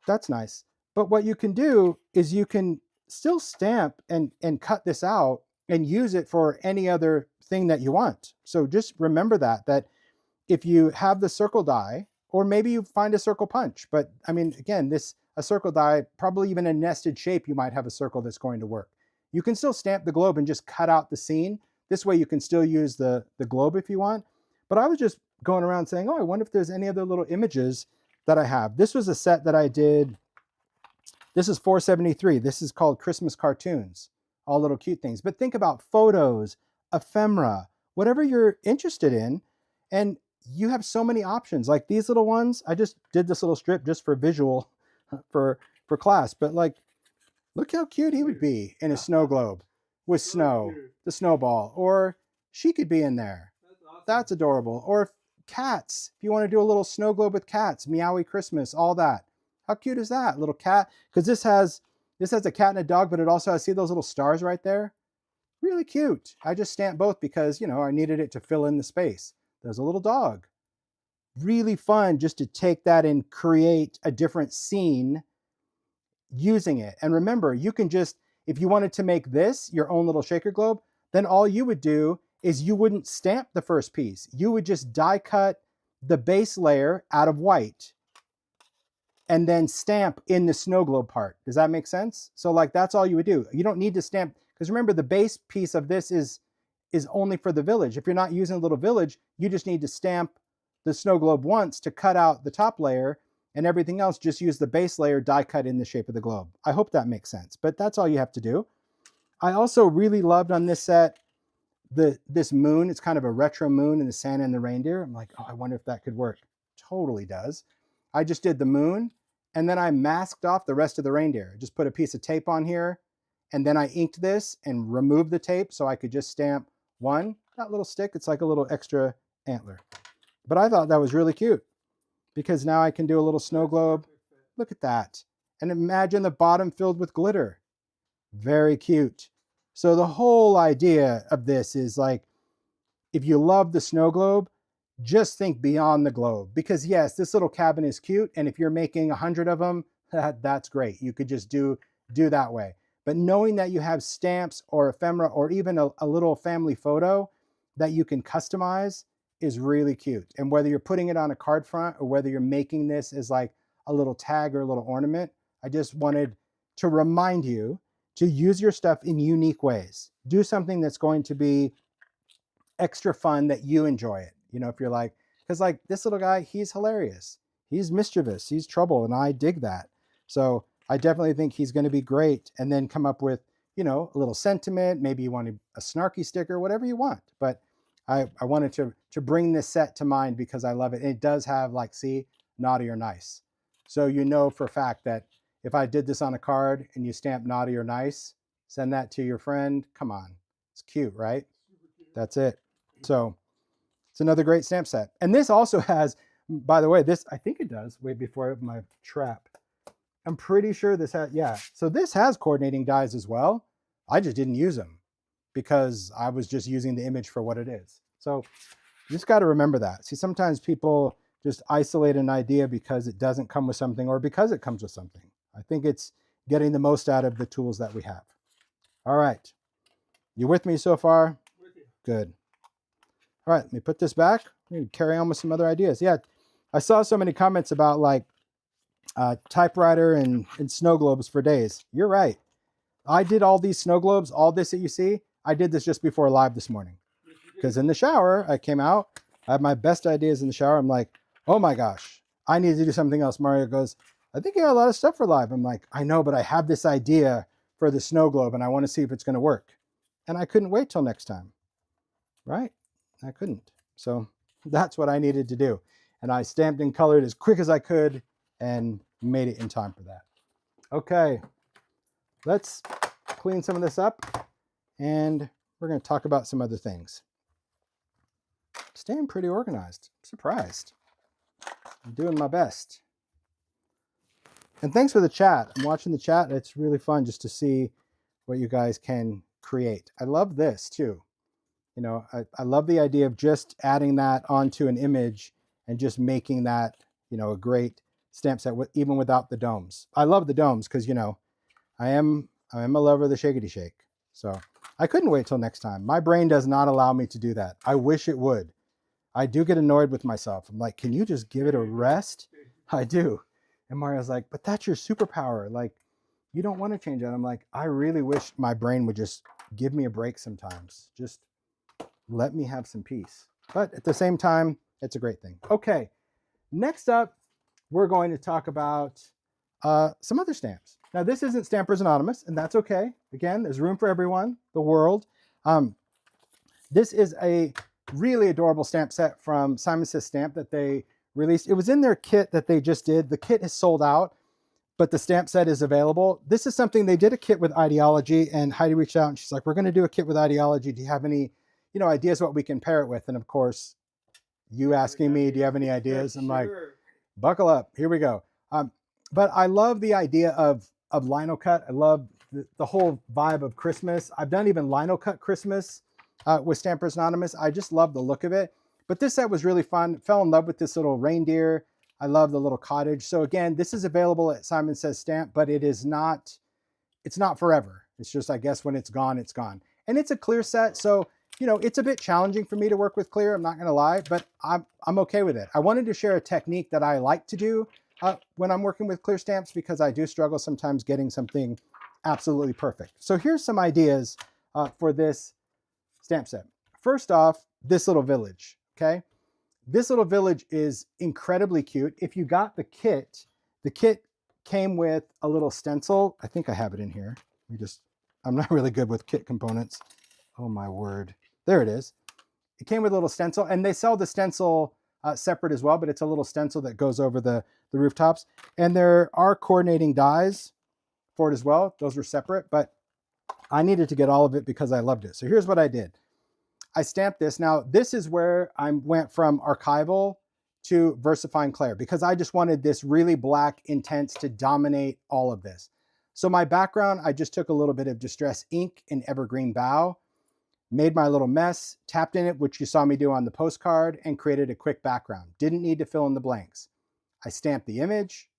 that's nice. But what you can do is you can still stamp and cut this out and use it for any other thing that you want. So just remember that if you have the circle die, or maybe you find a circle punch, but I mean, again, a circle die, probably even a nested shape, you might have a circle that's going to work. You can still stamp the globe and just cut out the scene. This way you can still use the globe if you want. But I was just going around saying, oh, I wonder if there's any other little images that I have. This was a set that I did. This is 473. This is called Christmas Cartoons, all little cute things. But think about photos, ephemera, whatever you're interested in. And you have so many options. Like these little ones, I just did this little strip just for visual for class. But like, look how cute he would be in a snow globe with snow, the snowball. Or she could be in there. That's adorable. Or cats, if you want to do a little snow globe with cats, Meowie Christmas, all that. How cute is that? Little cat, because this has a cat and a dog, but it also has, see those little stars right there? Really cute. I just stamped both because, I needed it to fill in the space. There's a little dog. Really fun just to take that and create a different scene using it. And remember, you can just, if you wanted to make this your own little shaker globe, then all you would do is you wouldn't stamp the first piece. You would just die cut the base layer out of white and then stamp in the snow globe part. Does that make sense? So like that's all you would do. You don't need to stamp, because remember the base piece of this is only for the village. If you're not using a little village, you just need to stamp the snow globe once to cut out the top layer, and everything else just use the base layer die cut in the shape of the globe. I hope that makes sense, but that's all you have to do. I also really loved on this set this moon. It's kind of a retro moon and the Santa and the reindeer. I'm like, oh, I wonder if that could work. Totally does. I just did the moon and then I masked off the rest of the reindeer. Just put a piece of tape on here and then I inked this and removed the tape so I could just stamp one. That little stick, it's like a little extra antler. But I thought that was really cute because now I can do a little snow globe. Look at that. And imagine the bottom filled with glitter. Very cute. So the whole idea of this is like, if you love the snow globe, just think beyond the globe. Because yes, this little cabin is cute. And if you're making 100 of them, that's great. You could just do that way. But knowing that you have stamps or ephemera or even a little family photo that you can customize is really cute. And whether you're putting it on a card front or whether you're making this as like a little tag or a little ornament, I just wanted to remind you to use your stuff in unique ways. Do something that's going to be extra fun that you enjoy it. You know, if you're like, because like this little guy, he's hilarious. He's mischievous. He's trouble. And I dig that. So I definitely think he's going to be great. And then come up with, you know, a little sentiment. Maybe you want a snarky sticker, whatever you want. But I wanted to bring this set to mind because I love it. And it does have like, see, naughty or nice. So you know for a fact that if I did this on a card and you stamp naughty or nice, send that to your friend. Come on. It's cute, right? That's it. So it's another great stamp set. And this also has, by the way, this, I think it does. Wait, before I open my trap. I'm pretty sure this has, yeah. So this has coordinating dies as well. I just didn't use them because I was just using the image for what it is. So you just got to remember that. See, sometimes people just isolate an idea because it doesn't come with something or because it comes with something. I think it's getting the most out of the tools that we have. All right. You with me so far? With you. Good. All right, let me put this back. Let me carry on with some other ideas. Yeah, I saw so many comments about like typewriter and snow globes for days. You're right. I did all these snow globes, all this that you see. I did this just before live this morning because in the shower, I came out. I have my best ideas in the shower. I'm like, oh my gosh, I need to do something else. Mario goes, I think you got a lot of stuff for live. I'm like, I know, but I have this idea for the snow globe and I want to see if it's going to work. And I couldn't wait till next time, right? I couldn't. So that's what I needed to do. And I stamped and colored as quick as I could and made it in time for that. Okay, let's clean some of this up and we're going to talk about some other things. Staying pretty organized. I'm surprised. I'm doing my best. And thanks for the chat. I'm watching the chat. It's really fun just to see what you guys can create. I love this too. You know, I love the idea of just adding that onto an image and just making that, you know, a great stamp set even without the domes. I love the domes because, you know, I am a lover of the shakety shake. So I couldn't wait till next time. My brain does not allow me to do that. I wish it would. I do get annoyed with myself. I'm like, can you just give it a rest? I do. And Mario's like, but that's your superpower. Like, you don't want to change that. I'm like, I really wish my brain would just give me a break sometimes. Just let me have some peace. But at the same time, it's a great thing. Okay, next up, we're going to talk about some other stamps. Now, this isn't Stampers Anonymous, and that's okay. Again, there's room for everyone, the world. This is a really adorable stamp set from Simon Says Stamp that they released. It was in their kit that they just did. The kit is sold out, but the stamp set is available. This is something, they did a kit with Idea-ology, and Heidi reached out and she's like, we're going to do a kit with Idea-ology. Do you have any, you know, ideas what we can pair it with? And of course, you asking me, do you have any ideas? I'm like, buckle up, here we go. But I love the idea of lino cut. I love the whole vibe of Christmas. I've done even lino cut Christmas with Stampers Anonymous. I just love the look of it. But this set was really fun. Fell in love with this little reindeer. I love the little cottage. So again, this is available at Simon Says Stamp, but it is not, it's not forever. It's just, I guess when it's gone, it's gone. And it's a clear set. So, you know, it's a bit challenging for me to work with clear. I'm not going to lie, but I'm okay with it. I wanted to share a technique that I like to do when I'm working with clear stamps because I do struggle sometimes getting something absolutely perfect. So here's some ideas for this stamp set. First off, this little village, okay? This little village is incredibly cute. If you got the kit came with a little stencil. I think I have it in here. I'm not really good with kit components. Oh my word. There it is. It came with a little stencil, and they sell the stencil separate as well, but it's a little stencil that goes over the rooftops. And there are coordinating dies for it as well. Those were separate, but I needed to get all of it because I loved it. So here's what I did. I stamped this. Now, this is where I went from archival to VersaFine Clair because I just wanted this really black intense to dominate all of this. So my background, I just took a little bit of Distress ink in Evergreen Bough, made my little mess, tapped in it, which you saw me do on the postcard, and created a quick background. Didn't need to fill in the blanks. I stamped the image,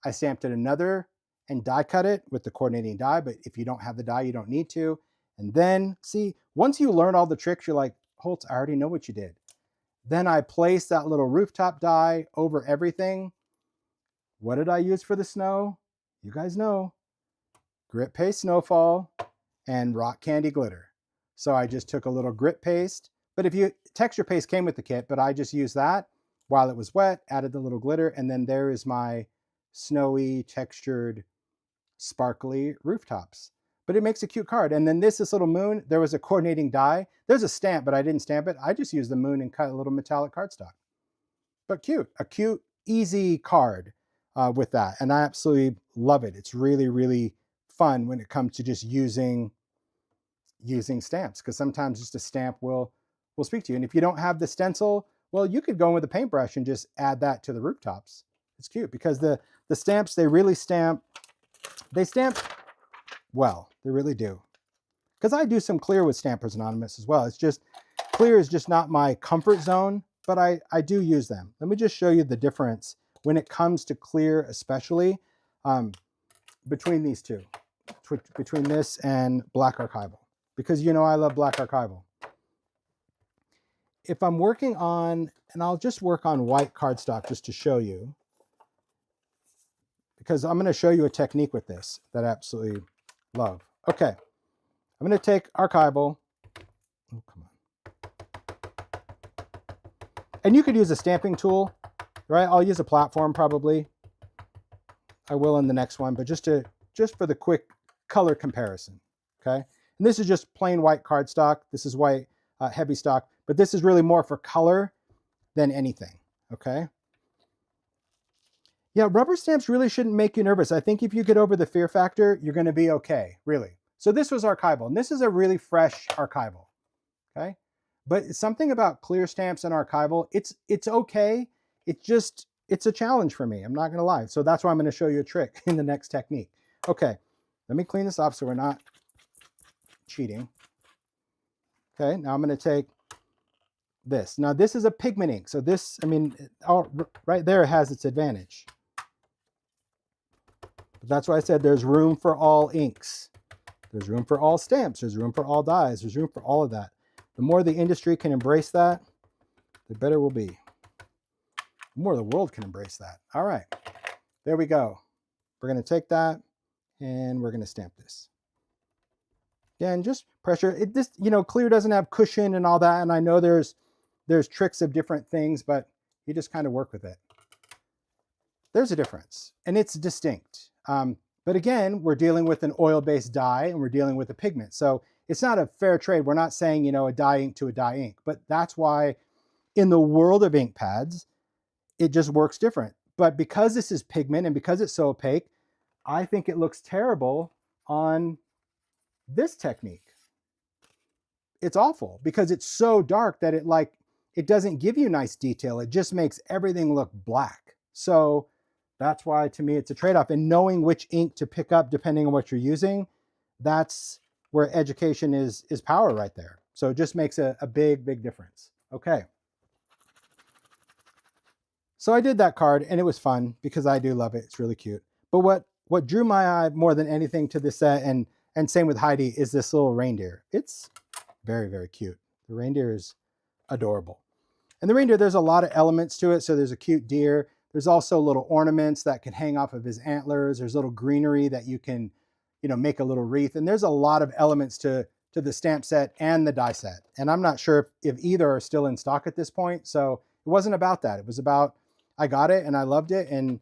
I stamped it another, and die cut it with the coordinating die, but if you don't have the die, you don't need to. And then, see, once you learn all the tricks, you're like, Holtz, I already know what you did. Then I placed that little rooftop die over everything. What did I use for the snow? You guys know. Grit paste snowfall and rock candy glitter. So I just took a little grit paste, but if you, texture paste came with the kit, but I just used that while it was wet, added the little glitter, and then there is my snowy, textured, sparkly rooftops. But it makes a cute card. And then this little moon, there was a coordinating die. There's a stamp, but I didn't stamp it. I just used the moon and cut a little metallic cardstock. But cute, a cute, easy card with that. And I absolutely love it. It's really, really fun when it comes to just using stamps, because sometimes just a stamp will speak to you. And if you don't have the stencil, well, you could go in with a paintbrush and just add that to the rooftops. It's cute because the stamps, they really stamp, they stamp well, they really do. Because I do some clear with Stampers Anonymous as well. It's just, clear is just not my comfort zone, but I do use them. Let me just show you the difference when it comes to clear, especially between these two, between this and Black Archival, because you know I love Black Archival. If I'm working on, and I'll just work on white cardstock just to show you, because I'm going to show you a technique with this that I absolutely love. Okay, I'm going to take Archival. Oh, come on. And you could use a stamping tool, right? I'll use a platform probably. I will in the next one, but just for the quick color comparison, okay? And this is just plain white cardstock. This is white heavy stock, but this is really more for color than anything, okay? Yeah, rubber stamps really shouldn't make you nervous. I think if you get over the fear factor, you're going to be okay, really. So this was archival, and this is a really fresh archival, okay? But something about clear stamps and archival, it's okay. It's a challenge for me. I'm not going to lie. So that's why I'm going to show you a trick in the next technique. Okay, let me clean this off so we're not cheating. Okay, now I'm going to take this. Now this is a pigment ink. So this, I mean, right there has its advantage. But that's why I said there's room for all inks. There's room for all stamps. There's room for all dyes. There's room for all of that. The more the industry can embrace that, the better we'll be. The more the world can embrace that. All right, there we go. We're going to take that and we're going to stamp this. Again, just pressure. This, you know, clear doesn't have cushion and all that, and I know there's tricks of different things, but you just kind of work with it. There's a difference, and it's distinct. But again, we're dealing with an oil-based dye, and we're dealing with a pigment, so it's not a fair trade. We're not saying, you know, a dye ink to a dye ink, but that's why in the world of ink pads, it just works different. But because this is pigment and because it's so opaque, I think it looks terrible on this technique. It's awful because it's so dark that it doesn't give you nice detail. It just makes everything look black. So that's why, to me, it's a trade-off. And knowing which ink to pick up depending on what you're using, that's where education is power right there. So it just makes a big, big difference. Okay. So I did that card and it was fun because I do love it. It's really cute. But what drew my eye more than anything to this set, and same with Heidi, is this little reindeer. It's very, very cute. The reindeer is adorable. And the reindeer, there's a lot of elements to it. So there's a cute deer. There's also little ornaments that can hang off of his antlers. There's little greenery that you can, you know, make a little wreath. And there's a lot of elements to the stamp set and the die set. And I'm not sure if either are still in stock at this point. So it wasn't about that. It was about, I got it and I loved it. And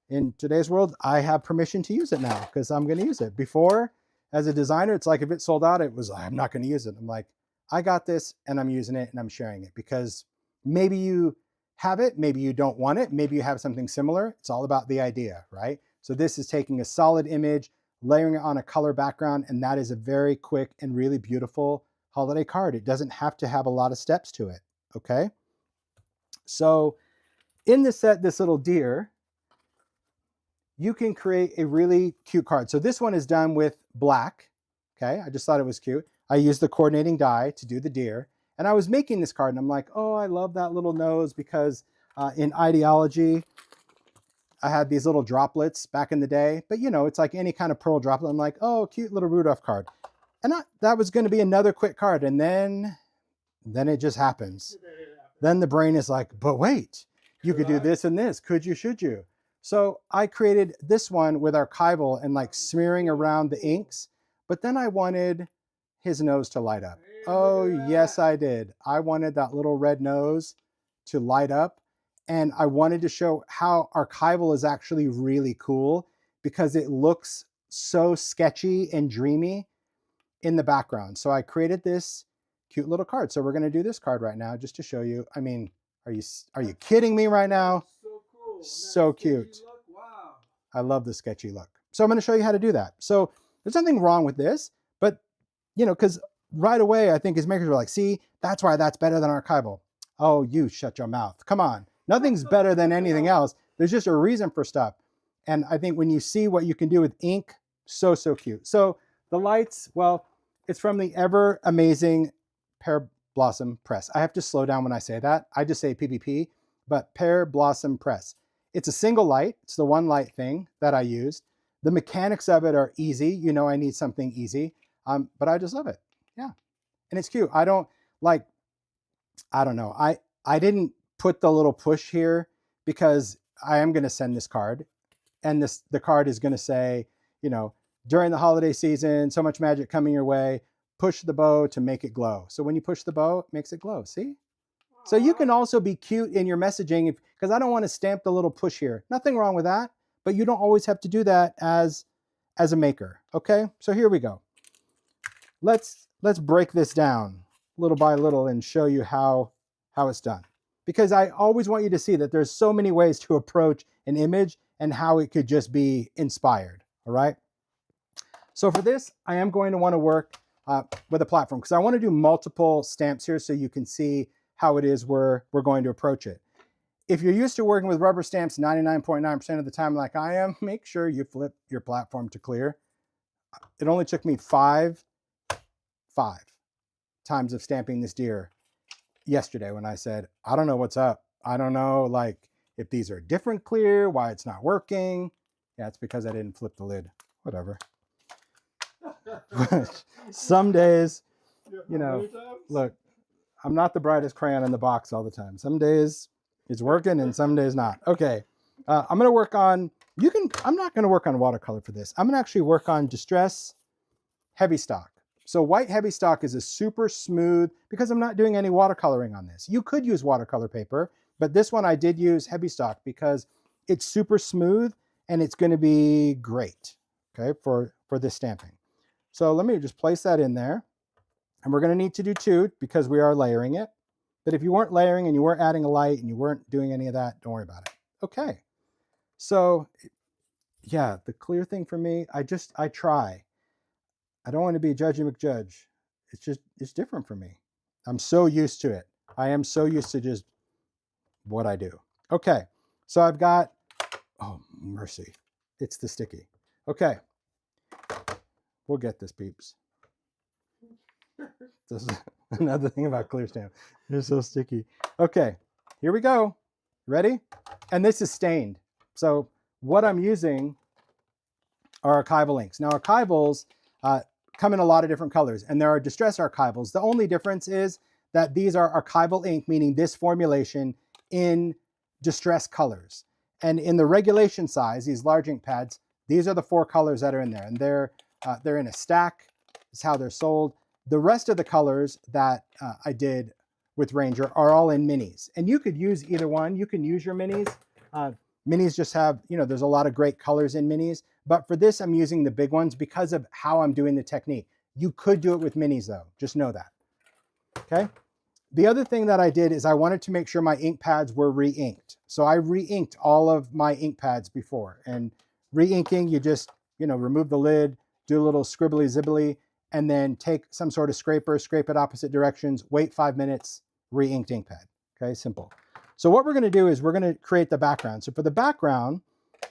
in today's world, I have permission to use it now because I'm going to use it. Before, as a designer, it's like if it sold out, it was, I'm not going to use it. I'm like, I got this and I'm using it and I'm sharing it because maybe you have it, maybe you don't want it, maybe you have something similar. It's all about the idea, right? So this is taking a solid image, layering it on a color background, and that is a very quick and really beautiful holiday card. It doesn't have to have a lot of steps to it, okay? So in the set, this little deer, you can create a really cute card. So this one is done with black, okay? I just thought it was cute. I used the coordinating die to do the deer, and I was making this card, and I'm like, oh, I love that little nose because in ideology, I had these little droplets back in the day, but you know, it's like any kind of pearl droplet. I'm like, oh, cute little Rudolph card. And that was going to be another quick card. And then it just happens. Then the brain is like, but wait, you could do this and this. Could you, should you? So I created this one with archival and like smearing around the inks, but then I wanted his nose to light up. Oh, yes, I did. I wanted that little red nose to light up. And I wanted to show how archival is actually really cool because it looks so sketchy and dreamy in the background. So I created this cute little card. So we're going to do this card right now just to show you. I mean, are you kidding me right now? So cool. So cute. Wow. I love the sketchy look. So I'm going to show you how to do that. So there's nothing wrong with this, but you know, because right away I think his makers were like, see, that's why that's better than archival. Oh, you shut your mouth. Come on. Nothing's better than anything else. There's just a reason for stuff. And I think when you see what you can do with ink, so cute. So the lights, well, it's from the ever amazing Pear Blossom Press. I have to slow down when I say that. I just say PBP, but Pear Blossom Press. It's a single light. It's the one light thing that I used. The mechanics of it are easy. You know, I need something easy, but I just love it. Yeah. And it's cute. I don't know. I didn't put the little push here because I am going to send this card, and the card is going to say, you know, during the holiday season, so much magic coming your way, push the bow to make it glow. So when you push the bow, it makes it glow. See? So you can also be cute in your messaging because I don't want to stamp the little push here. Nothing wrong with that, but you don't always have to do that as a maker. Okay? So here we go. Let's break this down little by little and show you how it's done. Because I always want you to see that there's so many ways to approach an image and how it could just be inspired, all right? So for this, I am going to want to work with a platform because I want to do multiple stamps here so you can see how it is we're going to approach it. If you're used to working with rubber stamps 99.9% of the time like I am, make sure you flip your platform to clear. It only took me five times of stamping this deer yesterday when I said, I don't know what's up. I don't know like if these are different clear, why it's not working. Yeah, it's because I didn't flip the lid. Whatever. Some days, you know, look, I'm not the brightest crayon in the box all the time. Some days it's working and some days not. Okay, I'm going to work on, I'm not going to work on watercolor for this. I'm going to actually work on Distress Heavy Stock. So white heavy stock is a super smooth, because I'm not doing any watercoloring on this. You could use watercolor paper, but this one I did use heavy stock because it's super smooth and it's going to be great, okay, for this stamping. So let me just place that in there. And we're going to need to do two because we are layering it. But if you weren't layering and you weren't adding a light and you weren't doing any of that, don't worry about it. Okay. So yeah, the clear thing for me, I try. I don't want to be Judgy McJudge. It's different for me. I'm so used to it. I am so used to just what I do. Okay, so I've got, oh, mercy. It's the sticky. Okay, we'll get this, peeps. This is another thing about clear stamp. They're so sticky. Okay, here we go. Ready? And this is stained. So what I'm using are archival inks. Now archivals, come in a lot of different colors, and there are distress archivals. The only difference is that these are archival ink, meaning this formulation in distress colors. And in the regulation size, these large ink pads, these are the 4 colors that are in there, and they're in a stack. Is how they're sold. The rest of the colors that I did with Ranger are all in minis, and you could use either one. You can use your minis. Minis just have, you know, there's a lot of great colors in minis, but for this, I'm using the big ones because of how I'm doing the technique. You could do it with minis though, just know that, okay? The other thing that I did is I wanted to make sure my ink pads were re-inked. So I re-inked all of my ink pads before, and re-inking, you just remove the lid, do a little scribbly zibbly, and then take some sort of scraper, scrape it opposite directions, wait 5 minutes, re-inked ink pad. Okay, simple. So what we're going to do is we're going to create the background. So for the background,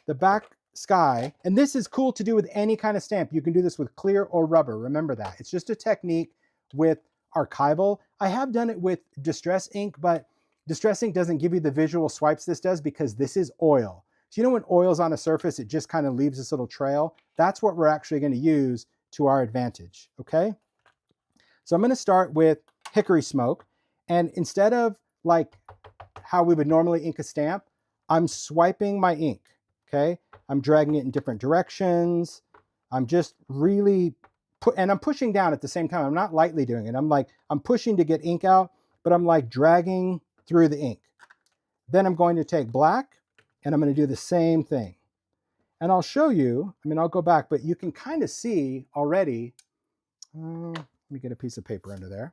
the back sky, and this is cool to do with any kind of stamp. You can do this with clear or rubber. Remember that. It's just a technique with archival. I have done it with distress ink, but distress ink doesn't give you the visual swipes this does because this is oil. So when oil's on a surface, it just kind of leaves this little trail. That's what we're actually going to use to our advantage, okay? So I'm going to start with hickory smoke, and instead of like how we would normally ink a stamp, I'm swiping my ink, okay? I'm dragging it in different directions. I'm just really and I'm pushing down at the same time. I'm not lightly doing it. I'm pushing to get ink out, but I'm like dragging through the ink. Then I'm going to take black and I'm going to do the same thing. And I'll show you, I'll go back, but you can kind of see already. Let me get a piece of paper under there.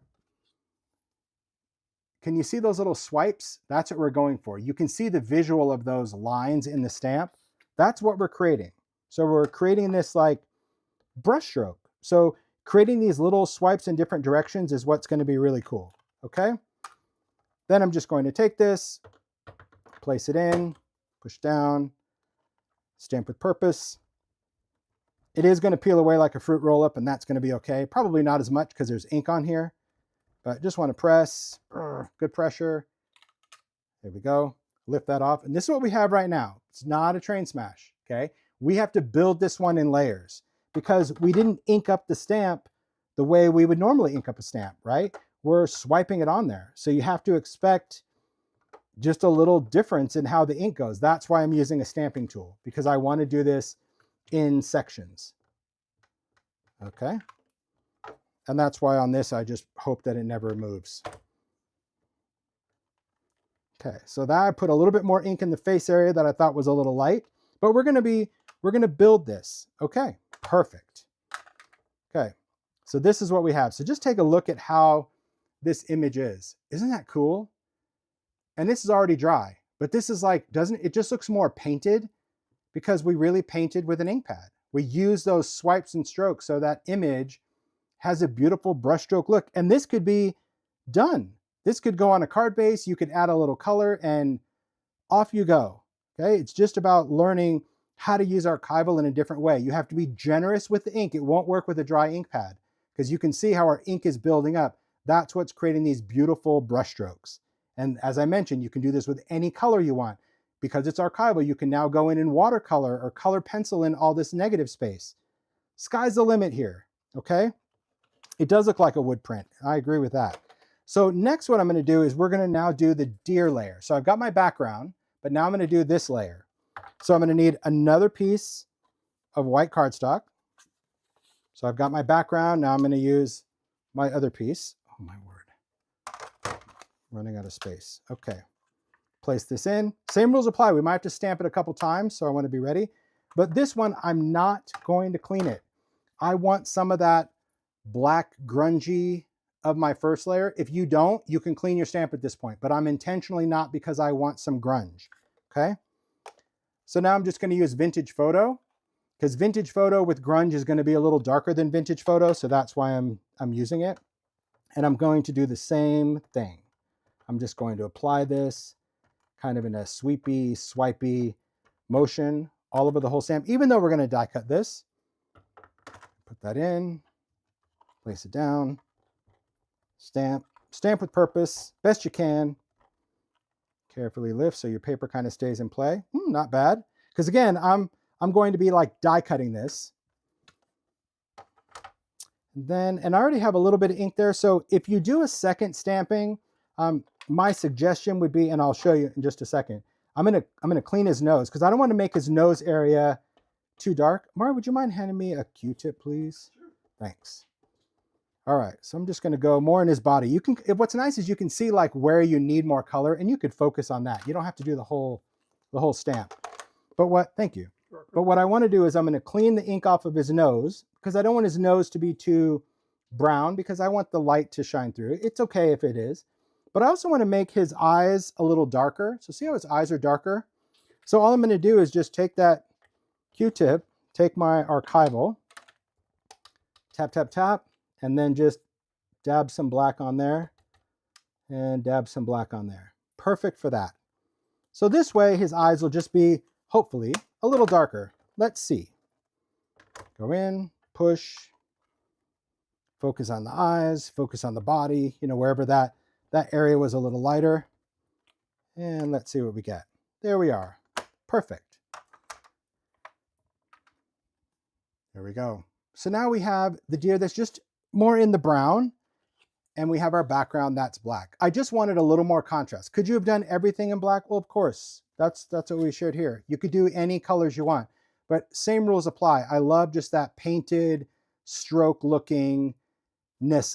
Can you see those little swipes? That's what we're going for. You can see the visual of those lines in the stamp. That's what we're creating. So we're creating this like brushstroke. So creating these little swipes in different directions is what's going to be really cool. Okay. Then I'm just going to take this, place it in, push down, stamp with purpose. It is going to peel away like a fruit roll up, and that's going to be okay. Probably not as much because there's ink on here, but just want to press, good pressure. There we go. Lift that off. And this is what we have right now. It's not a train smash. Okay. We have to build this one in layers because we didn't ink up the stamp the way we would normally ink up a stamp, right? We're swiping it on there. So you have to expect just a little difference in how the ink goes. That's why I'm using a stamping tool, because I want to do this in sections. Okay. And that's why on this, I just hope that it never moves. Okay, so that I put a little bit more ink in the face area that I thought was a little light, but we're gonna build this. Okay, perfect. Okay, so this is what we have. So just take a look at how this image is. Isn't that cool? And this is already dry, but this is like, it just looks more painted because we really painted with an ink pad. We use those swipes and strokes so that image has a beautiful brushstroke look. And this could be done. This could go on a card base. You could add a little color and off you go. Okay, it's just about learning how to use archival in a different way. You have to be generous with the ink. It won't work with a dry ink pad because you can see how our ink is building up. That's what's creating these beautiful brushstrokes. And as I mentioned, you can do this with any color you want. Because it's archival, you can now go in watercolor or color pencil in all this negative space. Sky's the limit here, okay? It does look like a wood print. I agree with that. So next what I'm going to do is we're going to now do the deer layer. So I've got my background, but now I'm going to do this layer. So I'm going to need another piece of white cardstock. So I've got my background. Now I'm going to use my other piece. Oh my word. Running out of space. Okay. Place this in. Same rules apply. We might have to stamp it a couple times, so I want to be ready. But this one, I'm not going to clean it. I want some of that black grungy of my first layer. If you don't, you can clean your stamp at this point, but I'm intentionally not because I want some grunge, okay? So now I'm just going to use Vintage Photo because Vintage Photo with grunge is going to be a little darker than Vintage Photo, so that's why I'm using it. And I'm going to do the same thing. I'm just going to apply this kind of in a sweepy, swipey motion all over the whole stamp, even though we're going to die cut this. Put that in, place it down, stamp with purpose, best you can. Carefully lift so your paper kind of stays in play. Not bad. Because again, I'm going to be like die cutting this. And I already have a little bit of ink there. So if you do a second stamping, my suggestion would be, and I'll show you in just a second, I'm gonna clean his nose because I don't want to make his nose area too dark. Mara, would you mind handing me a Q-tip, please? Sure. Thanks. All right, so I'm just gonna go more in his body. What's nice is you can see like where you need more color and you could focus on that. You don't have to do the whole stamp. Thank you. Sure. But what I want to do is I'm gonna clean the ink off of his nose because I don't want his nose to be too brown because I want the light to shine through. It's okay if it is. But I also want to make his eyes a little darker. So see how his eyes are darker? So all I'm going to do is just take that Q-tip, take my archival, tap, tap, tap, and then just dab some black on there and dab some black on there. Perfect for that. So this way his eyes will just be, hopefully, a little darker. Let's see. Go in, push, focus on the eyes, focus on the body, you know, wherever that area was a little lighter. And let's see what we get. There we are. Perfect. There we go. So now we have the deer that's just more in the brown, and we have our background that's black. I just wanted a little more contrast. Could you have done everything in black? Well, of course. That's what we showed here. You could do any colors you want, but same rules apply. I love just that painted stroke lookingness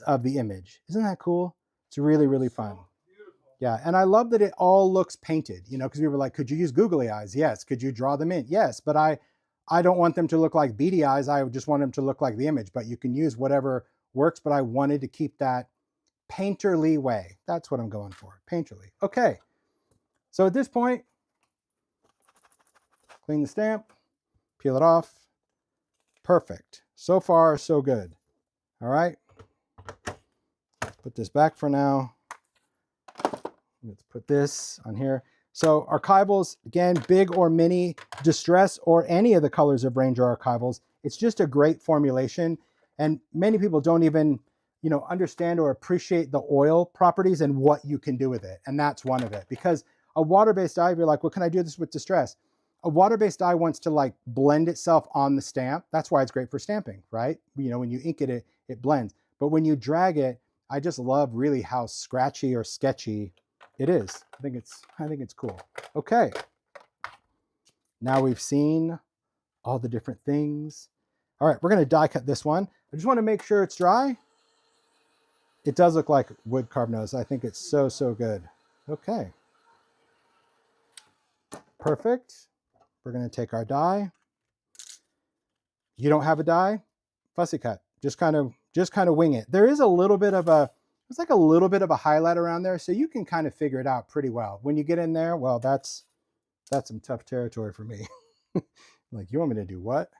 of the image. Isn't that cool? It's really, really fun. Yeah, and I love that it all looks painted, you know, because we were like, could you use googly eyes? Yes. Could you draw them in? Yes, but I don't want them to look like beady eyes. I just want them to look like the image, but you can use whatever works, but I wanted to keep that painterly way. That's what I'm going for, painterly. Okay, so at this point, clean the stamp, peel it off. Perfect. So far, so good. All right, put this back for now. Let's put this on here. So archivals, again, big or mini, distress, or any of the colors of Ranger archivals. It's just a great formulation. And many people don't even, you know, understand or appreciate the oil properties and what you can do with it. And that's one of it. Because a water-based dye, you're like, well, can I do this with distress? A water-based dye wants to like blend itself on the stamp. That's why it's great for stamping, right? You know, when you ink it, it blends. But when you drag it, I just love really how scratchy or sketchy it is. I think it's cool. Okay. Now we've seen all the different things. All right, we're going to die cut this one. I just want to make sure it's dry. It does look like wood carved nose. I think it's so, so good. Okay. Perfect. We're going to take our die. You don't have a die? Fussy cut. Just kind of wing it. There is a little bit of a, it's like a little bit of a highlight around there, so you can kind of figure it out pretty well. When you get in there, well, that's some tough territory for me. Like, you want me to do what?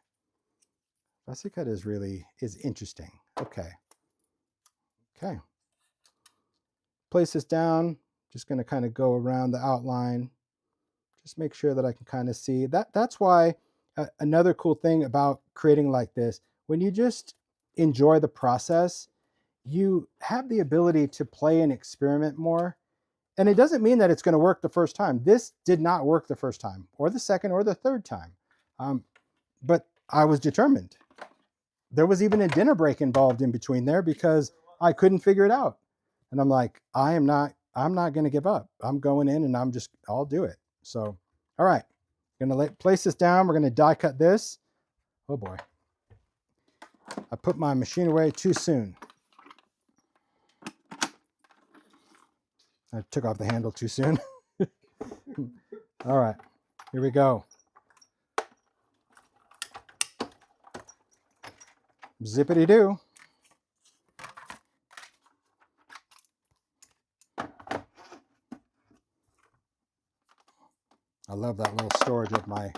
Fussy cut is interesting. Okay. Okay. Place this down. Just going to kind of go around the outline. Just make sure that I can kind of see. That's why another cool thing about creating like this, when you just enjoy the process, you have the ability to play and experiment more. And it doesn't mean that it's going to work the first time. This did not work the first time, or the second, or the third time. But I was determined. There was even a dinner break involved in between there because I couldn't figure it out. And I'm like, I'm not going to give up. I'm going in and I'll do it. So, all right, I'm going to place this down. We're going to die cut this. Oh boy. I put my machine away too soon. I took off the handle too soon. All right, here we go. Zippity-doo. I love that little storage of my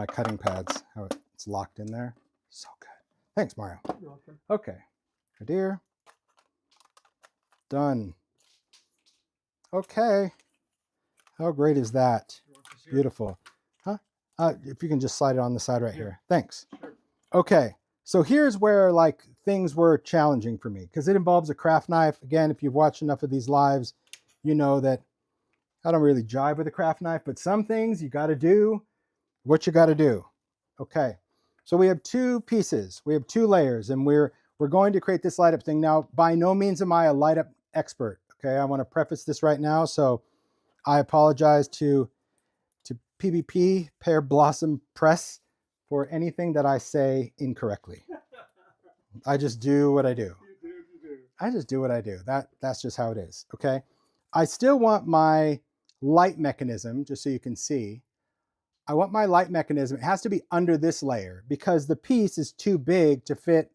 cutting pads, how it's locked in there. So good. Thanks, Mario. You're welcome. Okay, dear. Done. Okay. How great is that? Beautiful. Huh? If you can just slide it on the side right here. Thanks. Sure. Okay. So here's where like things were challenging for me because it involves a craft knife. Again, if you've watched enough of these lives, you know that I don't really jive with a craft knife, but some things you got to do what you got to do. Okay. So we have two pieces. We have two layers, and we're going to create this light up thing. Now, by no means am I a light up expert. Okay. I want to preface this right now. So I apologize to PBP, Pear Blossom Press, for anything that I say incorrectly. I just do what I do. You do. I just do what I do. That's just how it is. Okay. I still want my light mechanism, just so you can see. I want my light mechanism. It has to be under this layer because the piece is too big to fit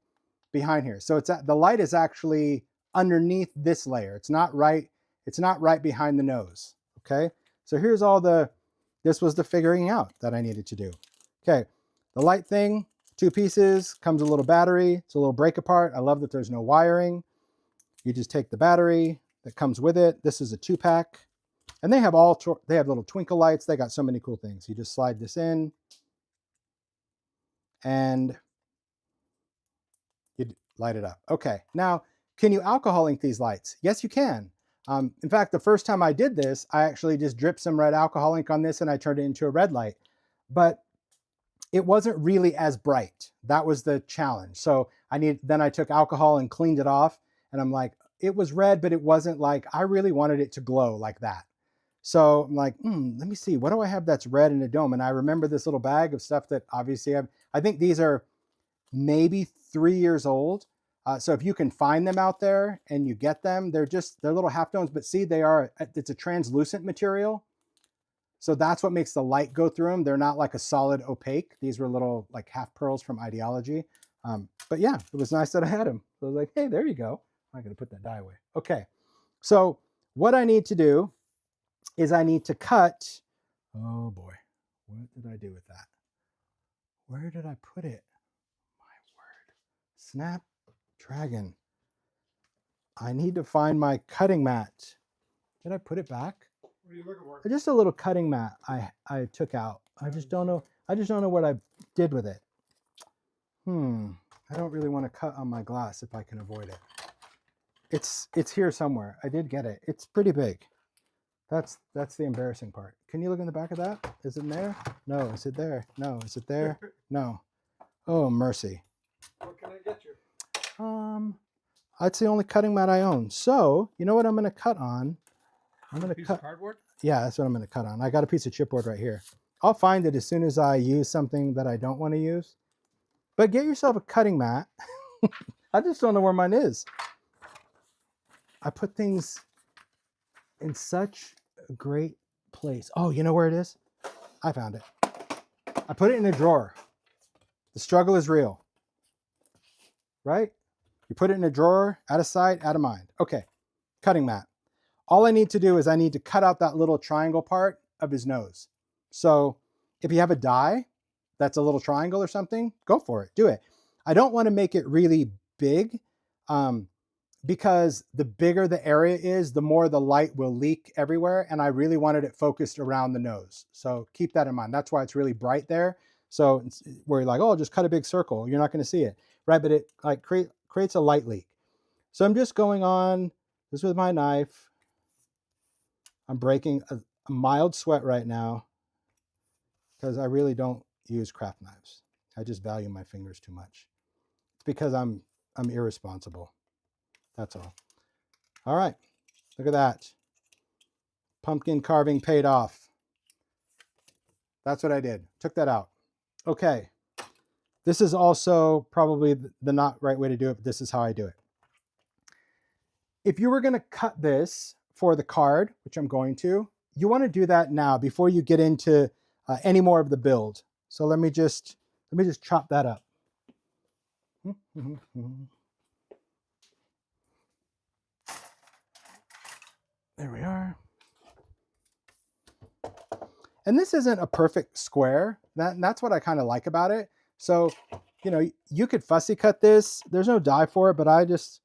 behind here. So the light is actually underneath this layer. It's not right behind the nose. Okay. So here's this was the figuring out that I needed to do. Okay. The light thing, 2 pieces, comes a little battery. It's a little break apart. I love that there's no wiring. You just take the battery that comes with it. This is a 2-pack. And they have little twinkle lights. They got so many cool things. You just slide this in and you light it up. Okay, now, can you alcohol ink these lights? Yes, you can. In fact, the first time I did this, I actually just dripped some red alcohol ink on this and I turned it into a red light. But it wasn't really as bright. That was the challenge. So then I took alcohol and cleaned it off, and I'm like, it was red, but it wasn't like, I really wanted it to glow like that. So I'm like, let me see, what do I have that's red in a dome? And I remember this little bag of stuff that obviously I think these are maybe 3 years old. So if you can find them out there and you get them, they're little half domes, but see, it's a translucent material. So that's what makes the light go through them. They're not like a solid opaque. These were little like half pearls from Idea-ology. But yeah, it was nice that I had them. So I was like, hey, there you go. I'm going to put that die away. Okay. So what I need to do is I need to cut. Oh boy, what did I do with that? Where did I put it? My word. Snapdragon. I need to find my cutting mat. Did I put it back? What are you looking for? Just a little cutting mat I took out. I just don't know what I did with it. I don't really want to cut on my glass if I can avoid it. It's here somewhere. I did get it. It's pretty big. That's the embarrassing part. Can you look in the back of that? Is it in there? No. Is it there? No. Is it there? No. Oh, mercy. What can I get you? That's the only cutting mat I own. So, you know what I'm going to cut on? I'm going to cut. Of cardboard? Yeah, that's what I'm going to cut on. I got a piece of chipboard right here. I'll find it as soon as I use something that I don't want to use. But get yourself a cutting mat. I just don't know where mine is. I put things in such a great place. Oh, you know where it is? I found it. I put it in a drawer. The struggle is real. Right? You put it in a drawer, out of sight, out of mind. Okay, cutting mat. All I need to do is I need to cut out that little triangle part of his nose. So if you have a die that's a little triangle or something, go for it, do it. I don't want to make it really big because the bigger the area is, the more the light will leak everywhere. And I really wanted it focused around the nose. So keep that in mind. That's why it's really bright there. So where you're like, oh, just cut a big circle. You're not going to see it, right? But it like creates a light leak. So I'm just going on this with my knife. I'm breaking a mild sweat right now because I really don't use craft knives. I just value my fingers too much. It's because I'm irresponsible. That's all. All right, look at that. Pumpkin carving paid off. That's what I did. Took that out. Okay. This is also probably the not right way to do it, but this is how I do it. If you were going to cut this for the card, which I'm going to, you want to do that now before you get into any more of the build. So let me just chop that up. There we are. And this isn't a perfect square. That's what I kind of like about it. So, you know, you could fussy cut this. There's no die for it, but I just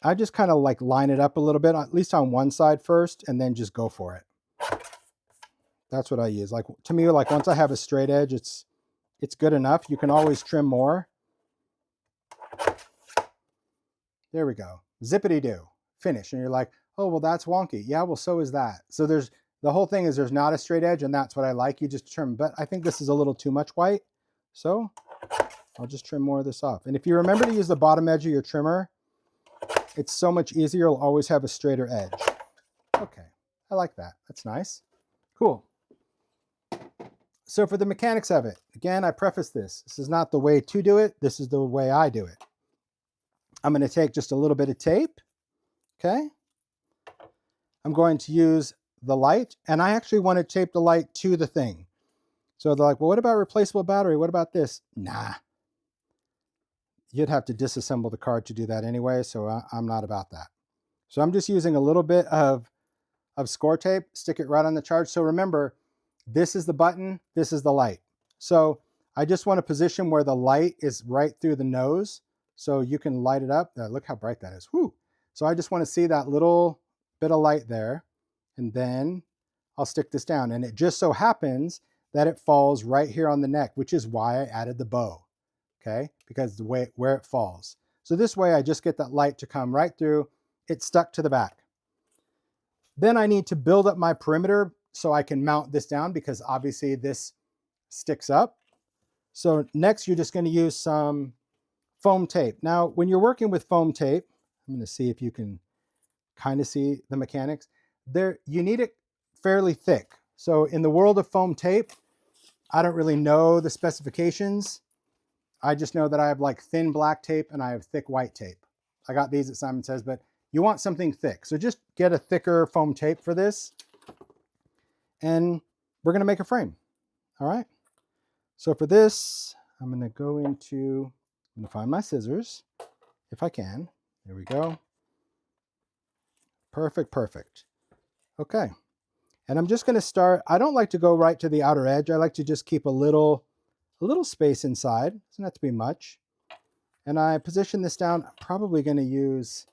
kind of like line it up a little bit, at least on one side first, and then just go for it. That's what I use. Like, to me, like once I have a straight edge, it's good enough. You can always trim more. There we go. Zippity-doo. Finish. And you're like, oh, well, that's wonky. Yeah, well, so is that. So the whole thing is there's not a straight edge, and that's what I like. You just trim. But I think this is a little too much white. So I'll just trim more of this off. And if you remember to use the bottom edge of your trimmer, it's so much easier. You'll always have a straighter edge. Okay, I like that. That's nice. Cool. So for the mechanics of it, again, I preface this. This is not the way to do it. This is the way I do it. I'm going to take just a little bit of tape. Okay. I'm going to use the light, and I actually want to tape the light to the thing. So they're like, well, what about replaceable battery? What about this? Nah. You'd have to disassemble the card to do that anyway, so I'm not about that. So I'm just using a little bit of score tape, stick it right on the charge. So remember, this is the button, this is the light. So I just want to position where the light is right through the nose so you can light it up. Look how bright that is. Whew. So I just want to see that little bit of light there, and then I'll stick this down. And it just so happens that it falls right here on the neck, which is why I added the bow, okay? Because the way where it falls. So this way I just get that light to come right through. It's stuck to the back. Then I need to build up my perimeter so I can mount this down because obviously this sticks up. So next you're just going to use some foam tape. Now, when you're working with foam tape, I'm going to see if you can kind of see the mechanics. You need it fairly thick. So in the world of foam tape, I don't really know the specifications. I just know that I have like thin black tape and I have thick white tape. I got these at Simon Says, but you want something thick. So just get a thicker foam tape for this. And we're going to make a frame. All right. So for this, I'm going to go into, I'm going to find my scissors if I can. There we go. Perfect, perfect. Okay. And I'm just going to start. I don't like to go right to the outer edge. I like to just keep a little space inside. It doesn't have to be much. And I position this down. I'm probably going to use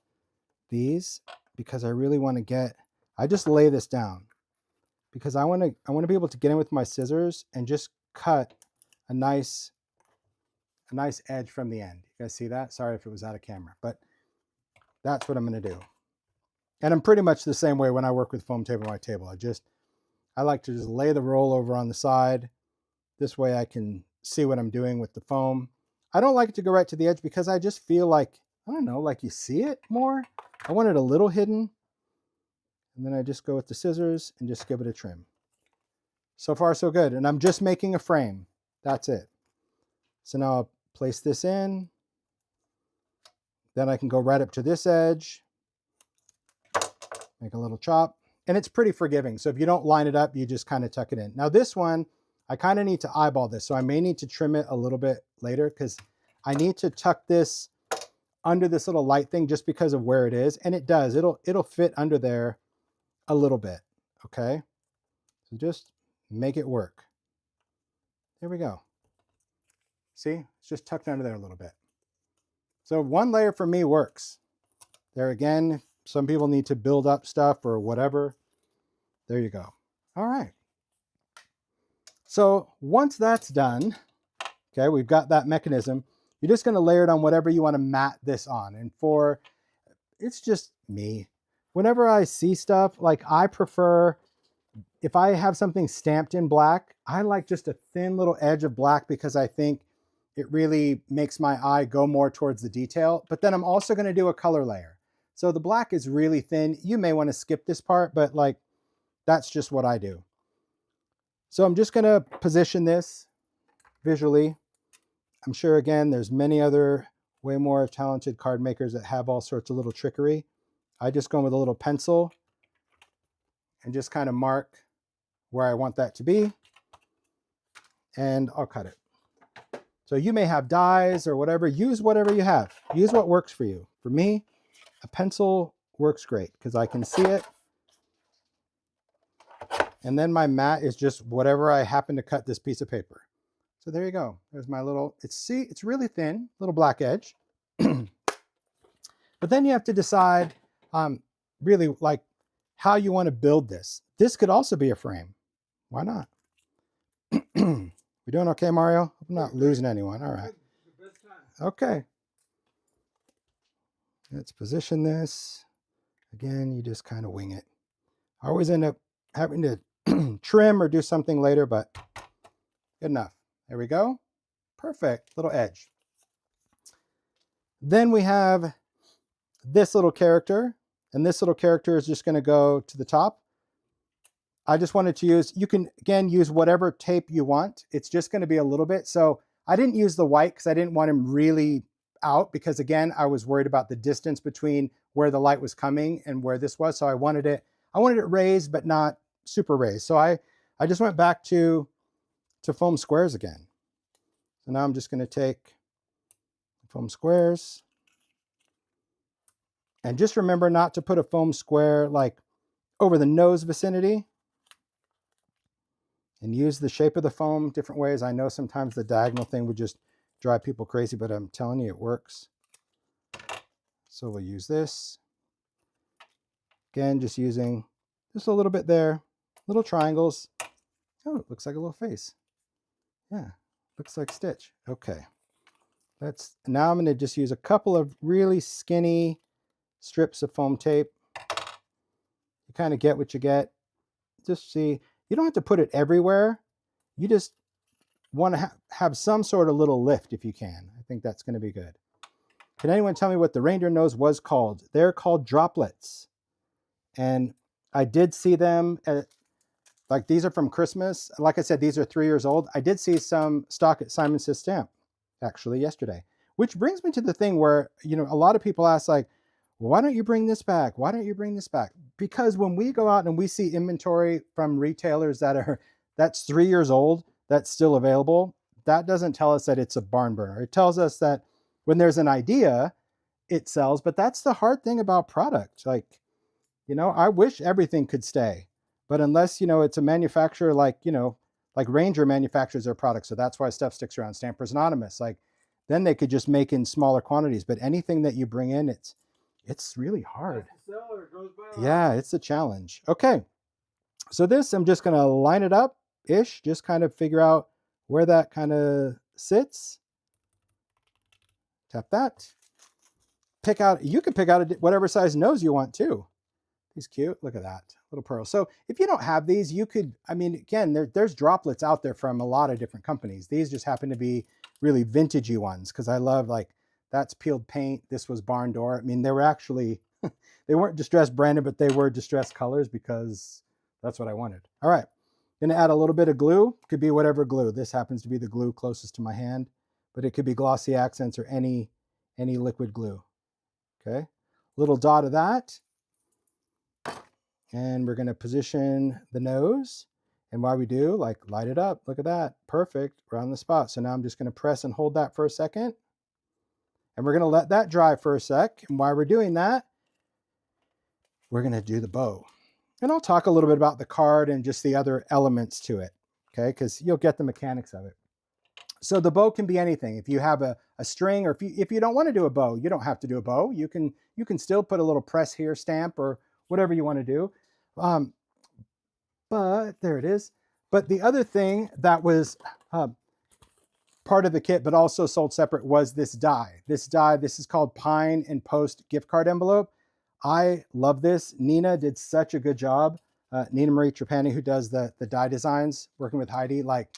these because I really want to get, I just lay this down because I want to be able to get in with my scissors and just cut a nice edge from the end. You guys see that? Sorry if it was out of camera, but that's what I'm going to do. And I'm pretty much the same way when I work with foam tape on my table. I like to just lay the roll over on the side. This way I can see what I'm doing with the foam. I don't like it to go right to the edge because I just feel like, I don't know, like you see it more. I want it a little hidden. And then I just go with the scissors and just give it a trim. So far, so good. And I'm just making a frame. That's it. So now I'll place this in. Then I can go right up to this edge. Make a little chop. And it's pretty forgiving. So if you don't line it up, you just kind of tuck it in. Now this one, I kind of need to eyeball this. So I may need to trim it a little bit later because I need to tuck this under this little light thing just because of where it is. And it does. It'll fit under there a little bit. Okay. So just make it work. There we go. See, it's just tucked under there a little bit. So one layer for me works. There again, some people need to build up stuff or whatever. There you go. All right. So once that's done, okay, we've got that mechanism. You're just going to layer it on whatever you want to mat this on. And it's just me. Whenever I see stuff, like I prefer, if I have something stamped in black, I like just a thin little edge of black because I think it really makes my eye go more towards the detail. But then I'm also going to do a color layer. So the black is really thin. You may want to skip this part, but like, that's just what I do. So I'm just going to position this visually. I'm sure, again, there's many other way more talented card makers that have all sorts of little trickery. I just go with a little pencil and just kind of mark where I want that to be. And I'll cut it. So you may have dies or whatever. Use whatever you have. Use what works for you. For me, a pencil works great because I can see it. And then my mat is just whatever I happen to cut this piece of paper. So there you go. There's my little, it's really thin, little black edge. But then you have to decide really like how you want to build this. This could also be a frame. Why not? We doing okay, Mario? I'm not losing anyone. All right. Okay. Let's position this. Again, you just kind of wing it. I always end up having to trim or do something later, but good enough. There we go. Perfect. Little edge. Then we have this little character, and this little character is just going to go to the top. I just wanted to use, you can again use whatever tape you want. It's just going to be a little bit. So I didn't use the white because I didn't want him really out because again, I was worried about the distance between where the light was coming and where this was. So I wanted it raised, but not super raised. So I just went back to foam squares again. So now I'm just going to take foam squares and just remember not to put a foam square like over the nose vicinity. and use the shape of the foam different ways. I know sometimes the diagonal thing would just drive people crazy, but I'm telling you, it works. So we'll use this. Again, just using just a little bit there, little triangles. Oh, it looks like a little face. Yeah, looks like Stitch. Okay. Now I'm going to just use a couple of really skinny strips of foam tape. You kind of get what you get. Just see, you don't have to put it everywhere. You just want to have some sort of little lift if you can. I think that's going to be good. Can anyone tell me what the reindeer nose was called? They're called droplets. And I did see them at, like, these are from Christmas. Like I said, these are 3 years old. I did see some stock at Simon Says Stamp actually yesterday, which brings me to the thing where, you know, a lot of people ask, like, well, why don't you bring this back? Why don't you bring this back? Because when we go out and we see inventory from retailers that's 3 years old, that's still available, that doesn't tell us that it's a barn burner. It tells us that when there's an idea, it sells. But that's the hard thing about product. Like, you know, I wish everything could stay, but unless, you know, it's a manufacturer like, you know, like Ranger manufactures their products, so that's why stuff sticks around. Stampers Anonymous, like, then they could just make in smaller quantities. But anything that you bring in, it's really hard. Yeah, it's a challenge. Okay, so this, I'm just gonna line it up ish, just kind of figure out where that kind of sits. Tap that. You can pick out whatever size nose you want too. He's cute. Look at that little pearl. So if you don't have these, you could, I mean, again, there's droplets out there from a lot of different companies. These just happen to be really vintagey ones because I love, like, that's peeled paint. This was barn door. I mean, they were actually, they weren't distressed branded, but they were distressed colors because that's what I wanted. All right. Going to add a little bit of glue. Could be whatever glue. This happens to be the glue closest to my hand, but it could be glossy accents or any liquid glue. Okay. Little dot of that. And we're going to position the nose. And while we do, like, light it up. Look at that. Perfect. Right on the spot. So now I'm just going to press and hold that for a second. And we're going to let that dry for a sec. And while we're doing that, we're going to do the bow. And I'll talk a little bit about the card and just the other elements to it. Okay, because you'll get the mechanics of it. So the bow can be anything. If you have a string, or if you don't want to do a bow, you don't have to do a bow. You can still put a little press here stamp or whatever you want to do. But there it is. But the other thing that was part of the kit, but also sold separate, was this die. This is called Pine and Post gift card envelope. I love this. Nina did such a good job. Nina Marie Trapani, who does the die designs, working with Heidi, like,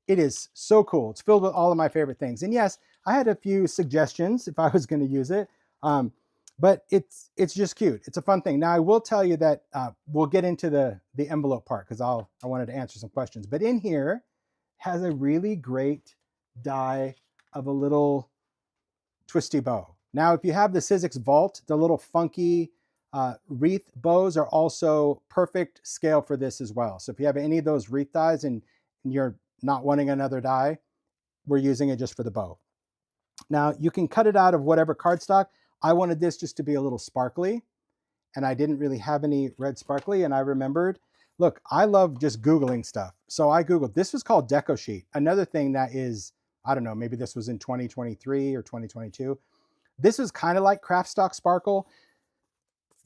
it is so cool. It's filled with all of my favorite things. And yes, I had a few suggestions if I was going to use it. But it's just cute. It's a fun thing. Now, I will tell you that we'll get into the envelope part because I wanted to answer some questions. But in here has a really great die of a little twisty bow. Now, if you have the Sizzix Vault, the little funky wreath bows are also perfect scale for this as well. So if you have any of those wreath dies and you're not wanting another die, we're using it just for the bow. Now, you can cut it out of whatever cardstock. I wanted this just to be a little sparkly, and I didn't really have any red sparkly, and I remembered, look, I love just Googling stuff. So I Googled, this was called Deco Sheet. Another thing that is, I don't know, maybe this was in 2023 or 2022. This is kind of like craft stock sparkle,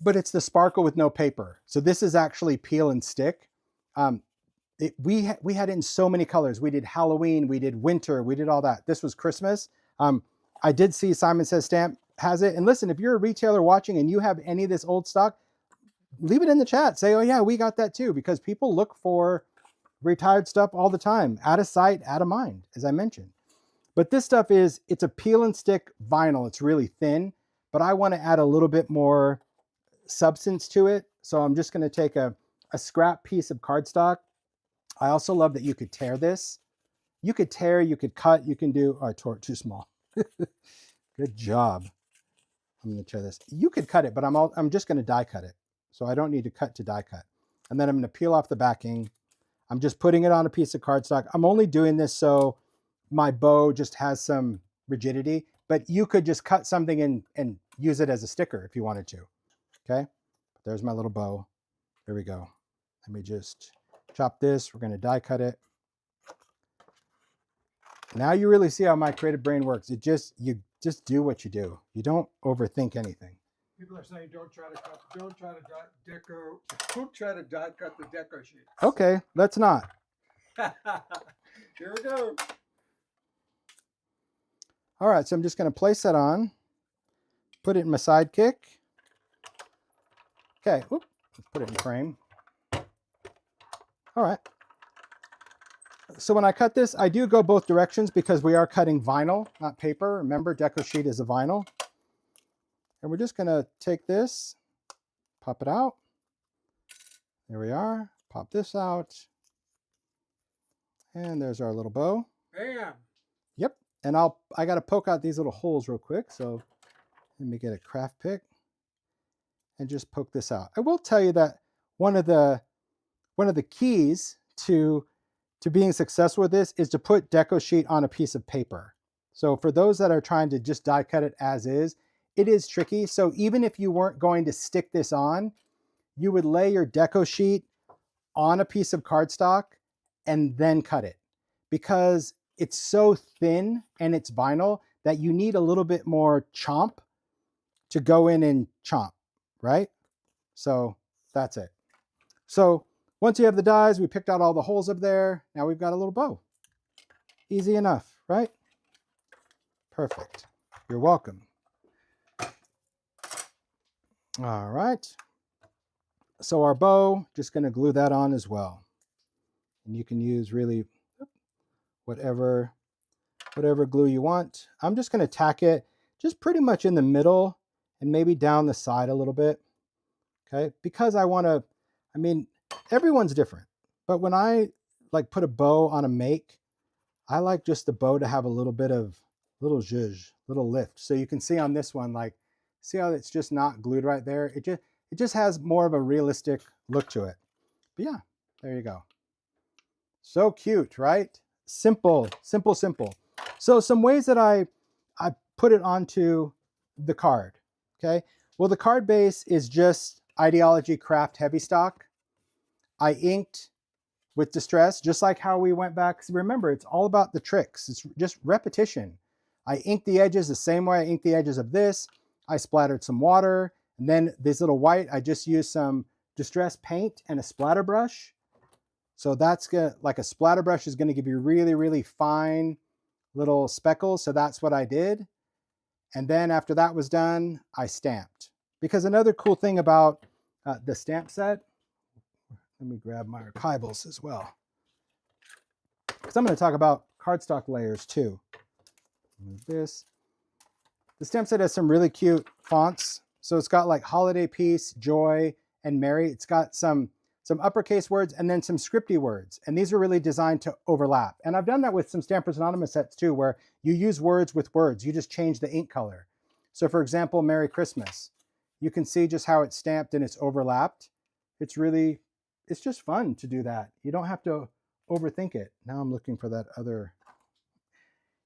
but it's the sparkle with no paper. So this is actually peel and stick. We had it in so many colors. We did Halloween, we did winter, we did all that. This was Christmas. I did see Simon Says Stamp has it. And listen, if you're a retailer watching and you have any of this old stock, leave it in the chat. Say, oh yeah, we got that too, because people look for retired stuff all the time. Out of sight, out of mind, as I mentioned. But this stuff it's a peel and stick vinyl. It's really thin, but I want to add a little bit more substance to it. So I'm just going to take a scrap piece of cardstock. I also love that you could tear this. You could tear, you could cut, you can do, oh, I tore it too small. Good job. I'm going to try this. You could cut it, but I'm just going to die cut it. So I don't need to cut to die cut. And then I'm going to peel off the backing. I'm just putting it on a piece of cardstock. I'm only doing this so my bow just has some rigidity, but you could just cut something and use it as a sticker if you wanted to. Okay. There's my little bow. There we go. Let me just chop this. We're going to die cut it. Now you really see how my creative brain works. You just do what you do. You don't overthink anything. People are saying don't try to cut the deco sheet. Okay, let's not. Here we go. All right, so I'm just going to place that on, put it in my sidekick. Okay, whoop, let's put it in frame. All right. So when I cut this, I do go both directions because we are cutting vinyl, not paper. Remember, deco sheet is a vinyl. And we're just going to take this, pop it out. There we are. Pop this out. And there's our little bow. Bam. Yep. And I got to poke out these little holes real quick. So let me get a craft pick and just poke this out. I will tell you that one of the keys to being successful with this is to put deco sheet on a piece of paper. So for those that are trying to just die cut it as is, it is tricky. So even if you weren't going to stick this on, you would lay your deco sheet on a piece of cardstock and then cut it, because it's so thin and it's vinyl that you need a little bit more chomp to go in and chomp, right? So that's it. So once you have the dies, we picked out all the holes up there. Now we've got a little bow. Easy enough, right? Perfect. You're welcome. All right. So our bow, just going to glue that on as well. And you can use really whatever glue you want. I'm just going to tack it just pretty much in the middle and maybe down the side a little bit. Okay, because I want to, I mean, everyone's different, but when I like put a bow on a make, I like just the bow to have a little bit of little zhuzh, little lift. So you can see on this one, like, see how it's just not glued right there? It just has more of a realistic look to it. But yeah, there you go. So cute, right? Simple, simple, simple. So some ways that I put it onto the card, okay? Well, the card base is just Idea-ology Craft Heavy Stock. I inked with Distress, just like how we went back. Remember, it's all about the tricks. It's just repetition. I inked the edges the same way I inked the edges of this. I splattered some water, and then this little white, I just used some Distress paint and a splatter brush. So that's gonna, like a splatter brush is gonna give you really, really fine little speckles. So that's what I did. And then after that was done, I stamped. Because another cool thing about the stamp set, let me grab my archivals as well, because I'm going to talk about cardstock layers too. Move this. The stamp set has some really cute fonts. So it's got like Holiday Peace, Joy, and Merry. It's got some uppercase words and then some scripty words. And these are really designed to overlap. And I've done that with some Stampers Anonymous sets too, where you use words with words. You just change the ink color. So for example, Merry Christmas. You can see just how it's stamped and it's overlapped. It's just fun to do that. You don't have to overthink it. Now I'm looking for that other.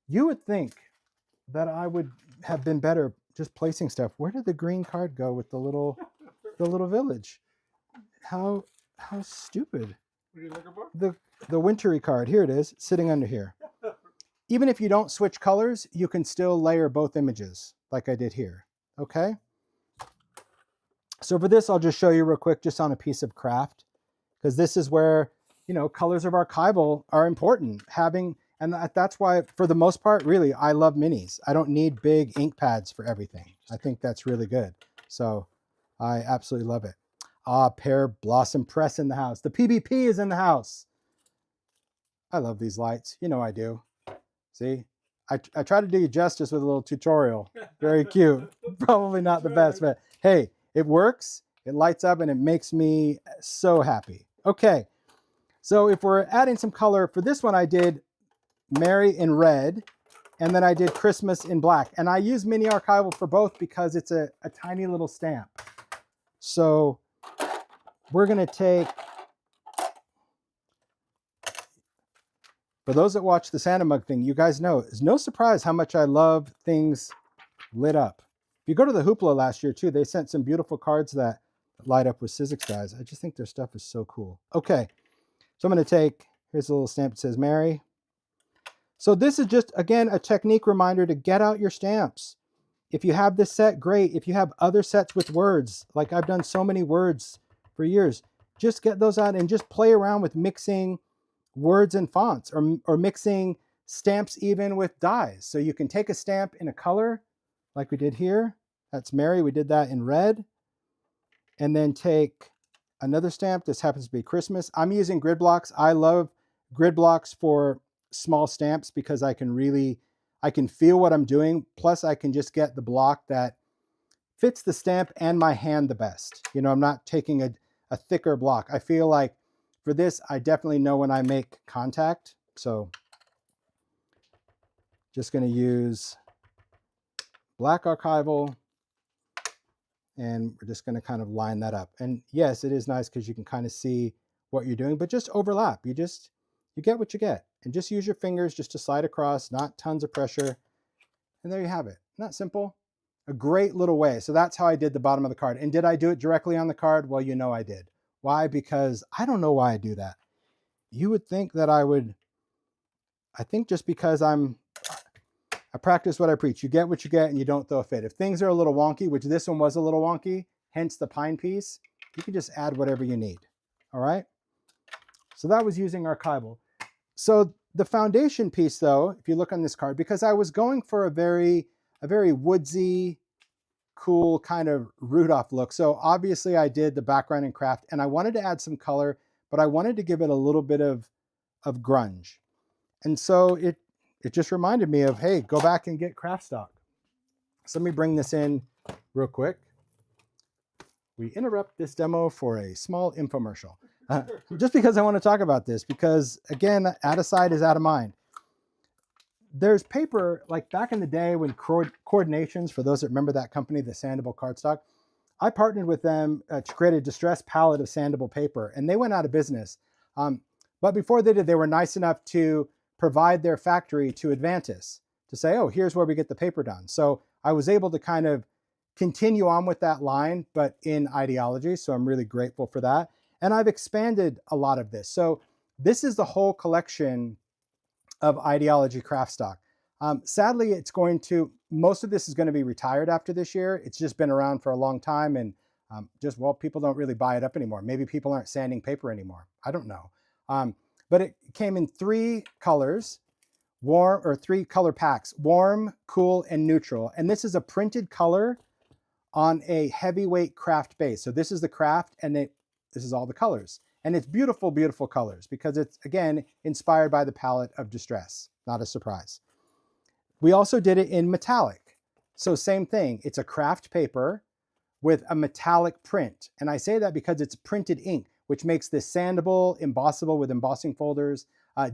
You would think that I would have been better just placing stuff. Where did the green card go with the little village? How stupid. What are you looking for? The wintry card. Here it is, sitting under here. Even if you don't switch colors, you can still layer both images like I did here. Okay? So for this, I'll just show you real quick just on a piece of craft, because this is where, you know, colors of archival are important. And that's why, for the most part, really, I love minis. I don't need big ink pads for everything. I think that's really good. So I absolutely love it. Pear Blossom Press in the house. The PBP is in the house. I love these lights. You know I do. See? I try to do you justice with a little tutorial. Very cute. Probably not the best, but hey, it works. It lights up and it makes me so happy. Okay, so if we're adding some color, for this one I did Merry in red, and then I did Christmas in black. And I use Mini Archival for both because it's a tiny little stamp. So we're gonna take, for those that watch the Santa mug thing, you guys know, it's no surprise how much I love things lit up. If you go to the Hoopla last year too, they sent some beautiful cards that light up with Sizzix guys. I just think their stuff is so cool. Okay, So I'm going to take, here's a little stamp that says Mary. So this is just, again, a technique reminder to get out your stamps. If you have this set, great. If you have other sets with words, like I've done so many words for years, just get those out and just play around with mixing words and fonts, or mixing stamps even with dyes. So you can take a stamp in a color like we did here. That's Mary. We did that in red. And then take another stamp. This happens to be Christmas. I'm using grid blocks. I love grid blocks for small stamps because I can feel what I'm doing. Plus I can just get the block that fits the stamp and my hand the best. You know, I'm not taking a thicker block. I feel like for this, I definitely know when I make contact. So just going to use black archival, and we're just going to kind of line that up. And yes, it is nice because you can kind of see what you're doing, but just overlap. You get what you get, and just use your fingers just to slide across, not tons of pressure. And there you have it. Not simple. A great little way. So that's how I did the bottom of the card. And did I do it directly on the card? Well, you know I did. Why? Because I don't know why I do that. You would think that I would. I think just because I practice what I preach. You get what you get and you don't throw a fit. If things are a little wonky, which this one was a little wonky, hence the pine piece, you can just add whatever you need. All right. So that was using archival. So the foundation piece though, if you look on this card, because I was going for a very woodsy, cool kind of Rudolph look. So obviously I did the background in craft, and I wanted to add some color, but I wanted to give it a little bit of grunge. And so it just reminded me of, hey, go back and get craft stock. So let me bring this in real quick. We interrupt this demo for a small infomercial. Just because I want to talk about this, because again, out of sight is out of mind. There's paper, like back in the day when Coordinations, for those that remember that company, the sandable cardstock, I partnered with them to create a distressed palette of sandable paper, and they went out of business. But before they did, they were nice enough to provide their factory to Advantis to say, oh, here's where we get the paper done. So I was able to kind of continue on with that line, but in idea-ology. So I'm really grateful for that. And I've expanded a lot of this. So this is the whole collection of idea-ology craft stock. Sadly, most of this is going to be retired after this year. It's just been around for a long time, and people don't really buy it up anymore. Maybe people aren't sanding paper anymore. I don't know. But it came in 3 colors, three color packs: warm, cool, and neutral. And this is a printed color on a heavyweight craft base. So this is the craft, and this is all the colors. And it's beautiful, beautiful colors because it's, again, inspired by the palette of Distress. Not a surprise. We also did it in metallic. So same thing. It's a craft paper with a metallic print. And I say that because it's printed ink, which makes this sandable, embossable with embossing folders,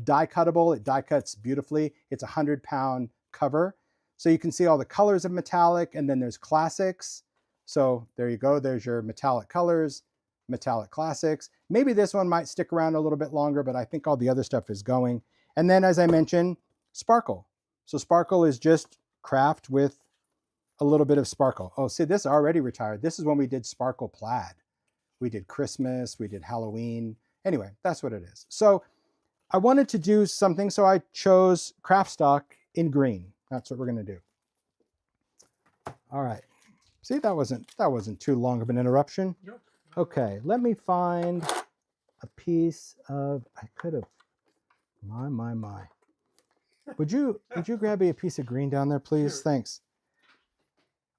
die cuttable. It die cuts beautifully. It's a 100-pound cover. So you can see all the colors of metallic, and then there's classics. So there you go. There's your metallic colors, metallic classics. Maybe this one might stick around a little bit longer, but I think all the other stuff is going. And then, as I mentioned, sparkle. So sparkle is just craft with a little bit of sparkle. Oh, see, this already retired. This is when we did sparkle plaid. We did Christmas, we did Halloween. Anyway, that's what it is. So I wanted to do something, so I chose craft stock in green. That's what we're going to do. All right. See, that wasn't too long of an interruption. Nope. Okay, let me find a piece of, I could have, my. Would you grab me a piece of green down there, please? Sure. Thanks.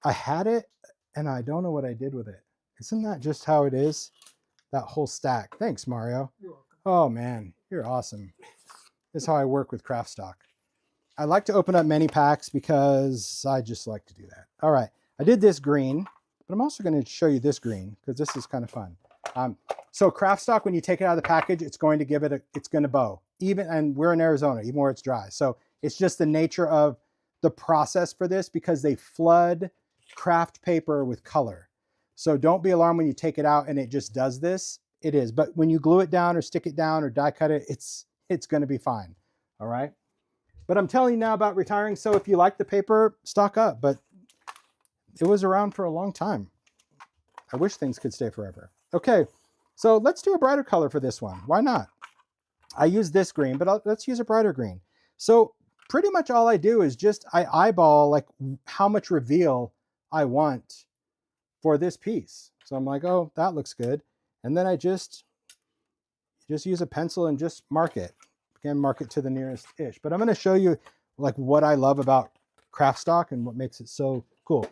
I had it, and I don't know what I did with it. Isn't that just how it is? That whole stack. Thanks, Mario. You're welcome. Oh, man, you're awesome. This is how I work with craft stock. I like to open up many packs because I just like to do that. All right, I did this green, but I'm also going to show you this green because this is kind of fun. So craft stock, when you take it out of the package, it's going to it's going to bow. And we're in Arizona, even where it's dry. So it's just the nature of the process for this, because they flood craft paper with color. So don't be alarmed when you take it out and it just does this. It is. But when you glue it down or stick it down or die cut it, it's going to be fine. All right. But I'm telling you now about retiring. So if you like the paper, stock up. But it was around for a long time. I wish things could stay forever. Okay. So let's do a brighter color for this one. Why not? I use this green, but let's use a brighter green. So pretty much all I do is just I eyeball like how much reveal I want for this piece. So I'm like, oh, that looks good. And then I just use a pencil and just mark it. Again, mark it to the nearest ish. But I'm going to show you like what I love about craft stock and what makes it so cool.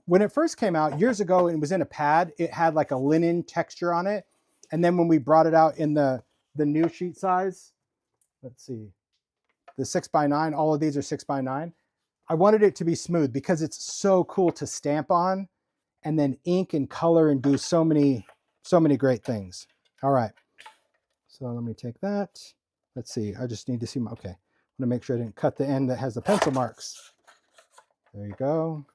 When it first came out years ago, it was in a pad. It had like a linen texture on it. And then when we brought it out in the new sheet size, let's see, the 6x9, all of these are 6x9. I wanted it to be smooth because it's so cool to stamp on and then ink and color and do so many great things. All right. So let me take that. Let's see. I just need to see my, okay. I'm going to make sure I didn't cut the end that has the pencil marks. There you go.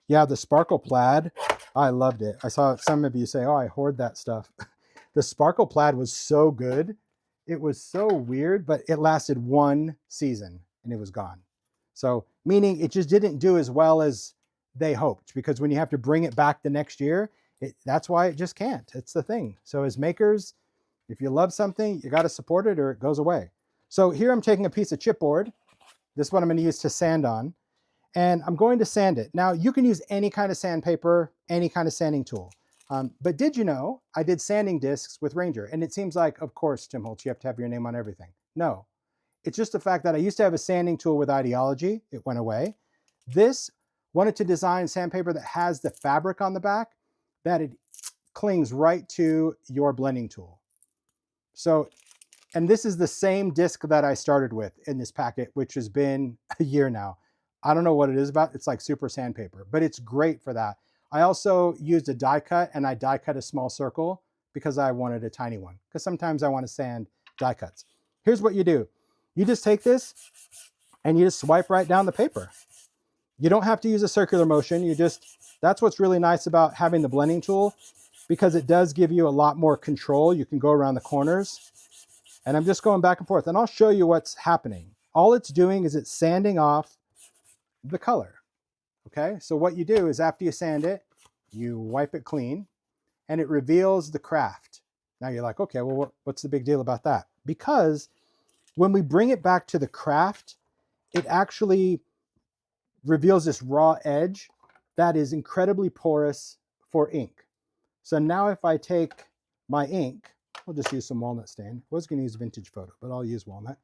Yeah, the sparkle plaid, I loved it. I saw some of you say, oh, I hoard that stuff. The sparkle plaid was so good. It was so weird, but it lasted one season and it was gone. So meaning it just didn't do as well as they hoped, because when you have to bring it back the next year, that's why it just can't. It's the thing. So as makers, if you love something, you got to support it or it goes away. So here I'm taking a piece of chipboard. This one I'm going to use to sand on. And I'm going to sand it. Now, you can use any kind of sandpaper, any kind of sanding tool. But did you know I did sanding discs with Ranger? And it seems like, of course, Tim Holtz, you have to have your name on everything. No, it's just the fact that I used to have a sanding tool with Idea-ology. It went away. This wanted to design sandpaper that has the fabric on the back, that it clings right to your blending tool. So, and this is the same disc that I started with in this packet, which has been a year now. I don't know what it is about. It's like super sandpaper, but it's great for that. I also used a die cut, and I die cut a small circle because I wanted a tiny one, because sometimes I want to sand die cuts. Here's what you do. You just take this and you just swipe right down the paper. You don't have to use a circular motion. That's what's really nice about having the blending tool, because it does give you a lot more control. You can go around the corners, and I'm just going back and forth, and I'll show you what's happening. All it's doing is it's sanding off the color. Okay, so what you do is after you sand it, you wipe it clean and it reveals the craft. Now you're like, okay, well, what's the big deal about that? Because when we bring it back to the craft, it actually reveals this raw edge that is incredibly porous for ink. So now if I take my ink, we'll just use some walnut stain. I was going to use vintage photo, but I'll use walnut.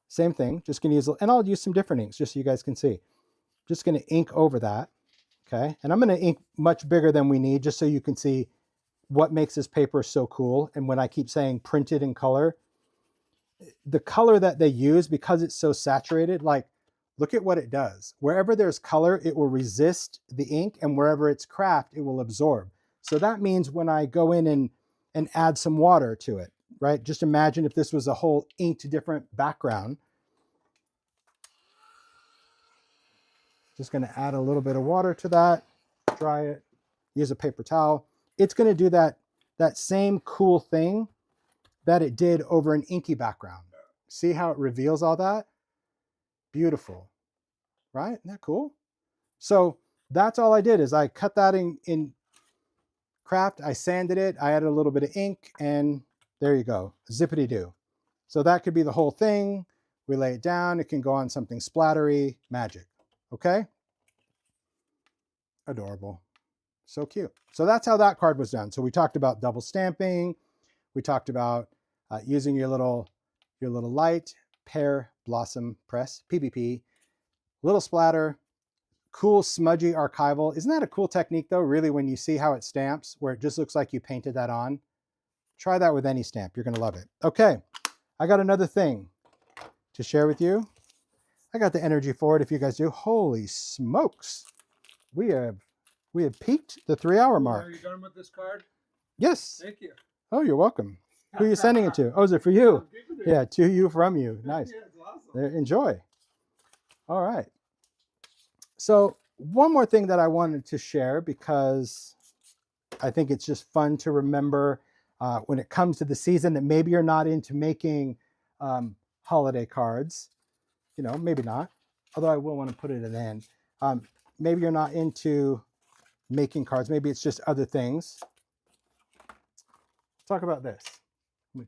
Same thing, just gonna use, and I'll use some different inks just so you guys can see. Just gonna ink over that, okay? And I'm gonna ink much bigger than we need just so you can see what makes this paper so cool. And when I keep saying printed in color, the color that they use, because it's so saturated, like, look at what it does. Wherever there's color, it will resist the ink, and wherever it's craft, it will absorb. So that means when I go in and add some water to it, right? Just imagine if this was a whole inked different background. Just going to add a little bit of water to that, dry it, use a paper towel. It's going to do that same cool thing that it did over an inky background. See how it reveals all that? Beautiful, right? Isn't that cool? So that's all I did, is I cut that in craft. I sanded it. I added a little bit of ink, and there you go, zippity-doo. So that could be the whole thing. We lay it down. It can go on something splattery, magic. Okay? Adorable. So cute. So that's how that card was done. So we talked about double stamping. We talked about using your little light pear blossom press, PBP, little splatter, cool smudgy archival. Isn't that a cool technique though, really, when you see how it stamps, where it just looks like you painted that on? Try that with any stamp. You're going to love it. Okay, I got another thing to share with you. I got the energy for it if you guys do. Holy smokes. We have peaked the 3-hour mark. Are you done with this card? Yes. Thank you. Oh, you're welcome. Who are you sending it to? Oh, is it for you? Yeah, to you, from you. Nice. Yeah, it's awesome. There, enjoy. All right. So one more thing that I wanted to share, because I think it's just fun to remember when it comes to the season, that maybe you're not into making holiday cards. You know, maybe not. Although I will want to put it at the end. Maybe you're not into making cards. Maybe it's just other things. talk about this.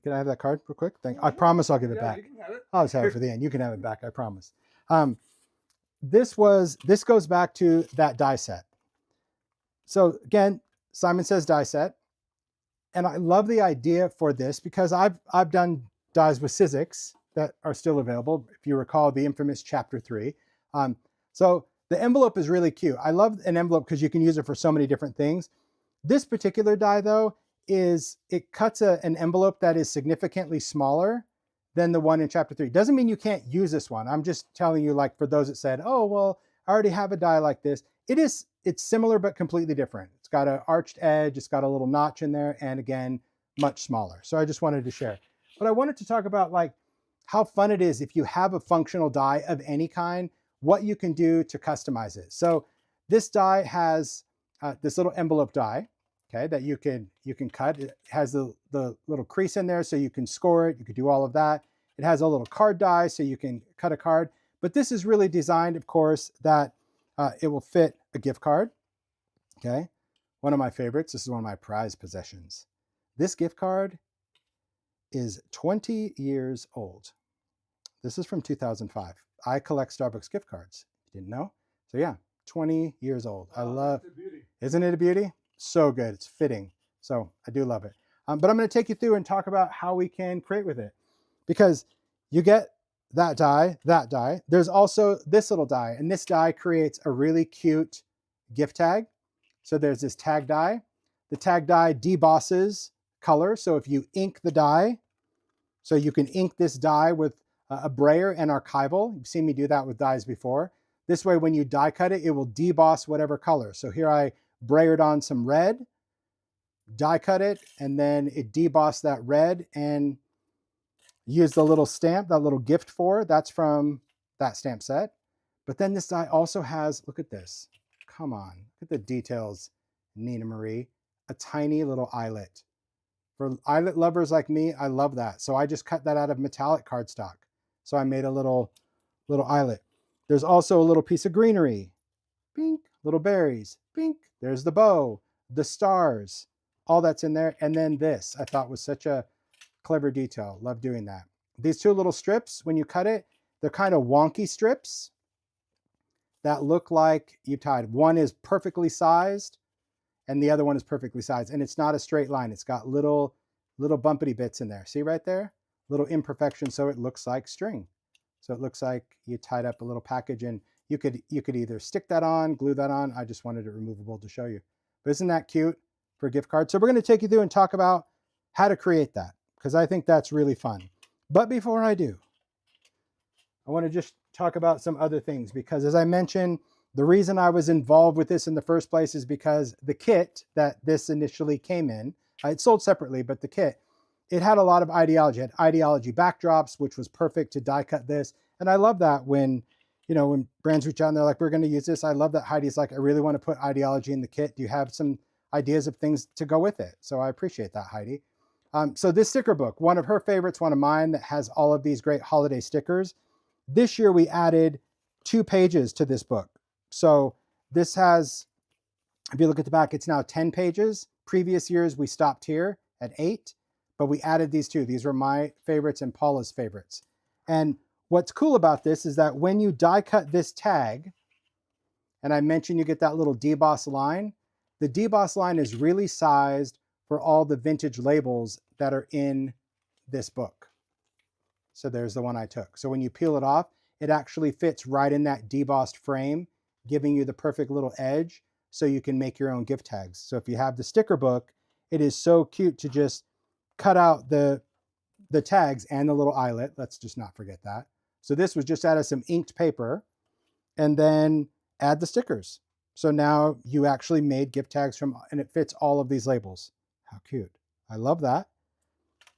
Can I have that card real quick? I promise I'll give it back. You can have it. I'll just have it for the end. You can have it back, I promise. This goes back to that die set. So again, Simon Says die set. And I love the idea for this because I've done dies with Sizzix that are still available. If you recall the infamous chapter 3. So the envelope is really cute. I love an envelope because you can use it for so many different things. This particular die though, it cuts an envelope that is significantly smaller than the one in chapter 3. Doesn't mean you can't use this one. I'm just telling you, like, for those that said, oh, well, I already have a die like this. It's similar, but completely different. It's got an arched edge. It's got a little notch in there. And again, much smaller. So I just wanted to share. But I wanted to talk about like how fun it is if you have a functional die of any kind, what you can do to customize it. So this die has this little envelope die, okay, that you can cut. It has the little crease in there so you can score it. You could do all of that. It has a little card die so you can cut a card. But this is really designed, of course, that it will fit a gift card, okay? One of my favorites. This is one of my prized possessions. This gift card is 20 years old. This is from 2005. I collect Starbucks gift cards. You didn't know? So yeah, 20 years old. I love, isn't it a beauty? So good, it's fitting. So I do love it. But I'm gonna take you through and talk about how we can create with it. Because you get that die. There's also this little die, and this die creates a really cute gift tag. So there's this tag die. The tag die debosses color. So if you ink the die, so you can ink this die with a brayer and archival. You've seen me do that with dies before. This way, when you die cut it, it will deboss whatever color. So here I brayered on some red, die cut it, and then it debossed that red and use the little stamp, that little gift for, that's from that stamp set. But then this die also has, look at this. Come on, look at the details, Nina Marie. A tiny little eyelet. For eyelet lovers like me, I love that. So I just cut that out of metallic cardstock. So I made a little eyelet. There's also a little piece of greenery. Pink, little berries. Pink, there's the bow, the stars, all that's in there. And then this, I thought was such a clever detail. Love doing that. These two little strips, when you cut it, they're kind of wonky strips that look like you tied. One is perfectly sized and the other one is perfectly sized. And it's not a straight line. It's got little bumpity bits in there. See right there? Little imperfections, so it looks like string. So it looks like you tied up a little package, and you could either stick that on, glue that on. I just wanted it removable to show you. But isn't that cute for a gift card? So we're going to take you through and talk about how to create that, because I think that's really fun. But before I do, I want to just talk about some other things, because as I mentioned, the reason I was involved with this in the first place is because the kit that this initially came in, it sold separately, but the kit, it had a lot of ideology. It had ideology backdrops, which was perfect to die cut this. And I love that when, when brands reach out and they're like, we're going to use this. I love that Heidi's like, I really want to put ideology in the kit. Do you have some ideas of things to go with it? So I appreciate that, Heidi. So this sticker book, one of her favorites, one of mine, that has all of these great holiday stickers. This year we added 2 pages to this book. So this has, if you look at the back, it's now 10 pages. Previous years we stopped here at 8, but we added these 2. These were my favorites and Paula's favorites. And what's cool about this is that when you die cut this tag, and I mentioned you get that little deboss line, the deboss line is really sized for all the vintage labels that are in this book. So there's the one I took. So when you peel it off, it actually fits right in that debossed frame, giving you the perfect little edge so you can make your own gift tags. So if you have the sticker book, it is so cute to just cut out the tags and the little eyelet. Let's just not forget that. So this was just out of some inked paper, and then add the stickers. So now you actually made gift tags and it fits all of these labels. How cute. I love that.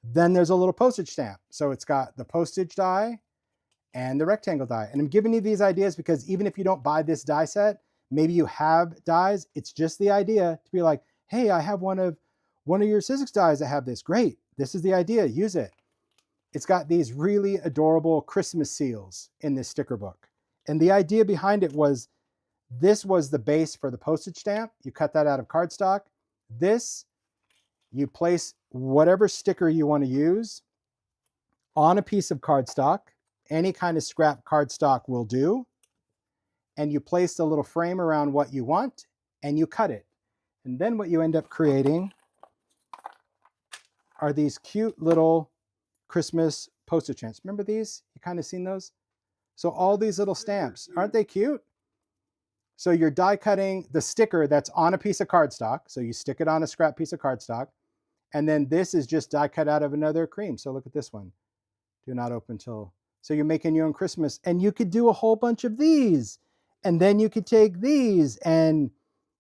Then there's a little postage stamp. So it's got the postage die and the rectangle die. And I'm giving you these ideas because even if you don't buy this die set, maybe you have dies. It's just the idea to be like, hey, I have one of your Sizzix dies that have this. Great. This is the idea. Use it. It's got these really adorable Christmas seals in this sticker book. And the idea behind it was, this was the base for the postage stamp. You cut that out of cardstock. This, you place whatever sticker you want to use on a piece of cardstock. Any kind of scrap cardstock will do. And you place the little frame around what you want and you cut it. And then what you end up creating are these cute little Christmas postage stamps. Remember these? You kind of seen those? So all these little stamps, aren't they cute? So you're die cutting the sticker that's on a piece of cardstock. So you stick it on a scrap piece of cardstock. And then this is just die cut out of another cream. So look at this one. Do not open till. So you're making your own Christmas. And you could do a whole bunch of these. And then you could take these and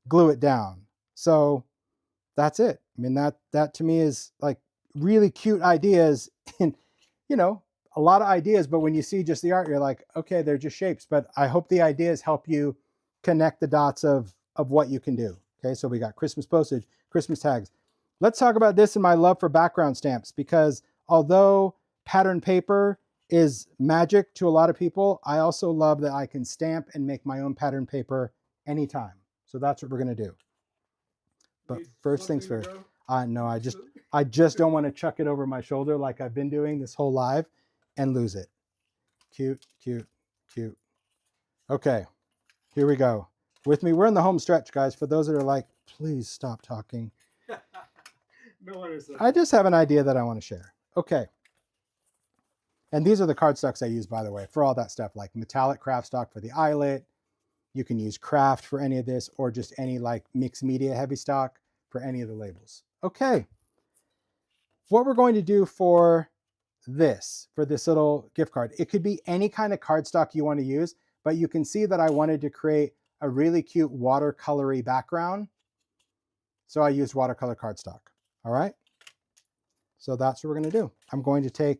glue it down. So that's it. I mean, that to me is like really cute ideas. And, you know, a lot of ideas. But when you see just the art, you're like, okay, they're just shapes. But I hope the ideas help you connect the dots of what you can do. Okay, so we got Christmas postage, Christmas tags. Let's talk about this and my love for background stamps, because although pattern paper is magic to a lot of people, I also love that I can stamp and make my own pattern paper anytime. So that's what we're going to do. But first things first. No, I just don't want to chuck it over my shoulder like I've been doing this whole live and lose it. Cute, cute, cute. Okay. Here we go. With me, we're in the home stretch, guys. For those that are like, please stop talking. No one is. I just have an idea that I want to share. Okay. And these are the cardstocks I use, by the way, for all that stuff, like metallic craft stock for the eyelet. You can use craft for any of this, or just any like mixed media heavy stock for any of the labels. Okay. What we're going to do for this little gift card, it could be any kind of cardstock you want to use. But you can see that I wanted to create a really cute watercolory background. So I used watercolor cardstock. All right. So that's what we're going to do. I'm going to take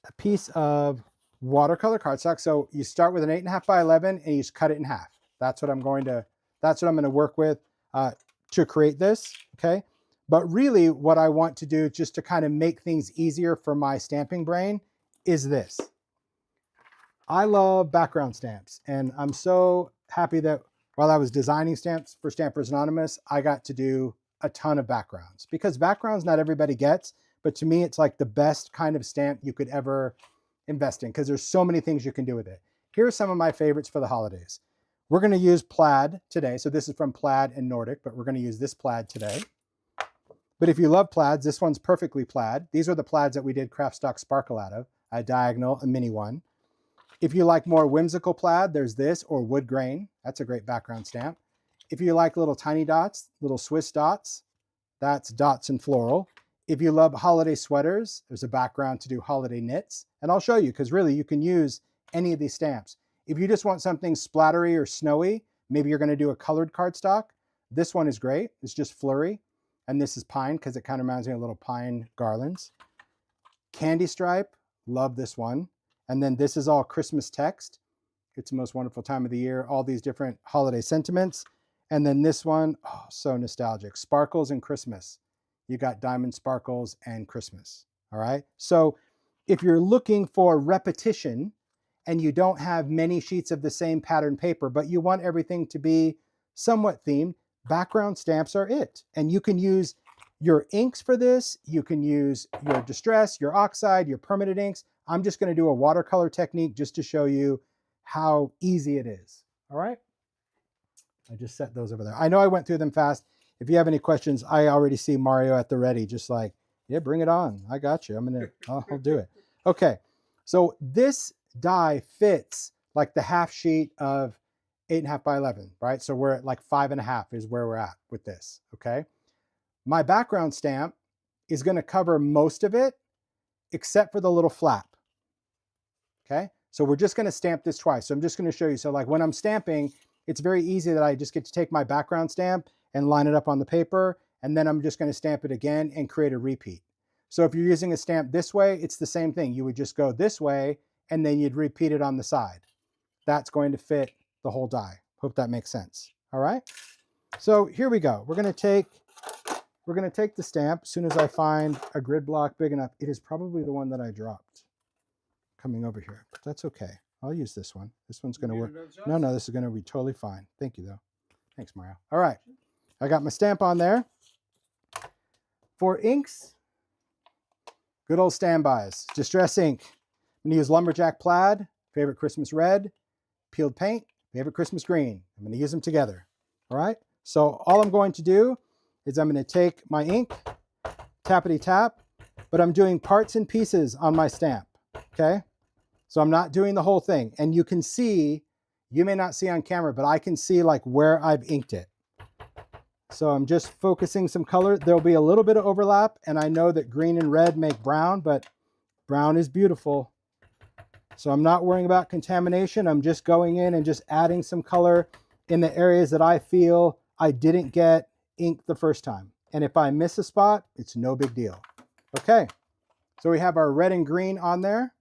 a piece of watercolor cardstock. So you start with an 8.5 by 11 and you just cut it in half. That's what I'm going to work with to create this. Okay. But really what I want to do, just to kind of make things easier for my stamping brain, is this. I love background stamps, and I'm so happy that while I was designing stamps for Stampers Anonymous, I got to do a ton of backgrounds, because backgrounds not everybody gets, but to me, it's like the best kind of stamp you could ever invest in, because there's so many things you can do with it. Here are some of my favorites for the holidays. We're going to use plaid today. So this is from Plaid and Nordic, but we're going to use this plaid today. But if you love plaids, this one's perfectly plaid. These are the plaids that we did Craft Stock Sparkle out of, a diagonal, a mini one. If you like more whimsical plaid, there's this, or wood grain. That's a great background stamp. If you like little tiny dots, little Swiss dots, that's dots and floral. If you love holiday sweaters, there's a background to do holiday knits. And I'll show you, because really you can use any of these stamps. If you just want something splattery or snowy, maybe you're going to do a colored cardstock. This one is great. It's just flurry. And this is pine, because it kind of reminds me of little pine garlands. Candy stripe, love this one. And then this is all Christmas text. It's the most wonderful time of the year. All these different holiday sentiments. And then this one, oh, so nostalgic. Sparkles and Christmas. You got diamond sparkles and Christmas. All right. So if you're looking for repetition and you don't have many sheets of the same pattern paper, but you want everything to be somewhat themed, background stamps are it. And you can use your inks for this. You can use your distress, your oxide, your permanent inks. I'm just going to do a watercolor technique just to show you how easy it is. All right. I just set those over there. I know I went through them fast. If you have any questions, I already see Mario at the ready, just like, yeah, bring it on. I got you. I'll do it. Okay. So this die fits like the half sheet of 8.5 by 11, right? So we're at like 5.5 is where we're at with this. Okay. My background stamp is going to cover most of it except for the little flap. Okay. So we're just going to stamp this twice. So I'm just going to show you. So like when I'm stamping, it's very easy that I just get to take my background stamp and line it up on the paper. And then I'm just going to stamp it again and create a repeat. So if you're using a stamp this way, it's the same thing. You would just go this way and then you'd repeat it on the side. That's going to fit the whole die. Hope that makes sense. All right. So here we go. We're going to take the stamp as soon as I find a grid block big enough. It is probably the one that I dropped coming over here, but that's okay. I'll use this one. This one's going to work. No, this is going to be totally fine. Thank you, though. Thanks, Mario. All right. I got my stamp on there. For inks, good old standbys. Distress ink. I'm gonna use Lumberjack Plaid, favorite Christmas red, peeled paint, favorite Christmas green. I'm gonna use them together, all right? So all I'm going to do is I'm gonna take my ink, tappity tap, but I'm doing parts and pieces on my stamp, okay? So I'm not doing the whole thing. And you can see, you may not see on camera, but I can see like where I've inked it. So I'm just focusing some color. There'll be a little bit of overlap, and I know that green and red make brown, but brown is beautiful. So I'm not worrying about contamination. I'm just going in and just adding some color in the areas that I feel I didn't get ink the first time. And if I miss a spot, it's no big deal. Okay, so we have our red and green on there.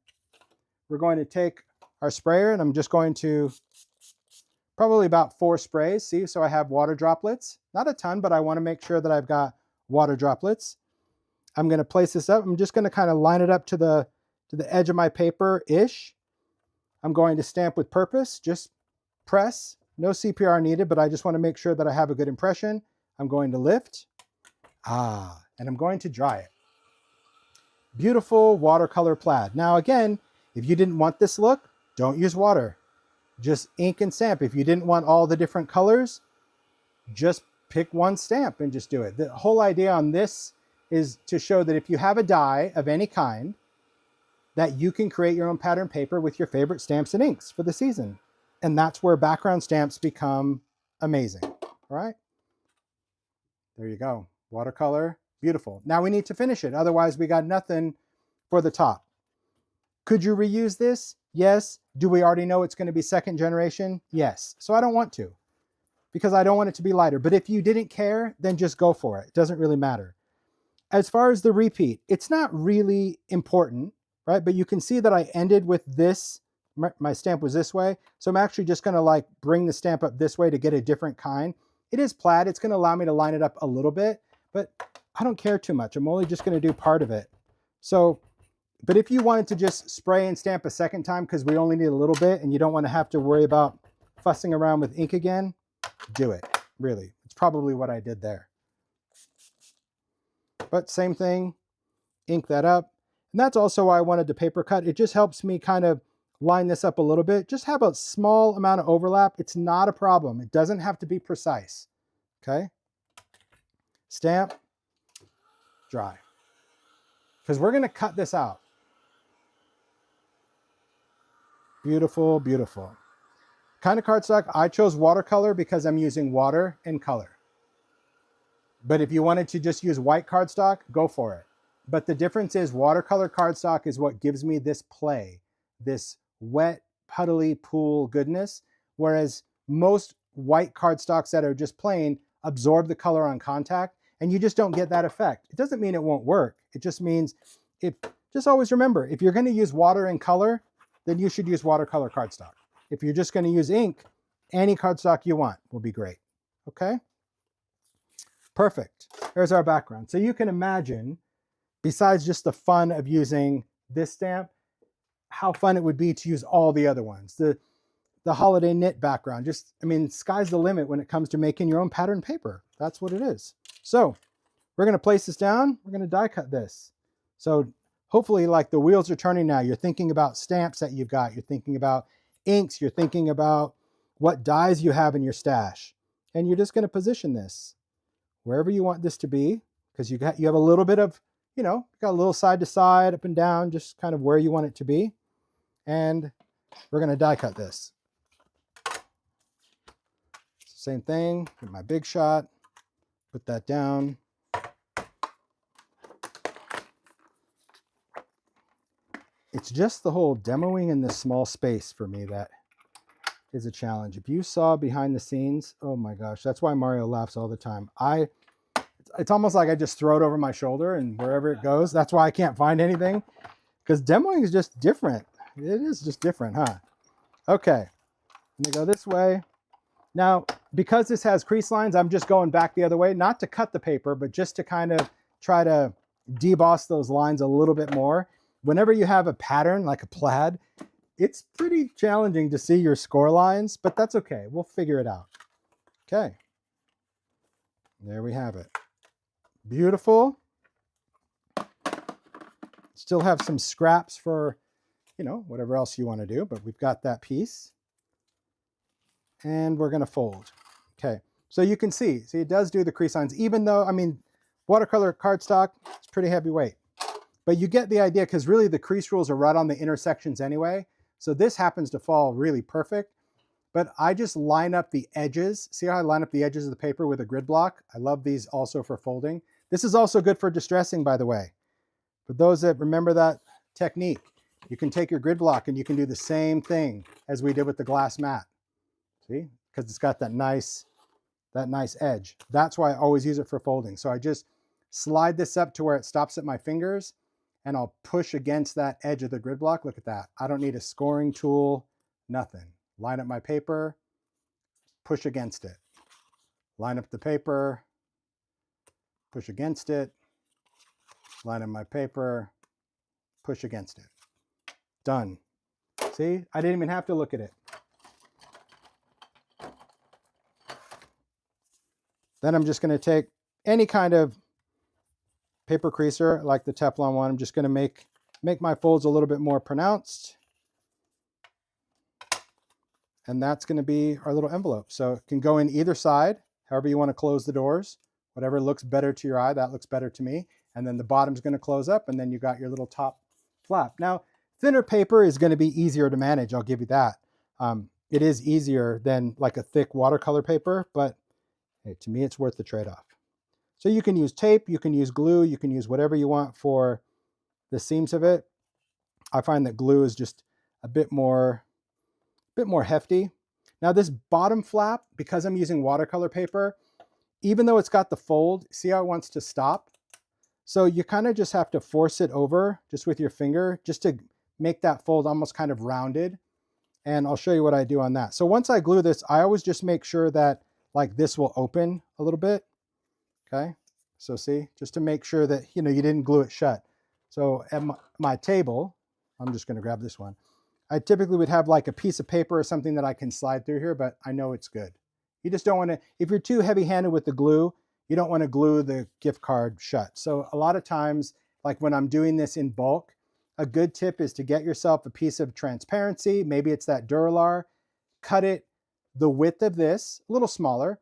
We're going to take our sprayer, and I'm just going to probably about 4 sprays. See, so I have water droplets. Not a ton, but I want to make sure that I've got water droplets. I'm going to place this up. I'm just going to kind of line it up to the edge of my paper-ish. I'm going to stamp with purpose, just press. No CPR needed, but I just want to make sure that I have a good impression. I'm going to lift. And I'm going to dry it. Beautiful watercolor plaid. Now again, if you didn't want this look, don't use water. Just ink and stamp. If you didn't want all the different colors, just pick one stamp and just do it. The whole idea on this is to show that if you have a die of any kind, that you can create your own pattern paper with your favorite stamps and inks for the season. And that's where background stamps become amazing. All right. There you go. Watercolor. Beautiful. Now we need to finish it. Otherwise we got nothing for the top. Could you reuse this? Yes. Do we already know it's going to be second generation? Yes. So I don't want to, because I don't want it to be lighter. But if you didn't care, then just go for it. It doesn't really matter. As far as the repeat, it's not really important, right? But you can see that I ended with this. My stamp was this way. So I'm actually just going to like bring the stamp up this way to get a different kind. It is plaid. It's going to allow me to line it up a little bit, but I don't care too much. I'm only just going to do part of it. So, but if you wanted to just spray and stamp a second time because we only need a little bit and you don't want to have to worry about fussing around with ink again, do it. Really. It's probably what I did there. But same thing, ink that up. And that's also why I wanted the paper cut. It just helps me kind of line this up a little bit. Just have a small amount of overlap. It's not a problem. It doesn't have to be precise. Okay. Stamp, dry. Because we're going to cut this out. Beautiful, beautiful. Kind of cardstock, I chose watercolor because I'm using water and color. But if you wanted to just use white cardstock, go for it. But the difference is watercolor cardstock is what gives me this play, this wet, puddly pool goodness, whereas most white cardstocks that are just plain absorb the color on contact, and you just don't get that effect. It doesn't mean it won't work. It just means, just always remember, if you're going to use water and color, then you should use watercolor cardstock. If you're just going to use ink, any cardstock you want will be great. Okay? Perfect. There's our background. So you can imagine, besides just the fun of using this stamp, how fun it would be to use all the other ones. The holiday knit background, just, I mean, sky's the limit when it comes to making your own pattern paper. That's what it is. So we're going to place this down. We're going to die cut this. So hopefully, like, the wheels are turning now. You're thinking about stamps that you've got. You're thinking about inks. You're thinking about what dies you have in your stash. And you're just going to position this wherever you want this to be, because you have a little bit of, you know, got a little side to side, up and down, just kind of where you want it to be. And we're going to die cut this. Same thing, get my big shot, put that down. It's just the whole demoing in this small space for me that is a challenge. If you saw behind the scenes, oh my gosh, that's why Mario laughs all the time. It's almost like I just throw it over my shoulder and wherever it goes, that's why I can't find anything, because demoing is just different. It is just different, huh? Okay, let me go this way. Now, because this has crease lines, I'm just going back the other way, not to cut the paper, but just to kind of try to deboss those lines a little bit more. Whenever you have a pattern like a plaid, it's pretty challenging to see your score lines, but that's okay. We'll figure it out. Okay. There we have it. Beautiful. Still have some scraps for, you know, whatever else you want to do, but we've got that piece. And we're going to fold. Okay, so you can see it does do the crease lines, even though, I mean, watercolor cardstock, it's pretty heavyweight. But you get the idea, because really the crease rules are right on the intersections anyway. So this happens to fall really perfect. But I just line up the edges. See how I line up the edges of the paper with a grid block? I love these also for folding. This is also good for distressing, by the way. For those that remember that technique, you can take your grid block and you can do the same thing as we did with the glass mat. See, because it's got that nice edge. That's why I always use it for folding. So I just slide this up to where it stops at my fingers, and I'll push against that edge of the grid block. Look at that. I don't need a scoring tool, nothing. Line up my paper, push against it. Line up the paper, push against it. Line up my paper, push against it. Done. See, I didn't even have to look at it. Then I'm just going to take any kind of paper creaser like the Teflon one. I'm just going to make my folds a little bit more pronounced. And that's going to be our little envelope. So it can go in either side, however you want to close the doors. Whatever looks better to your eye, that looks better to me. And then the bottom's going to close up, and then you got your little top flap. Now, thinner paper is going to be easier to manage, I'll give you that. It is easier than like a thick watercolor paper, but hey, to me, it's worth the trade-off. So you can use tape, you can use glue, you can use whatever you want for the seams of it. I find that glue is just a bit more hefty. Now this bottom flap, because I'm using watercolor paper, even though it's got the fold, see how it wants to stop? So you kind of just have to force it over just with your finger, just to make that fold almost kind of rounded. And I'll show you what I do on that. So once I glue this, I always just make sure that like this will open a little bit. Okay, so see, just to make sure that, you know, you didn't glue it shut. So at my table, I'm just going to grab this one. I typically would have like a piece of paper or something that I can slide through here, but I know it's good. You just don't want to, if you're too heavy-handed with the glue, you don't want to glue the gift card shut. So a lot of times, like when I'm doing this in bulk, a good tip is to get yourself a piece of transparency. Maybe it's that Duralar. Cut it the width of this, a little smaller,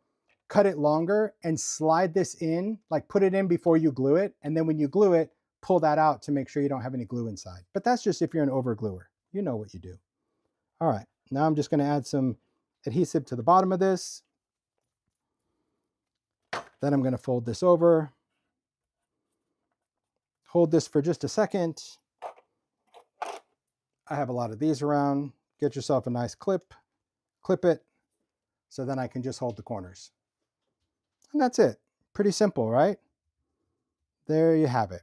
cut it longer, and slide this in, like put it in before you glue it. And then when you glue it, pull that out to make sure you don't have any glue inside. But that's just if you're an over gluer. You know what you do. All right, now I'm just going to add some adhesive to the bottom of this. Then I'm going to fold this over. Hold this for just a second. I have a lot of these around. Get yourself a nice clip, clip it, so then I can just hold the corners. And that's it. Pretty simple, right? There you have it.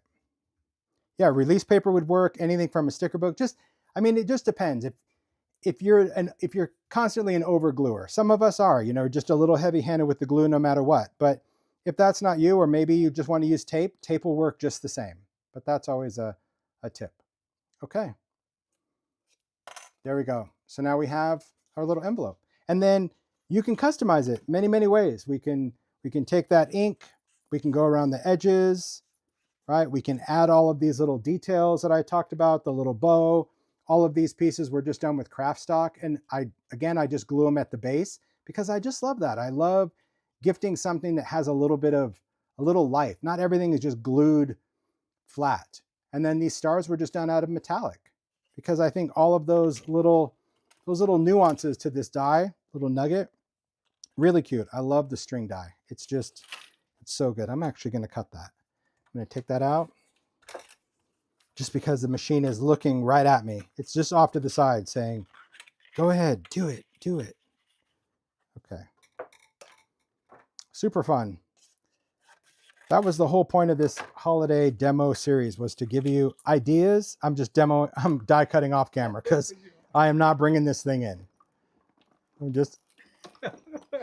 Yeah, release paper would work, anything from a sticker book. Just, I mean, it just depends. If you're constantly an over gluer, some of us are, you know, just a little heavy-handed with the glue no matter what. But if that's not you, or maybe you just want to use tape, tape will work just the same. But that's always a tip. Okay. There we go. So now we have our little envelope. And then you can customize it many, many ways. We can take that ink, we can go around the edges, right? We can add all of these little details that I talked about, the little bow. All of these pieces were just done with craft stock. And I just glue them at the base because I just love that. I love gifting something that has a little life. Not everything is just glued flat. And then these stars were just done out of metallic because I think all of those little nuances to this die, little nugget, really cute. I love the string die. It's so good. I'm actually going to cut that. I'm going to take that out just because the machine is looking right at me. It's just off to the side saying, go ahead, do it, do it. Okay. Super fun. That was the whole point of this holiday demo series, was to give you ideas. I'm die cutting off camera because I am not bringing this thing in.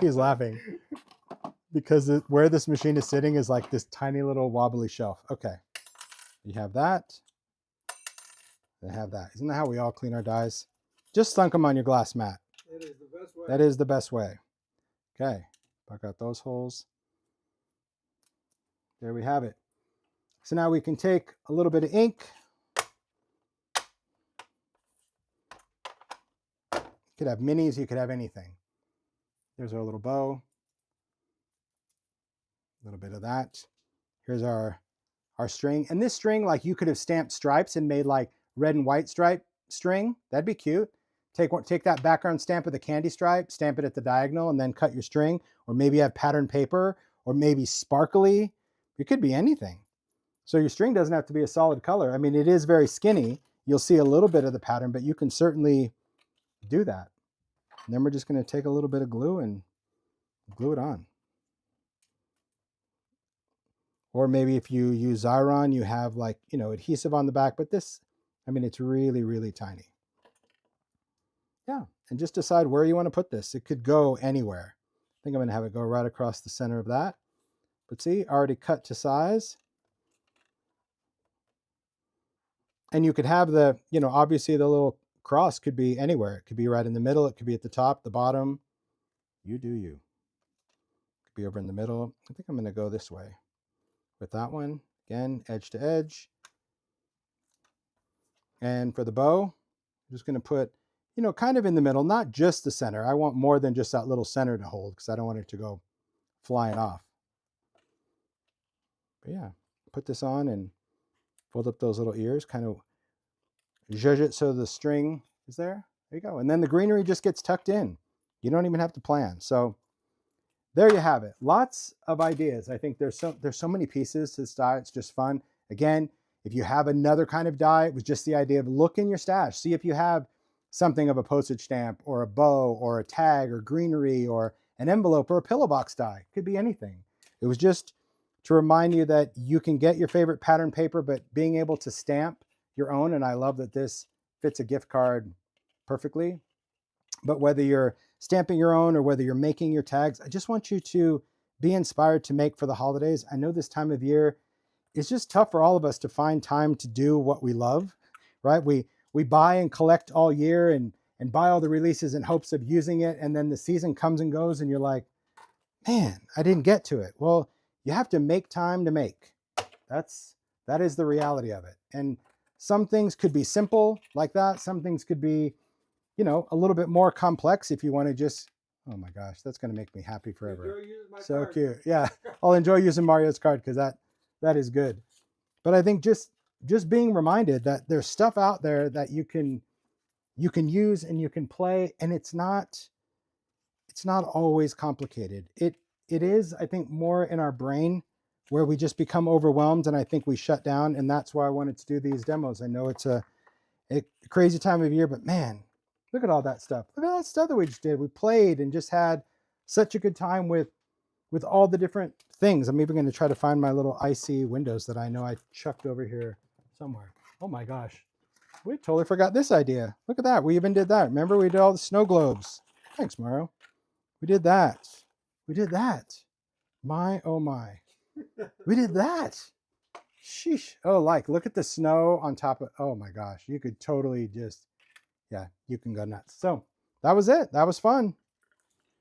He's laughing because where this machine is sitting is like this tiny little wobbly shelf. Okay. You have that. I have that. Isn't that how we all clean our dies? Just thunk them on your glass mat. It is the best way. That is the best way. Okay. Back out those holes. There we have it. So now we can take a little bit of ink. You could have minis, you could have anything. There's our little bow. A little bit of that. Here's our string. And this string, like you could have stamped stripes and made like red and white stripe string. That'd be cute. Take that background stamp with a candy stripe, stamp it at the diagonal, and then cut your string. Or maybe have patterned paper, or maybe sparkly. It could be anything. So your string doesn't have to be a solid color. I mean, it is very skinny. You'll see a little bit of the pattern, but you can certainly do that. And then we're just going to take a little bit of glue and glue it on. Or maybe if you use Xyron, you have like, you know, adhesive on the back, but this, I mean, it's really, really tiny. Yeah, and just decide where you want to put this. It could go anywhere. I think I'm going to have it go right across the center of that. But see, already cut to size. And you could have the, you know, obviously the little cross could be anywhere. It could be right in the middle. It could be at the top, the bottom. You do you. It could be over in the middle. I think I'm going to go this way with that one. Again, edge to edge. And for the bow, I'm just going to put, you know, kind of in the middle, not just the center. I want more than just that little center to hold because I don't want it to go flying off. But yeah, put this on and fold up those little ears, kind of zhuzh it so the string is there. There you go. And then the greenery just gets tucked in. You don't even have to plan. So there you have it. Lots of ideas. I think there's so many pieces to this die. It's just fun. Again, if you have another kind of die, it was just the idea of look in your stash. See if you have something of a postage stamp or a bow or a tag or greenery or an envelope or a pillow box die. It could be anything. It was just to remind you that you can get your favorite pattern paper, but being able to stamp your own. And I love that this fits a gift card perfectly. But whether you're stamping your own or whether you're making your tags, I just want you to be inspired to make for the holidays. I know this time of year, it's just tough for all of us to find time to do what we love, right? We buy and collect all year and buy all the releases in hopes of using it. And then the season comes and goes and you're like, man, I didn't get to it. Well, you have to make time to make. That is the reality of it. And some things could be simple like that. Some things could be, you know, a little bit more complex if you want to just, oh my gosh, that's going to make me happy forever. So card. Cute. Yeah, I'll enjoy using Mario's card because that is good. But I think just being reminded that there's stuff out there that you can use and you can play, and it's not always complicated. It is, I think, more in our brain where we just become overwhelmed and I think we shut down, and that's why I wanted to do these demos. I know it's a crazy time of year, but man, look at all that stuff. Look at all that stuff that we just did. We played and just had such a good time with all the different things. I'm even going to try to find my little icy windows that I know I chucked over here somewhere. Oh my gosh. We totally forgot this idea. Look at that. We even did that. Remember we did all the snow globes. Thanks, Mario. We did that. We did that. My, oh my. We did that. Sheesh. Oh, like, look at the snow on top of, oh my gosh. You could totally just, yeah, you can go nuts. So that was it. That was fun.